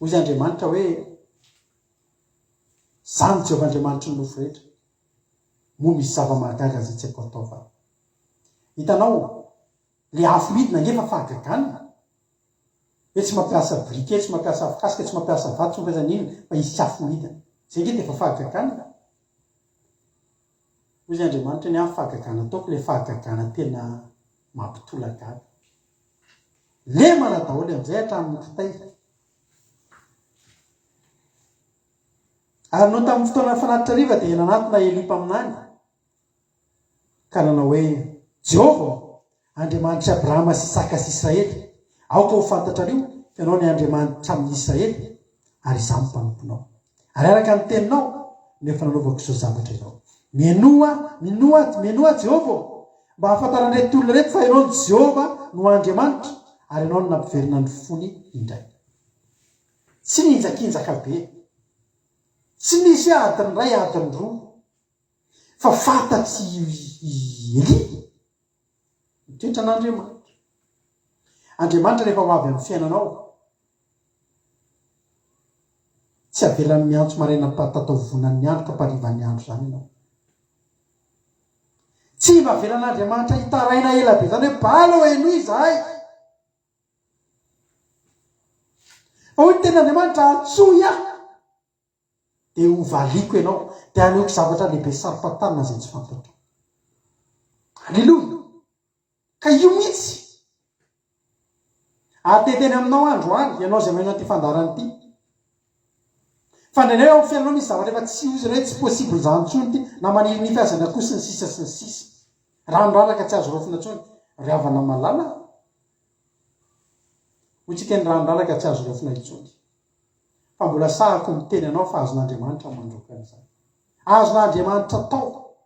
hoy Andriamanitra hoe zany Jehova Andriamanitra ny nofo rehetra moa misy zava-mahagaga zay tsy haiko atao fa hitanao le afo midina ngefa fahagagana hoe tsy mampiasa briquet tsy mampiasa afokasika tsy mampiasa vato tsy mampiasa nino fa izy tsy afo midina zay nge efa fahagagana hoy Andriamanitra ny amin'ny fahagagana ataoko le fahagagana tena mampitolagaga lemana daholo am'izay hatramin'ny kitay ary no tamin'ny fotoana fanatitra riva dia nanatona Eli mpaminany ka nanao hoe Jehova Andriamanitra Abrahama sy Isaka sy Israely aoka ho fantatrareo ianao ny Andriamanitra amin'ny Israely ary izaho mpanomponao ary araka ny teninao nefa nanaovako izao zavatra izao minoa Jehova mba hahafantaran'ireto olona reto fa ianao ny Jehova no Andriamanitra ary ianao no nampiverina ny fony indray tsy ninjakinjaka be tsy misy adiny ray adiny roa fa fantatsy Eli mitoetra an'Andriamanitra Andriamanitra rehefa ho avy amin'ny fiainanao tsy avelan'ny miantso maraina tatao vonan'ny andro ka mparivan'ny andro zany ianao. Tsy mba avelan'Andriamanitra hitaraina ela be zany hoe bala ho eno izahay. Fa hoy ny ten'Andriamanitra atsoy aho dia ho valiko ianao dia aleoko zavatra lehibe saropatanina izay tsy fantatro. Aleloia. Ka io mihitsy ateteny aminao androany ianao izay manao ty fandarana ity. Fandrenay ao fiainanao misy zavatra efa tsy ozy hoe tsy possible zany intsony ty na maniry ny fiazana koa sy ny sisa sy ny sisa. Ranondraraka tsy azo rofina intsony. Riavana malala. Hotsika ny ranondraraka tsy azo rofina intsony. Fa mbola sahako miteny anao fa azon'Andriamanitra mandroaka an'izany. Azon'Andriamanitra tao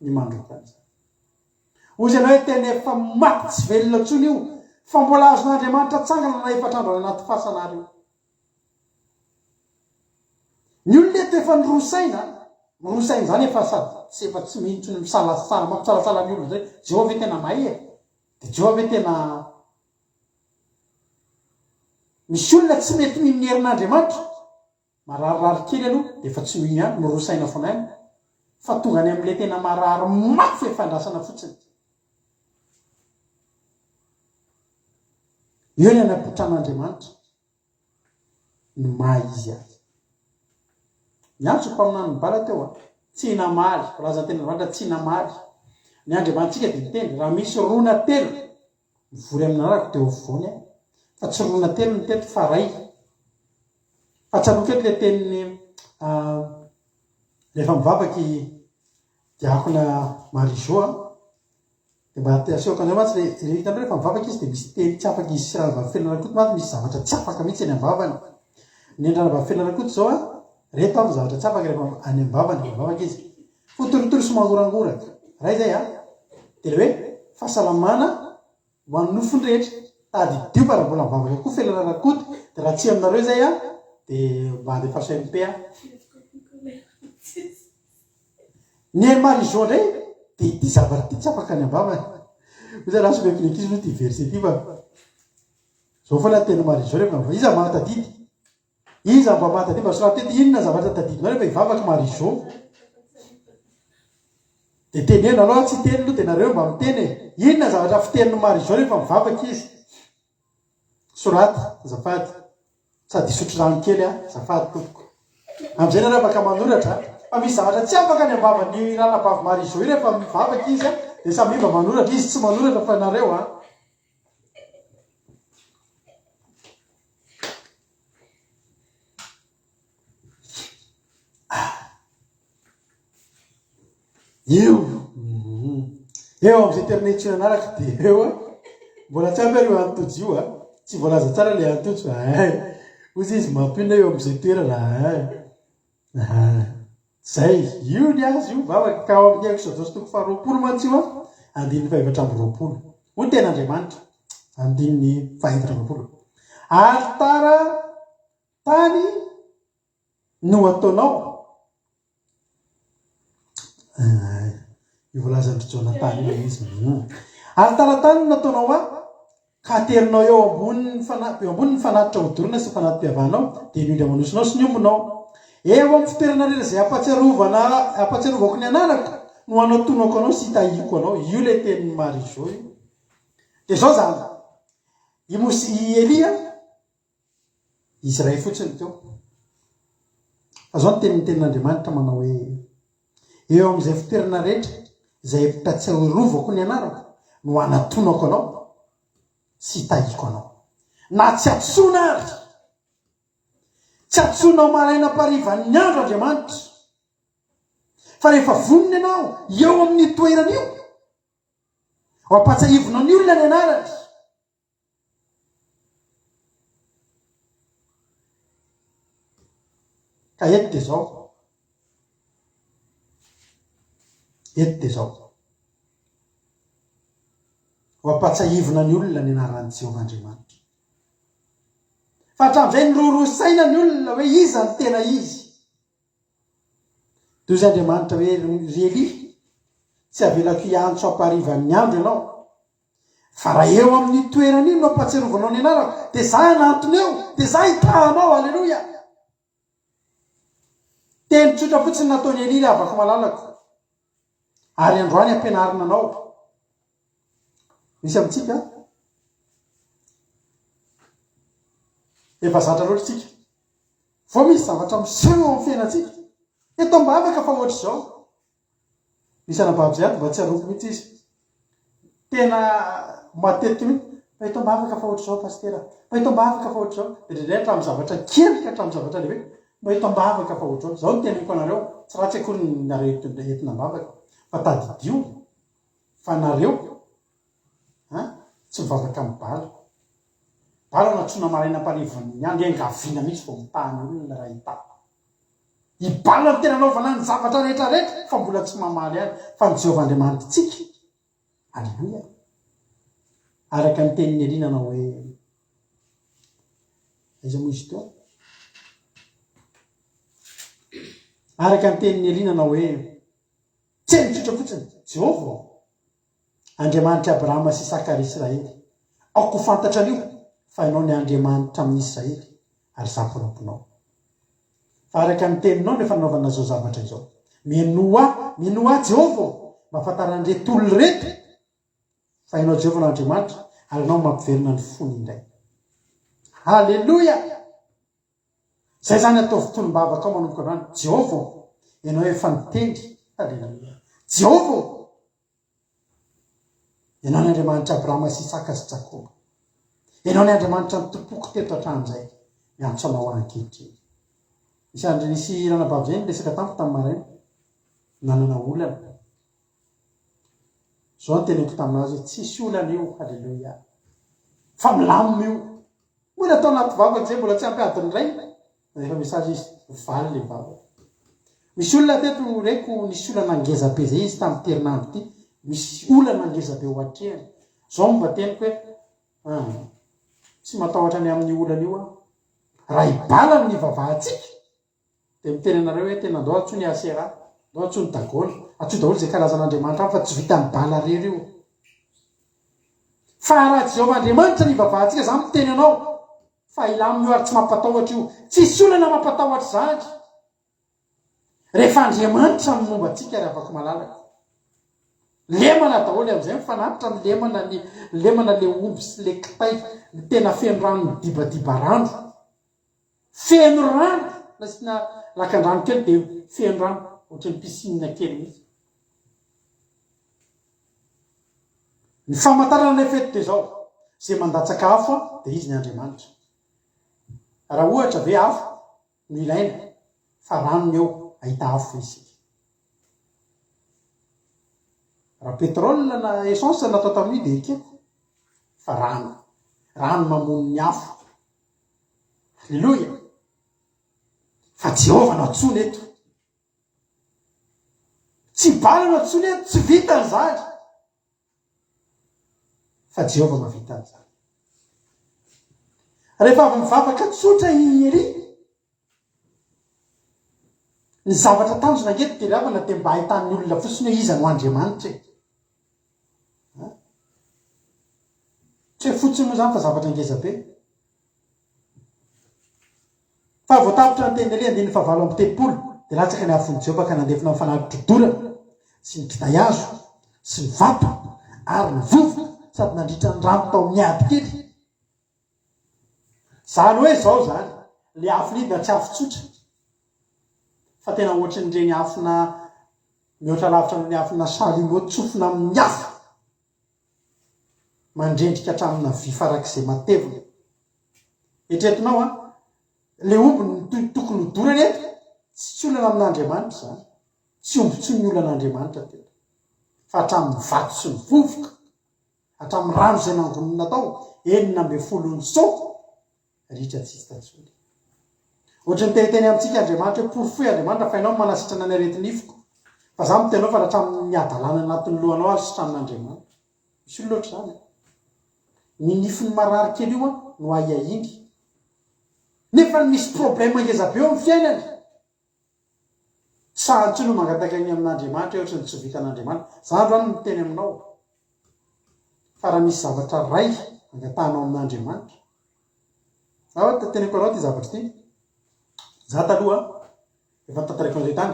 ny mandroaka an'izany. Ozy ianao hoe tena efa maty tsy velona intsony io fa mbola azon'Andriamanitra tsangana na efatrandro any anaty fasanareo. Ny olona eto efa nyrosaina zany efa efa tsy mihintsony misalasala mampisalasala ny olona zay. Jehovah ve tena mahay e? Dia Jehovah ve tena misy olona tsy mety mihin'ny herin'Andriamanitra mararirary kely aloha dia efa tsy mihiny any mirosaina foana any fa tonga any amin'ilay tena marary mafy fandrasana fotsiny. Eo ny anapotran'Andriamanitra ny mahay izy azy. Miantsoko aminany bala teo tsy namaly, razantena Andriamanitra tsy namaly. Ny Andriamantsika dia miteny raha misy rona telo mivory aminarako teo afovoany fa tsy rona telo ny teto fa ray. Fa tsaloka eto ilay teniny rehefa mivavaky diakona Marizô dia mba asiako Andriamanitra hitanao rehefa mivavaky izy dia misy teny tsy afaka izy sy ranovafelana koty misy zavatra tsy afaka mihitsy any am-bavany. Ny ranovafelana koty zao reto avy zavatra tsy afaka rehefa any am-bavany mivavaka izy. Fotorotoro sy mangorangoraka. Ray zay dia le hoe fahasalamana ho an'ny nofony rehetra. Tady dio fa raha mbola mivavaka koa felana koty dia raha tsy aminareo zay dia mba andefa SMP ny Marizô indray dia ity zavatra ity tsy afaka any am-bavany. Oza raha sobekileky izy no ty verset ity fa zao foana teny Marizô rehefa iza mahatadidy. Iza mba mahatadidy mba soraty tety inona zavatra tadidinao rehefa hivavaka Marizô. Dia tenena aloha tsy teny aloha dia nareo mba miteny inona zavatra fitenin'ny Marizô rehefa mivavaka izy. Soraty azafady sady isotro rano kely azafady tompoko. Amin'izay nareo afaka manoratra fa misy zavatra tsy afaka any am-bavan'ny ranabavy Marizô io rehefa mivavaka izy dia samy mba manoratra izy tsy manoratra fa nareo eo amin'izay terinetsy anaraka dia eo mbola tsy ampy areo antojo io tsy voalaza tsara le antojo ozy izy mampina eo amin'izay toerana zay io ny azy io vavaka ka ao amin'ny Exodus toko faharoapolo mantsy io andininy fahaefatra amby roapolo ho ten'Andriamanitra andininy fahaefatra amby roapolo. Altara tany no ataonao io volazany Jonathan io izy. Altara tany no nataonao ka aterinao eo ambony fanatitra hodorina sy fanatim-pihavanao dia ny indra manosinao sy ny ombonao. Eo amin'ny fitoerana rera izay ampatsiarovako ny anarako no anatonako anao sy hitahiko anao. Io ilay tenin'ny Marizô io. Dia zao zany i Elia izy ray fotsiny teo. Fa zao ny tenin'Andriamanitra manao hoe eo amin'izay fitoerana rehetra izay ampatsiarovako ny anarako no anatonako anao sy hitahiko anao. Na tsy atsoina ary tsy atsoinao maraina parivan'ny andro Andriamanitra fa rehefa vonona ianao eo amin'ny toerana io ho ampatsiahivonao ny olona ny anaratra ka eto dia zao ho ampatsiahivona ny olona ny anaran'i Jehovah Andriamanitra. Fa hatramin'izay nirorosaina ny olona hoe iza ny tena izy. Toy izy Andriamanitra hoe ry Elia tsy avelako hiantso hamparivan'ny andro ianao fa raha eo amin'ny toerana iny no ampatsiarovanao ny anarako dia za anatony eo dia za hitahanao. Alleloia. Teny tsotra fotsiny nataony Elia avako malalako ary androany ampianarina anao. Misy amintsika efa zatra loatra tsika vo misy zavatra miseho eo amin'ny fiainantsika eto mba afaka fa ohatr' izao. Misy anabavy zay mba tsy aroko mihitsy izy tena matetika mihitsy fa eto mba afaka fa ohatr' izao pastera, fa eto mba afaka fa ohatr' izao dedre hatramin'ny zavatra kely ka hatramin'ny zavatra lehibe mba eto mba afaka fa ohatr' izao. Zao no teniko anareo tsy ratsy akory nareo entina mbavaka fa tadidio fa nareo tsy mivavaka amin'ny bala. Bala natsona maraina amparivon'ny andro engaviana mihitsy vao mitahany olona raha hita. I bala no tena anaovana ny zavatra rehetrarehetra fa mbola tsy mamaly any fa ny Jehovahandriamanitra tsika. Alleluia. Araka ny tenin'ny Elia na hoe aiza moa izy teo? Araka ny tenin'ny Elia na hoe tseny tsotra fotsiny Jehova Andriamanitra Abrahama sy Isaka ary Israely. Aoko fantatra an'io fa ianao ny Andriamanitra amin'ny Israely ary zaporaponao. Fa araka ny teninao rehefa nanaovana zao zavatra izao minoa Jehova mba afantaran'irety olona reto fa ianao Jehova no Andriamanitra ary ianao mampiverina ny fony indray. Halleluia. Zay zany ataovy tolombavaka ao manomboka androany. Jehova ianao efa nitendry. Halleluia. Jehova ianao ny Andriamanitra Abrahama sy Isaka sy Jakoba. Ianao ny Andriamanitra ny tompoko teto hatramin'izay miantso anao ankehitriny. Nisy ranabavy zay niresaka tamiko tamin'ny maraina nanana olana. Zao ny teneko taminazy tsisy olana io. Halleluia. Fa milamina io. Moa natao anaty vavaka zay mbola tsy ampiadiny iray efa mesazy izy valy le vavaka. Misy olona teto reko nisy olana angeza be zay izy tamin'ny terinandro ity. Misy olana angeza be hoatrehany. Zao mba teniko hoe tsy matahotra any amin'ny olana io a. Raha ibala ny vavahantsika dia miteny anareo hoe tena andao atsony asera, andao atsony dagoly, atsoy daholo zay karazan'Andriamanitra fa tsy vita mibala rery io. Fa raha Jehovahandriamanitra ny vavahantsika za miteny anao fa ilamina io ary tsy mampatahotra io. Tsisy olana mampatahotra zany. Rehefa Andriamanitra ny momba antsika ary afaka malalaka. Lemana daholo amin'izay mifanaritra ny lemana le omby sy le kitay ny tena feno rano dibadiba rano. Feno rano nasina lakan-drano kely dia feno rano ohatran'ny piscine kely mihitsy. Ny famantarana ny fety dia zao zay mandatsaka afo dia izy ny Andriamanitra. Raha ohatra ve afo no ilaina fa rano eo ahita afo isika. Raha petrole na essence natao tamin'io dia ekeko fa rano mamono ny afo. Halleluia. Fa Jehova no atsony eto. Tsy bala no atsony eto, tsy vita n'izany. Fa Jehova mahavita an'izany. Rehefa avy mivavaka tsotra i Elia, ny zavatra tanjona angeto dia ravana dia mba hahitan'ny olona fotsiny hoe iza no Andriamanitra. Tsy hoe fotsiny moa zany fa zavatra ngeza be. Fa voatapitra ny teny Elia andininy fahavalo amby telopolo dia latsaka ny afon'i Jehova ka nandefina amin'ny fanadin-todorana sy ny kitay hazo sy ny vato ary ny vovoka sady nandritra ny rano tao amin'ny ady kely. Zany hoe zao zany le afo lidina tsy afo tsotra fa tena ohatry n'ireny afona mihoatra lavitra amin'ny afona salimo tsofina amin'ny afo mandrendrika hatramina vy farak'izay matevina. Etretinao le omby tokony hodorany eto tsy olana amin'Andriamanitra zany, tsy omby tsy ny olan'Andriamanitra teto fa hatramin'ny vato sy ny vovoka, hatramin'ny rano izay nangonina tao 9 sao ritra tsisy tatsony. Ohatry ny teniteny amintsika Andriamanitra hoe porofo Andriamanitra fa ianao manasitrana ny aretin'ifoko. Fa za mitenao fa hatramin'ny adalana anatin'ny lohanao azy sitramin'Andriamanitra. Misy olona loatra zany. Ny nifiny marary kely io no aiahingy. Nefa misy problème ngeza be eo amin'ny fiainany. Sahatsy no mangataka ny amin'Andriamanitra ohatry ny tsy vitan'Andriamanitra. Za androany miteny aminao. fa raha misy zavatra ray angatanao amin'Andriamanitra. Ao teneko anao ty zavatra ty. Za taloha efa tantarako an'izay tany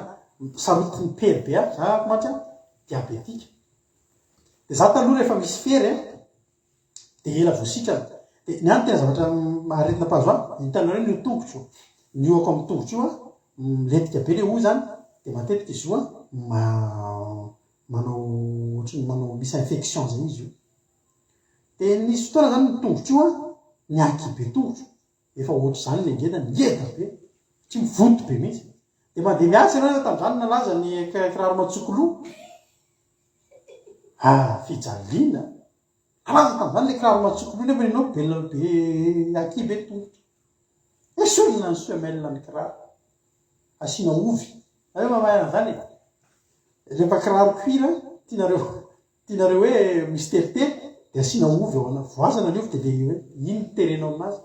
sarotiny pery be aho, za matsy diabetika. De za taloha rehefa misy fery de ela voasitrana. De ny any tena zavatra aretina mpahazo ahy, hitanareo ny tongotro. Nioako amin'ny tongotro io miletika be le o zany, de matetika izy io manao ohatrany manao misy infection zay izy io. De nisy fotoana zany ny tongotro io niaky be tongotro. Efa ohatry zany le ngeda ngeda be, tsy mivoto be mihitsy. De mandeha miasa ianao tamin'izany nalaza ny kiraro matsokoloha. Fijaliana. Nalaza tamin'izany le kiraro matsokoloha nefa ianao be aky be tongotro. Esolina ny semelle ny kiraro. Asiana ovy. Areo mamahana zany. Rehefa kiraro cuir tianareo hoe misy teritery de asiana ovy ao ana. Voasana ny ovy de iny terenao aminazy.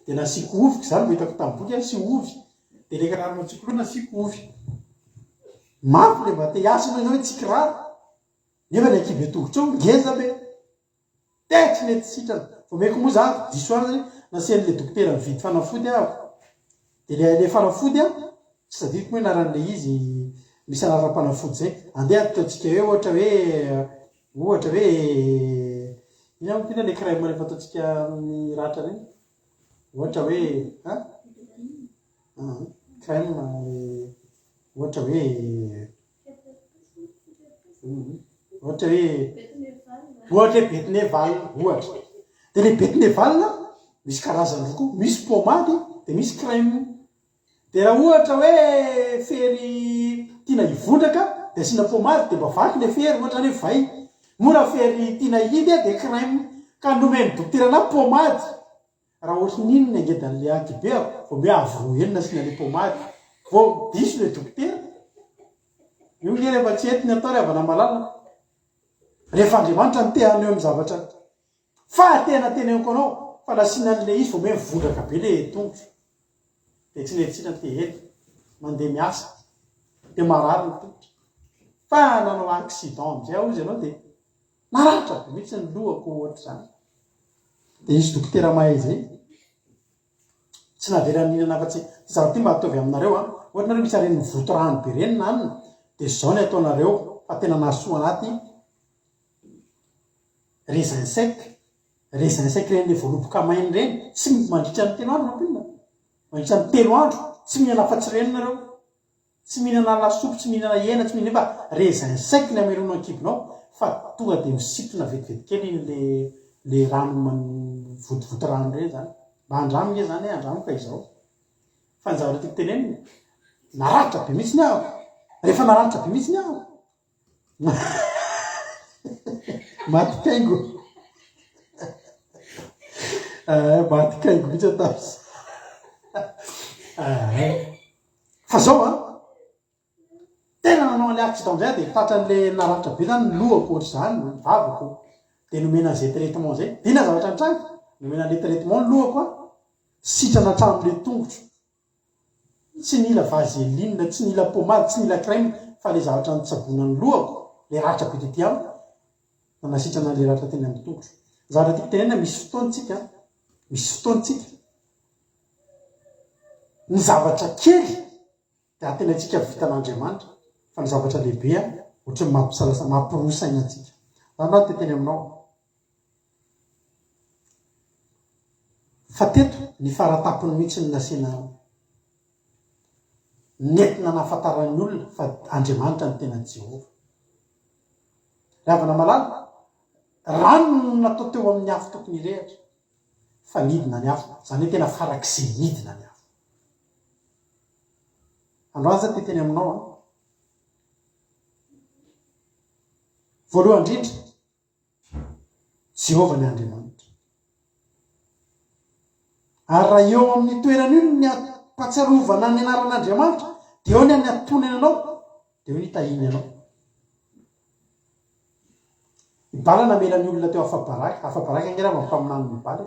De nasiko ovy zany mahitako tamin'ny boky sy ovy. De le kiraro matsokoloha nasiko ovy. Mafy le mba te hiasa ianao hoe tsy kiraro. Nefa ny akibe tongotro ao ngeza be. Tsy mety sitrana. Vao meko moa za disoara zany nasian'le dokotera mividy fanafody aho. De le fanafody tsy sadiko hoe naran'le izy misy anaram-panafody zay. Andeha ataontsika hoe ohatra hoe ina moa tena le crème rehefa ataontsika miratra reny. Ohatra hoe crème ohatra hoe betineval ohatra. De le betineval misy karazany loko, misy pomade de misy crème. De raha ohatra hoe fery tiana hivondraka de asiana pomade de mba vaky le fery ohatra hoe vai. Mora fery tiana hidy de crème. Ka nomeny dokotera pomade. Raha ohatry n'iny ny angedan'le aky be vao hoe avy enina asiana le pomade. Vao diso le dokotera. Io nge rehefa tsy entiny atao avana malala. Rehefa Andriamanitra ny te haneo amin'ny zavatra. Fa tena teneniko anao fa nasiana an'le izy vao hoe mivondraka be le tongotro. De tsy netsitra te hety. Mandeha miasa. De marary ny tongotro. Fa nanao accident amizay aho izy ianao de naratra be mihitsy ny lohako ohatra zany. De izy dokotera mahay zay. Tsy naverana ninana afa-tsy zavatra ty mba ataovy aminareo ohatra nareo misy areny mivoto rano be reny nanina. De zao ny ataonareo fa tena nahasoa anaty raisin sec. Raisin sec reny le voaloboka mainy reny. Tsy mandritra ny telo andro nampinina. Mandritra ny 3 andro. Tsy mihinana afa-tsy reny nareo. Tsy mihinana lasopy, tsy mihinana hena, tsy mihinana nefa raisin sec ny ameronao an-kibonao. Fa tonga de misitona vetivety kely le rano votovoto rano reny zany. Mba andramige zany andramoka izao. Fa ny zavatra tiako tenenina naratra be mihitsy ny aho. Rehefa naratra be mihitsy ny aho. Maty kaingo. Maty kaingo mihitsy atao. Fa zao tena nanao an'le accident zay de tatran'le naratra be zany lohako ohatry zany ny vavako. De nomena an'izay traitement zay. Dina zavatra nitranga. Nomena an'le traitement ny lohako sitrana hatramin'le tongotro. Tsy nila vaseline, tsy nila pomade, tsy nila crème, fa le zavatra nitsabona ny lohako, le ratra be tety amiko, nanasitrana le ratra teny amin'ny tongotro. Zavatra tiako tenena misy fotoantsika. Ny zavatra kely de atenantsika vitan'Andriamanitra, fa ny zavatra lehibe ohatry mampirosaina antsika. Zany teteny aminao. Fa teto ny faratapony mihitsy ny nasiana nentina nahafantaran'ny olona fa Andriamanitra ny tena Jehovah. Ravana malala, rano natao teo amin'ny afo tokony hirehatra. Fa nidina ny afo. Zany hoe tena farak'izay nidina ny afo. Androany zany teteny aminao. Voalohany indrindra, Jehovah ny Andriamanitra. Ary raha eo amin'ny toerana io ny ampatsiarovana ny anaran'Andriamanitra, de eo ny atonena anao, de eo ny tahiny anao. Ibala namela ny olona teo Afabaraka. Afabaraka angera mampaminany ny bala.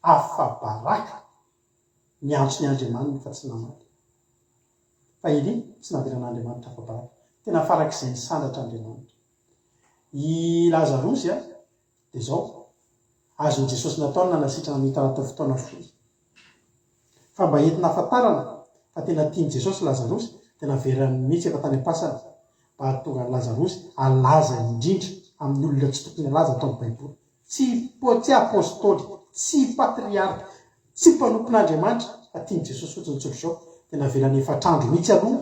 Afabaraka ny antso ny Andriamanitra fa tsy namaly. Fa iny tsy naveran'Andriamanitra Afabaraka. Tena farak'izay ny sandratra Andriamanitra. I Lazarosy de zao azony Jesosy nataony nanasitrana mitarata fotoana foy fa mba entina afantarana fa tena tiany Jesosy Lazarosy tena verany mihitsy efa tany am-pasana mba hahatonga ny Lazarosy alaza indrindra amin'ny olona tsy tokony alaza atao amin'ny Baiboly, tsy apôstôly, tsy patriarka, tsy mpanompon'Andriamanitra, fa tiany Jesosy fotsiny tsolo zao tena verany efatrandro mihitsy aloha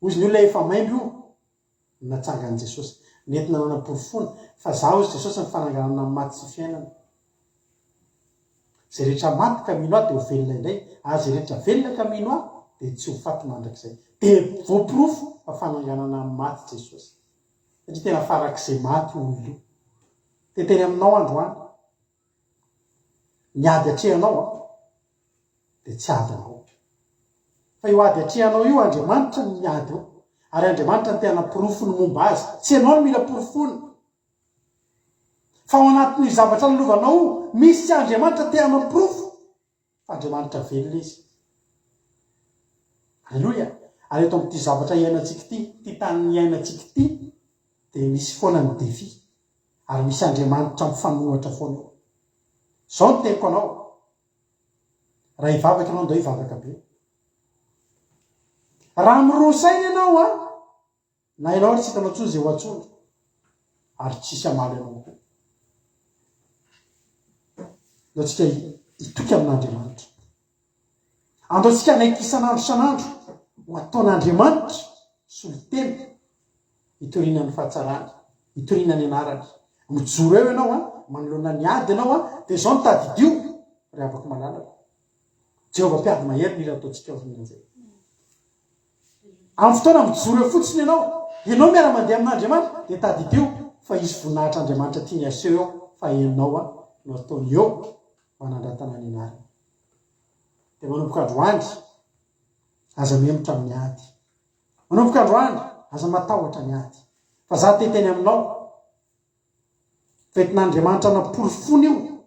ozy ny olona efa maimby io natsangan'i Jesosy nentina nanam-porofona fa zaho izy Jesosy ny fananganana amin'ny maty sy fiainana. Zay rehetra maty ka mino ahy dia ho velona indray, ary zay rehetra velona ka mino ahy dia tsy ho faty mandrakizay. Dia voaporofo fa fananganana amin'ny maty Jesosy satria tena farak'izay maty olona io. Teteny aminao androany niady atrehanao dia tsy adinao fa io ady atrehanao io Andriamanitra ny miady io, ary Andriamanitra ny tena porofony momba azy, tsy ianao no mila porofony fa ao anatin'ny zavatra nalovanao misy tsy Andriamanitra tena porofo fa Andriamanitra velona izy. Halleluia. Ary eto amin'ity zavatra iainantsika ity tany iainantsika ity dia misy foana ny defi ary misy Andriamanitra mifanohatra foana eo. Zao no teniko anao, raha hivavaka ianao ndao hivavaka be. Raha mirosaina ianao na ianao tsy hitanao tsony zay ho atsony ary tsisy amaly ianao koa. Andao tsika hitoky amin'Andriamanitra, andao tsika naiky isan'andro isan'andro ho ataon'Andriamanitra solitena hitoriana ny fahatsarany, hitoriana ny anarany. Mijoro eo ianao manoloana ny ady ianao dia zao no tadidio ry avako malalaka. Jehova mpiady mahery mila ataontsika ozin'izay. Amin'ny fotoana mijoro eo fotsiny ianao miara mandeha amin'Andriamanitra dia tadidio fa izy voninahitra Andriamanitra tiany aseho eo fa ianao no ataony eo manandratana ny anarany. Dia manomboka androany aza memotra amin'ny ady, manomboka androany aza matahotra ny ady, fa za teteny aminao fetin'Andriamanitra naporofony io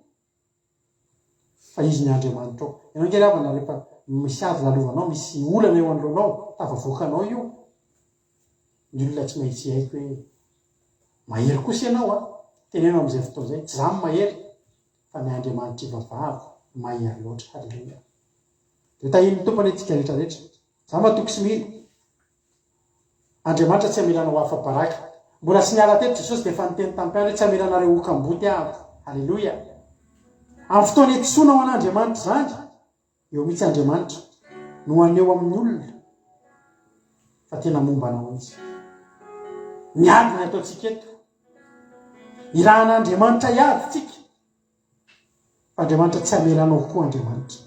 fa izy ny Andriamanitra ao. Ianao nge ravana rehefa misy ady lalovanao, misy olana eo anoloanao tavavoakanao io, ny olona tsy maintsy haiko hoe mahery kosa ianao tenenao amin'izay fotoana izay, tsy zany mahery fa ny Andriamanitra ivavahako mahery loatra. Halleluia. Dia tahiny tompany antsika rehetrarehetra, za matoky sy mino Andriamanitra tsy hamelanao hafa-baraka. Mbola tsy niala teto Jesosy dia efa niteny tamin'ny mpianatra tsy hamelanareo okamboty aho. Halleluia. Amin'ny fotoana etsoana ho an'Andriamanitra zany, eo mihitsy Andriamanitra no aneo amin'ny olona fa tena momba anao izy. Niady ny ataontsika eto, irahan'Andriamanitra hiady tsika fa Andriamanitra tsy hamelanao koa Andriamanitra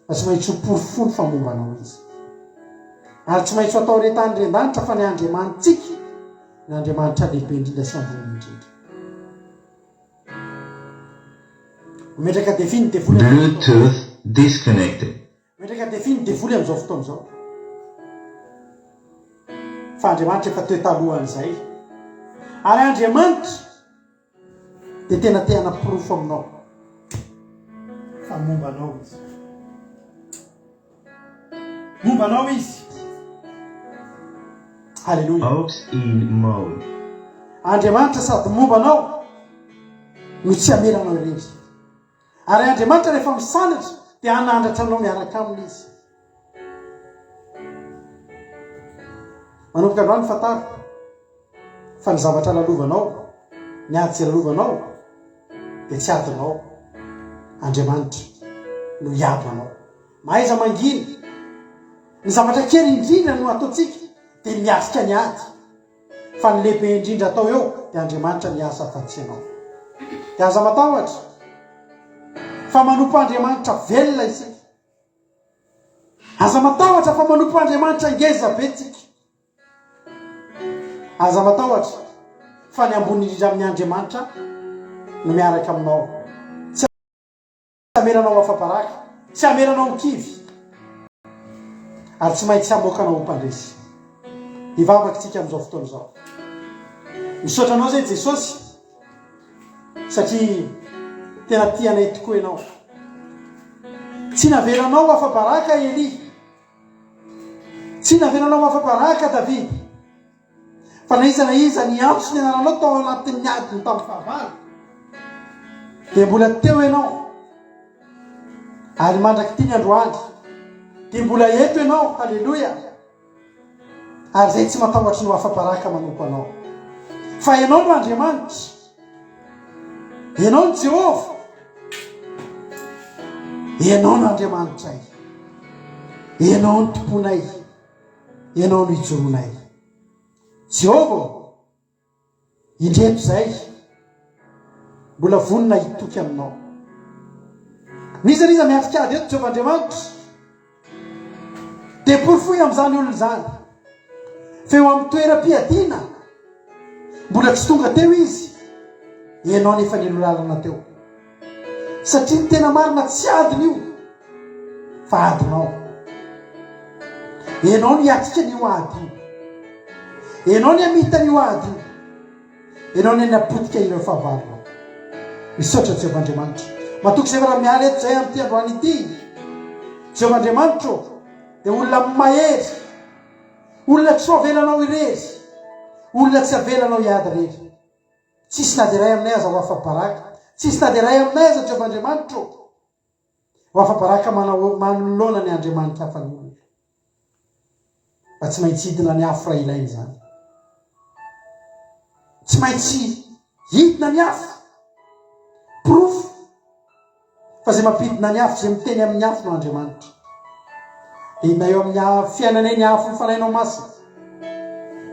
fa tsy maintsy ho porofony fa momba anao izy, ary tsy maintsy ho atao retany ren-danitra fa ny Andriamanitsika ny Andriamanitra lehibe indrindra sy ambony indrindra. Metraka definy devoly Bluetooth disconnected. Metraka definy devoly amin'izao fotoana izao fa Andriamanitra efa teo talohan'izay, ary Andriamanitra dia tena te-hana porofo aminao fa momba anao izy, momba anao izy. Halleluia. Aux in mode. Andriamanitra sady momba anao no tsy hamelanao irery, ary Andriamanitra rehefa misanatra dia hanandratra anao miaraka aminy izy. Manomboka androany fantaro fa ny zavatra lalovanao, ny ady tsy lalovanao dia tsy adinao, Andriamanitra no hiady anao. Mahaiza manginy ny zavatra kely indrindra no ataontsika dia miasika ny ady, fa ny lehibe indrindra atao eo dia Andriamanitra miasa afa-tsy anao. Dia aza matahotra fa manompo Andriamanitra velona isika, aza matahotra fa manompo Andriamanitra ngeza be tsika, aza matahotra fa ny ambony indrindra amin'ny Andriamanitra no miaraka aminao, tsy hamelanao hafa-baraka, tsy hamelanao kivy, ary tsy maintsy hamoakanao ho mpandresy. Hivavaka tsika amin'izao fotoana izao, misaotra anao zay Jesosy satria tena tianay tokoa ianao. Tsy navelanao hafa-baraka Eli, tsy navelanao hafa-baraka David, fa na iza ny antsy ny anaranao tao anatin'ny adiny tamin'ny fahavalo dia mbola teo ianao ary mandraky tiany androany dia mbola eto ianao. Halleloia. Ary zay tsy matahotra no hafabaraka manompo anao fa ianao no Andriamanitra, ianao no Jehova, ianao no Andriamanitray, ianao no tomponay, ianao no hijoronay. Jehova, indreto zay mbola vonona hitoky aminao. Nizaniza miatrikady eto Jehova Andriamanitra dia porifoy amin'izany olona zany. Feo amin'ny toeram-piadiana mbola tsy tonga teo izy, ianao nefa nilolalana teo satria ny tena marina tsy adiny io fa adinao. Ianao no hiatrika n'io ady io, ianao ny amita n'io ady io, ianao ny napotika ireo fahavalonao. Misaotra Jehova Andriamanitra. Matoky izay raha miala eto zay amin'ity androany ity Jehova Andriamanitra dia olona mahery, olona tsy avelanao irery, olona tsy avelanao hiady rery. Tsisy na dia iray aminay aza ho afa-baraka, tsisy na dia iray aminay aza Jehova Andriamanitra ho afa-baraka manoloana ny Andriamanitra hafa ny olona. Fa tsy maintsy hidina ny afo raha ilainy zany, tsy maintsy hidina ny afo profo fa zay mampidina ny afo, zay miteny amin'ny afo no Andriamanitra. Hidina eo amin'ny fiainanay ny afo ny fanahinao masina,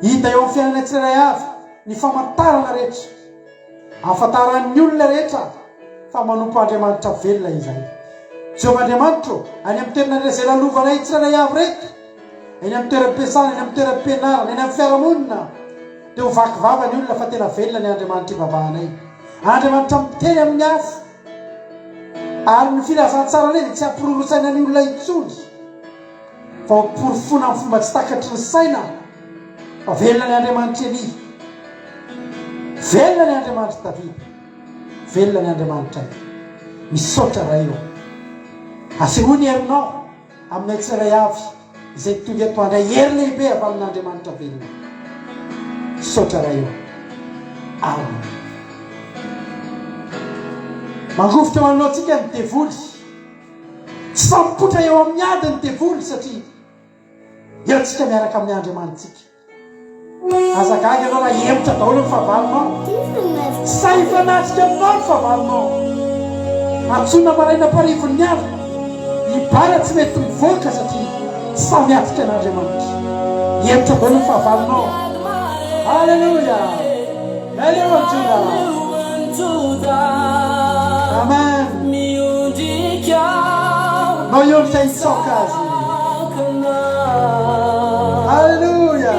hidina eo amin'ny fiainanay tsirairay avy ny famantarana rehetra, ahafantaran'ny olona rehetra fa manompo Andriamanitra velona izay. Jehova Andriamanitra any amin'ny toerana zay lalovanay tsirairay avy rehetra, eny amin'ny toeram-piasana, eny amin'ny toeram-pianarana, eny amin'ny fiarahamonina, dia ho vakivava ny olona fa tena velona ny Andriamanitra ivavahanay. Andriamanitra miteny amin'ny afo ary ny filazantsara reny tsy hampirorosaina ny olona intsony fa porofona amin'ny fomba tsy takatry ny saina. Fa velona ny Andriamanitra Elia, velona ny Andriamanitra Davida, velona ny Andriamanitra misaotra raha eo. Asehoany herinao aminay tsiray avy izay tonga eto andray hery lehibe avy amin'Andriamanitra velona. Misaotra raha eo. Amen. Mangovotra ho anao tsika ny devoly, tsy fampotra eo amin'ny ady ny devoly satria eo tsika miaraka amin'ny Andriamanitsika. Azagaga ianao raha hemotra daholo ny fahavalonao, say fanatrika aminao ny fahavalonao, antsona maraina parivon'ny andro, ibara tsy mety mivoaka satria tsy samy atrika an'Andriamanitra. Hemotra daholo ny fahavalonao. Halleluja. Halleluja. Amen. No iondrika hitsaoka azy. Halleluja.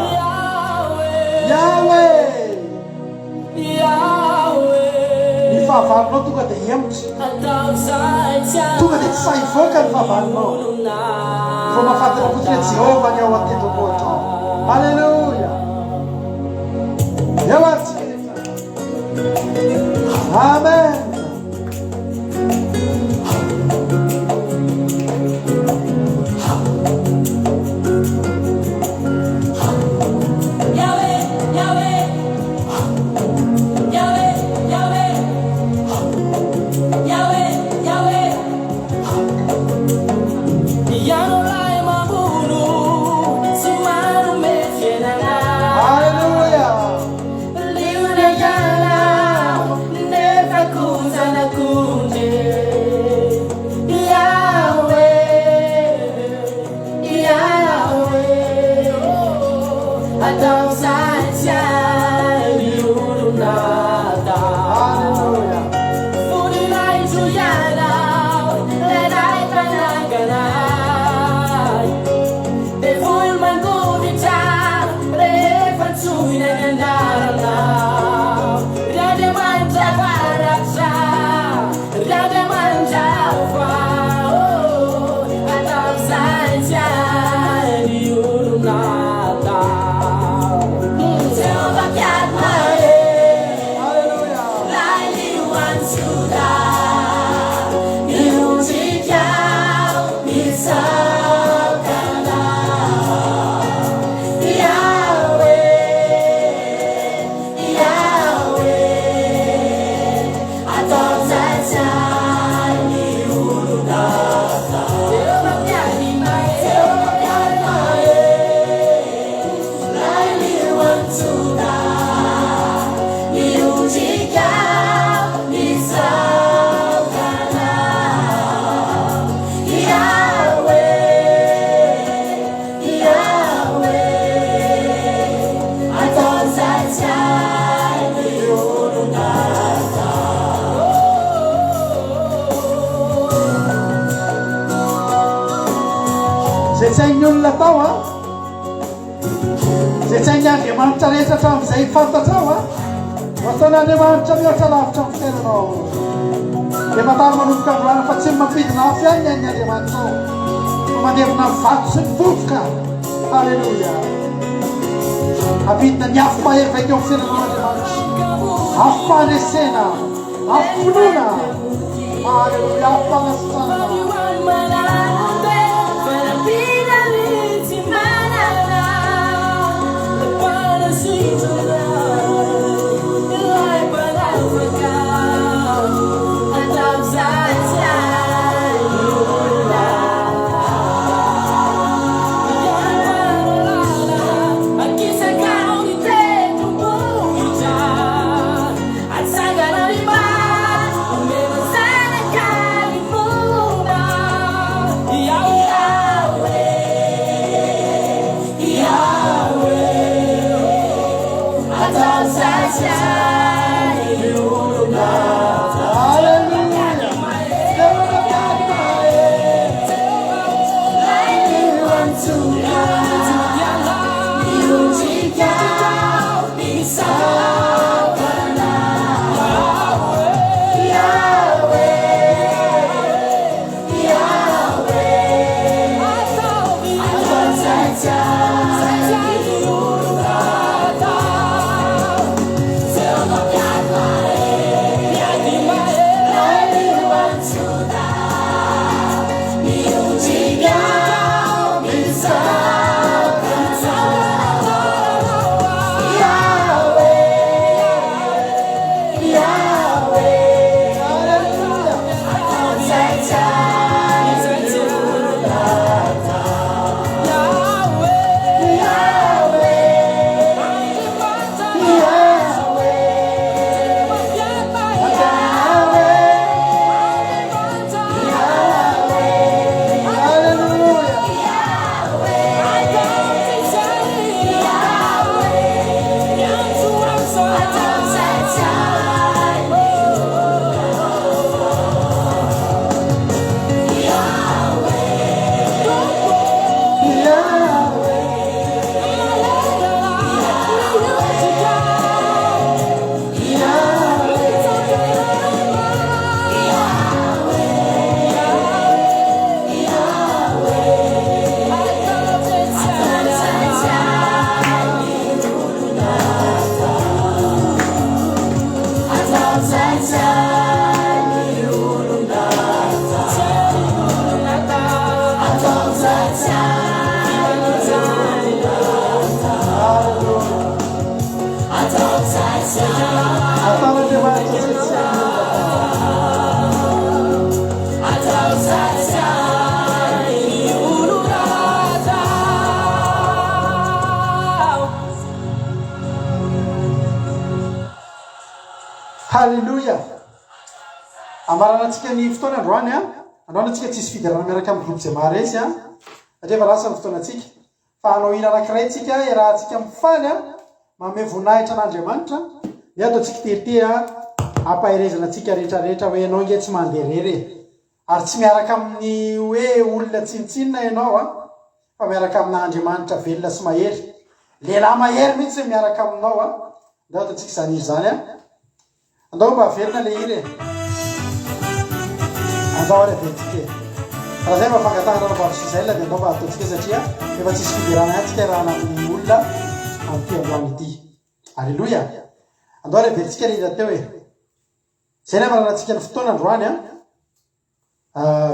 Yahweh. Ny fahavalonao tonga dia hemotra, tonga dia tsy sahy hivoaka ny fahavalonao. Vao mahafantatra fotsiny Jehova ny ao an-tendrombohitra. Halleluja. Eo atsika. Amen. Cool. zay tsy hain'ny olona tao a zay tsy hain'ny andriamanitra rehetra hatramin'izay fantatrao a ataon'andriamanitra mihoatra lavitra amin'ny fitenanao dia matary manomboka androana fa tsy mampidina afy any ny ain'ny andriamanitra ao fa mandevina vato sy ny vovoka. Halleluia. Ampidina ny afo mahery vaika eo amin'ny fitenanao andriamanitra, afo fahanesena, afo finoana. Halleluia, afo fanasitranana. Halleluia. Amaranantsika ny fotoana androany a, androany antsika tsisy fidarana miaraka amin'ny groupe Zemaresy a, satria fa lasa ny fotoanantsika. Fa hanao ina anankiray tsika rahantsika mifaly a, manome voninahitra an'Andriamanitra, ny ataontsika tetete a, ampahirezana antsika rehetrarehetra hoe ianao nge tsy mandeha rery. Ary tsy miaraka amin'ny hoe olona tsinitsinina ianao a, fa miaraka amin'Andriamanitra velona sy mahery. Lehilahy mahery mihitsy miaraka aminao a, ndao ataontsika zany izy zany a. Andao mba velona le ire. Andao ary aventsika. Raha zay mba fangatahana mba sy izay la dia andao mba ataontsika satria efa tsisy fidirana antsika raha amin'ny olona amin'ity androany ity. Halleluia. Andao ary aventsika le ira teo e. Zay na maranantsika ny fotoana androany a.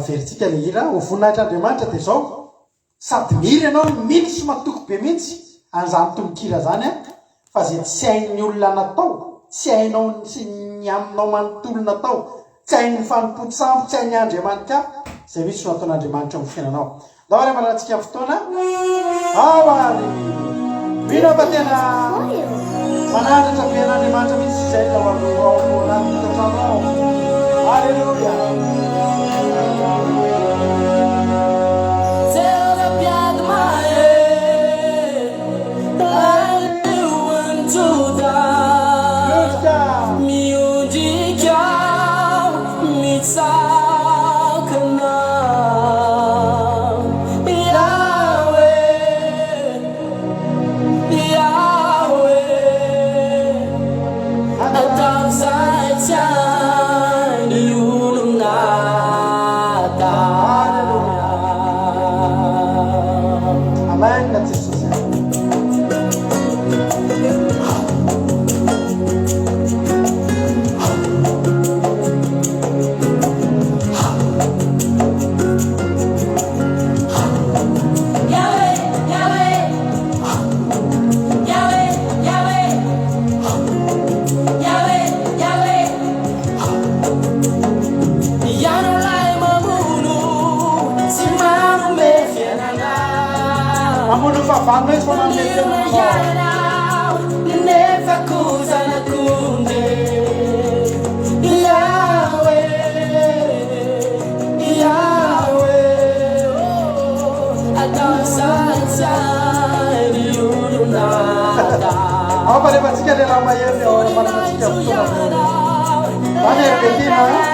Veritsika le ira. Ho voninahitran'Andriamanitra dia zao. Sady miry ianao mily sy matoko be mihitsy an'izany tombokira zany a. Fa zay tsy hain'ny olona natao, tsy hainao sy ny aminao manontolo natao, tsy hain'ny fanompontsambo, tsy hain'ny Andriamanitra, zay mihitsy no ataon'Andriamanitra amin'ny fiainanao. Ndao ary marantsika fotoana. Ao ary mino fa tena manandratra be an'Andriamanitra mihitsy izay lao ao anatin'ny ao. Halleluia. Yeah. Vanno sono a mettere never goes on a good day. Yahweh, Yahweh, oh, I don't sunshine, you do not. Apa pareva che della Miami o pareva che Vane Bettina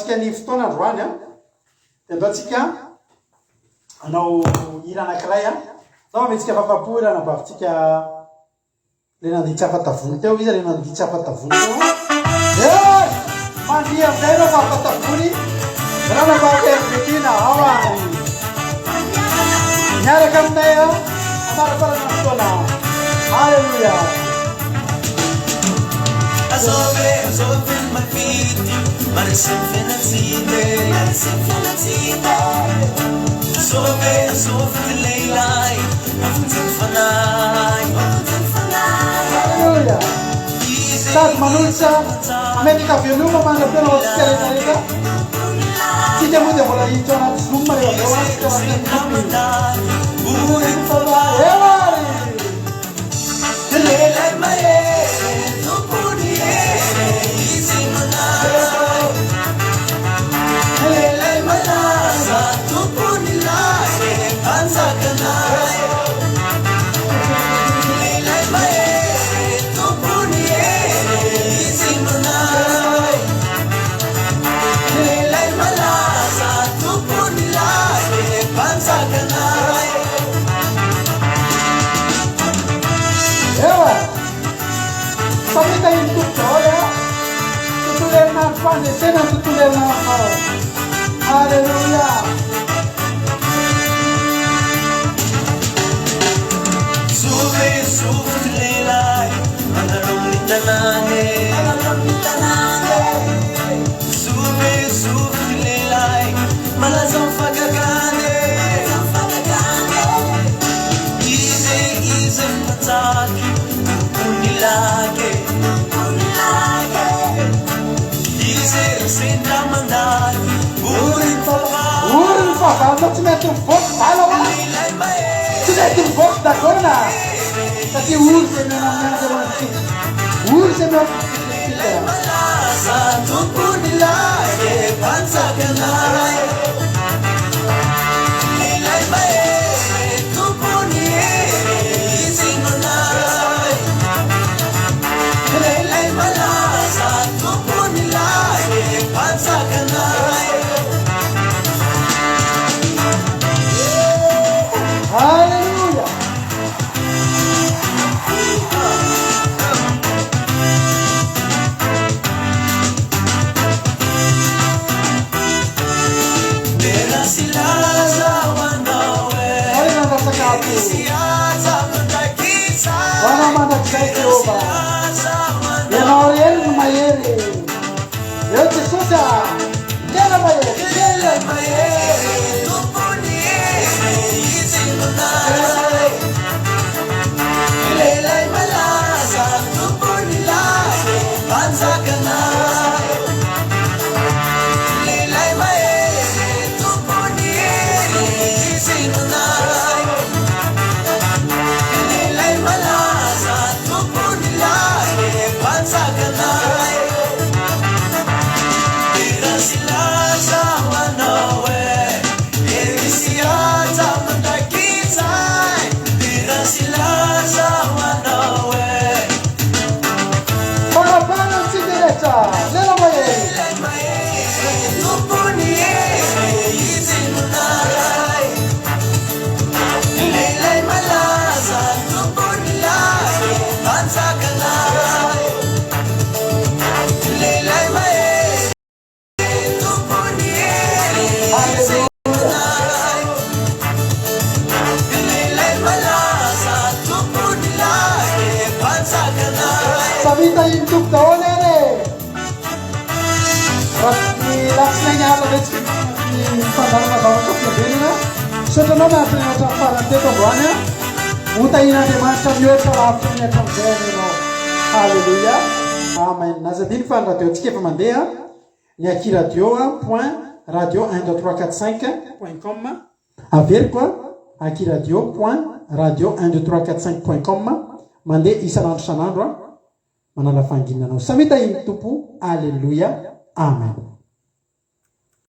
antsika ny fotoana androany a dia andao antsika anao hira anankiray a zao ametsika afapo ira nabavitsika le nanditsy afatavony teo izy le nanditsy afatavony teo mandia amizay reo afatavony raha nabavy Ervetina ao any miaraka aminay a amaraparana fotoana halleluja Azove mavity manisy fianatite azove leilay afonjiny fanay halleluja sady manolotra ametraka veloma mandrapena atsika rehetrarehetra tsika moa dia mbola hiditra anaty zoom rehefa evary Lelay mahere tompony here izy manao Lelay malaza tompony lahy anjakanay Lelay mahere tompony here izy manao Lelay malaza tompony lahy anjakanay Samita iny tokotra totolerina ny fandresena ny totolerina halleluja Zove lelay manalomny tanàny Zove lelay malaza mifagagany Izy mataky tompony lage Izy sendra mandalo Urin favaly tsy mety mivoky vala wa tsy mety mivoky dakorana satria olo zay menamenazaranaty olo zay mea malaza tompony lage panjakanay Lelay mahere tompony here izy manay Lelay malaza tompony lage panjakanay halleluja Silaza wanawe alinandasakato Siaza mandakisa wana mandakizay Jehova ianao reny no mahery eo Jesosy a tena mahery Lelay mahere tompony here izy manay Lelay malaza tompony lahy panjakanay Lelay mahere tompony here izy manay Lelay malaza tompony lahy panjakanay Silaza wanawe Erisiaza mandakitsay Silaza wanawe panapana ntsikereta lela mahery Lelay mahere tompony here izy manay Lelay malaza tompony lahy panjakanay Lelay mahere tompony here izy manay Lelay malaza tompony lahy panjakanay samita iny toko daholo ere raha ny latsinainy ala retsika ny fandarana zavakafiavenina sotranao miatranyatra faranteto androany a hotahin'andriamanitra mihoatra lavitra miatra amizay anao halleluja amen nazadiny fa ny radio antsika efa mandeha ny aki radio a point radio 12345.com averyko a aki radio point radio 12345.com mandeha isan'andro san'andro a manala fanginanao samita iny tompo alleluja amen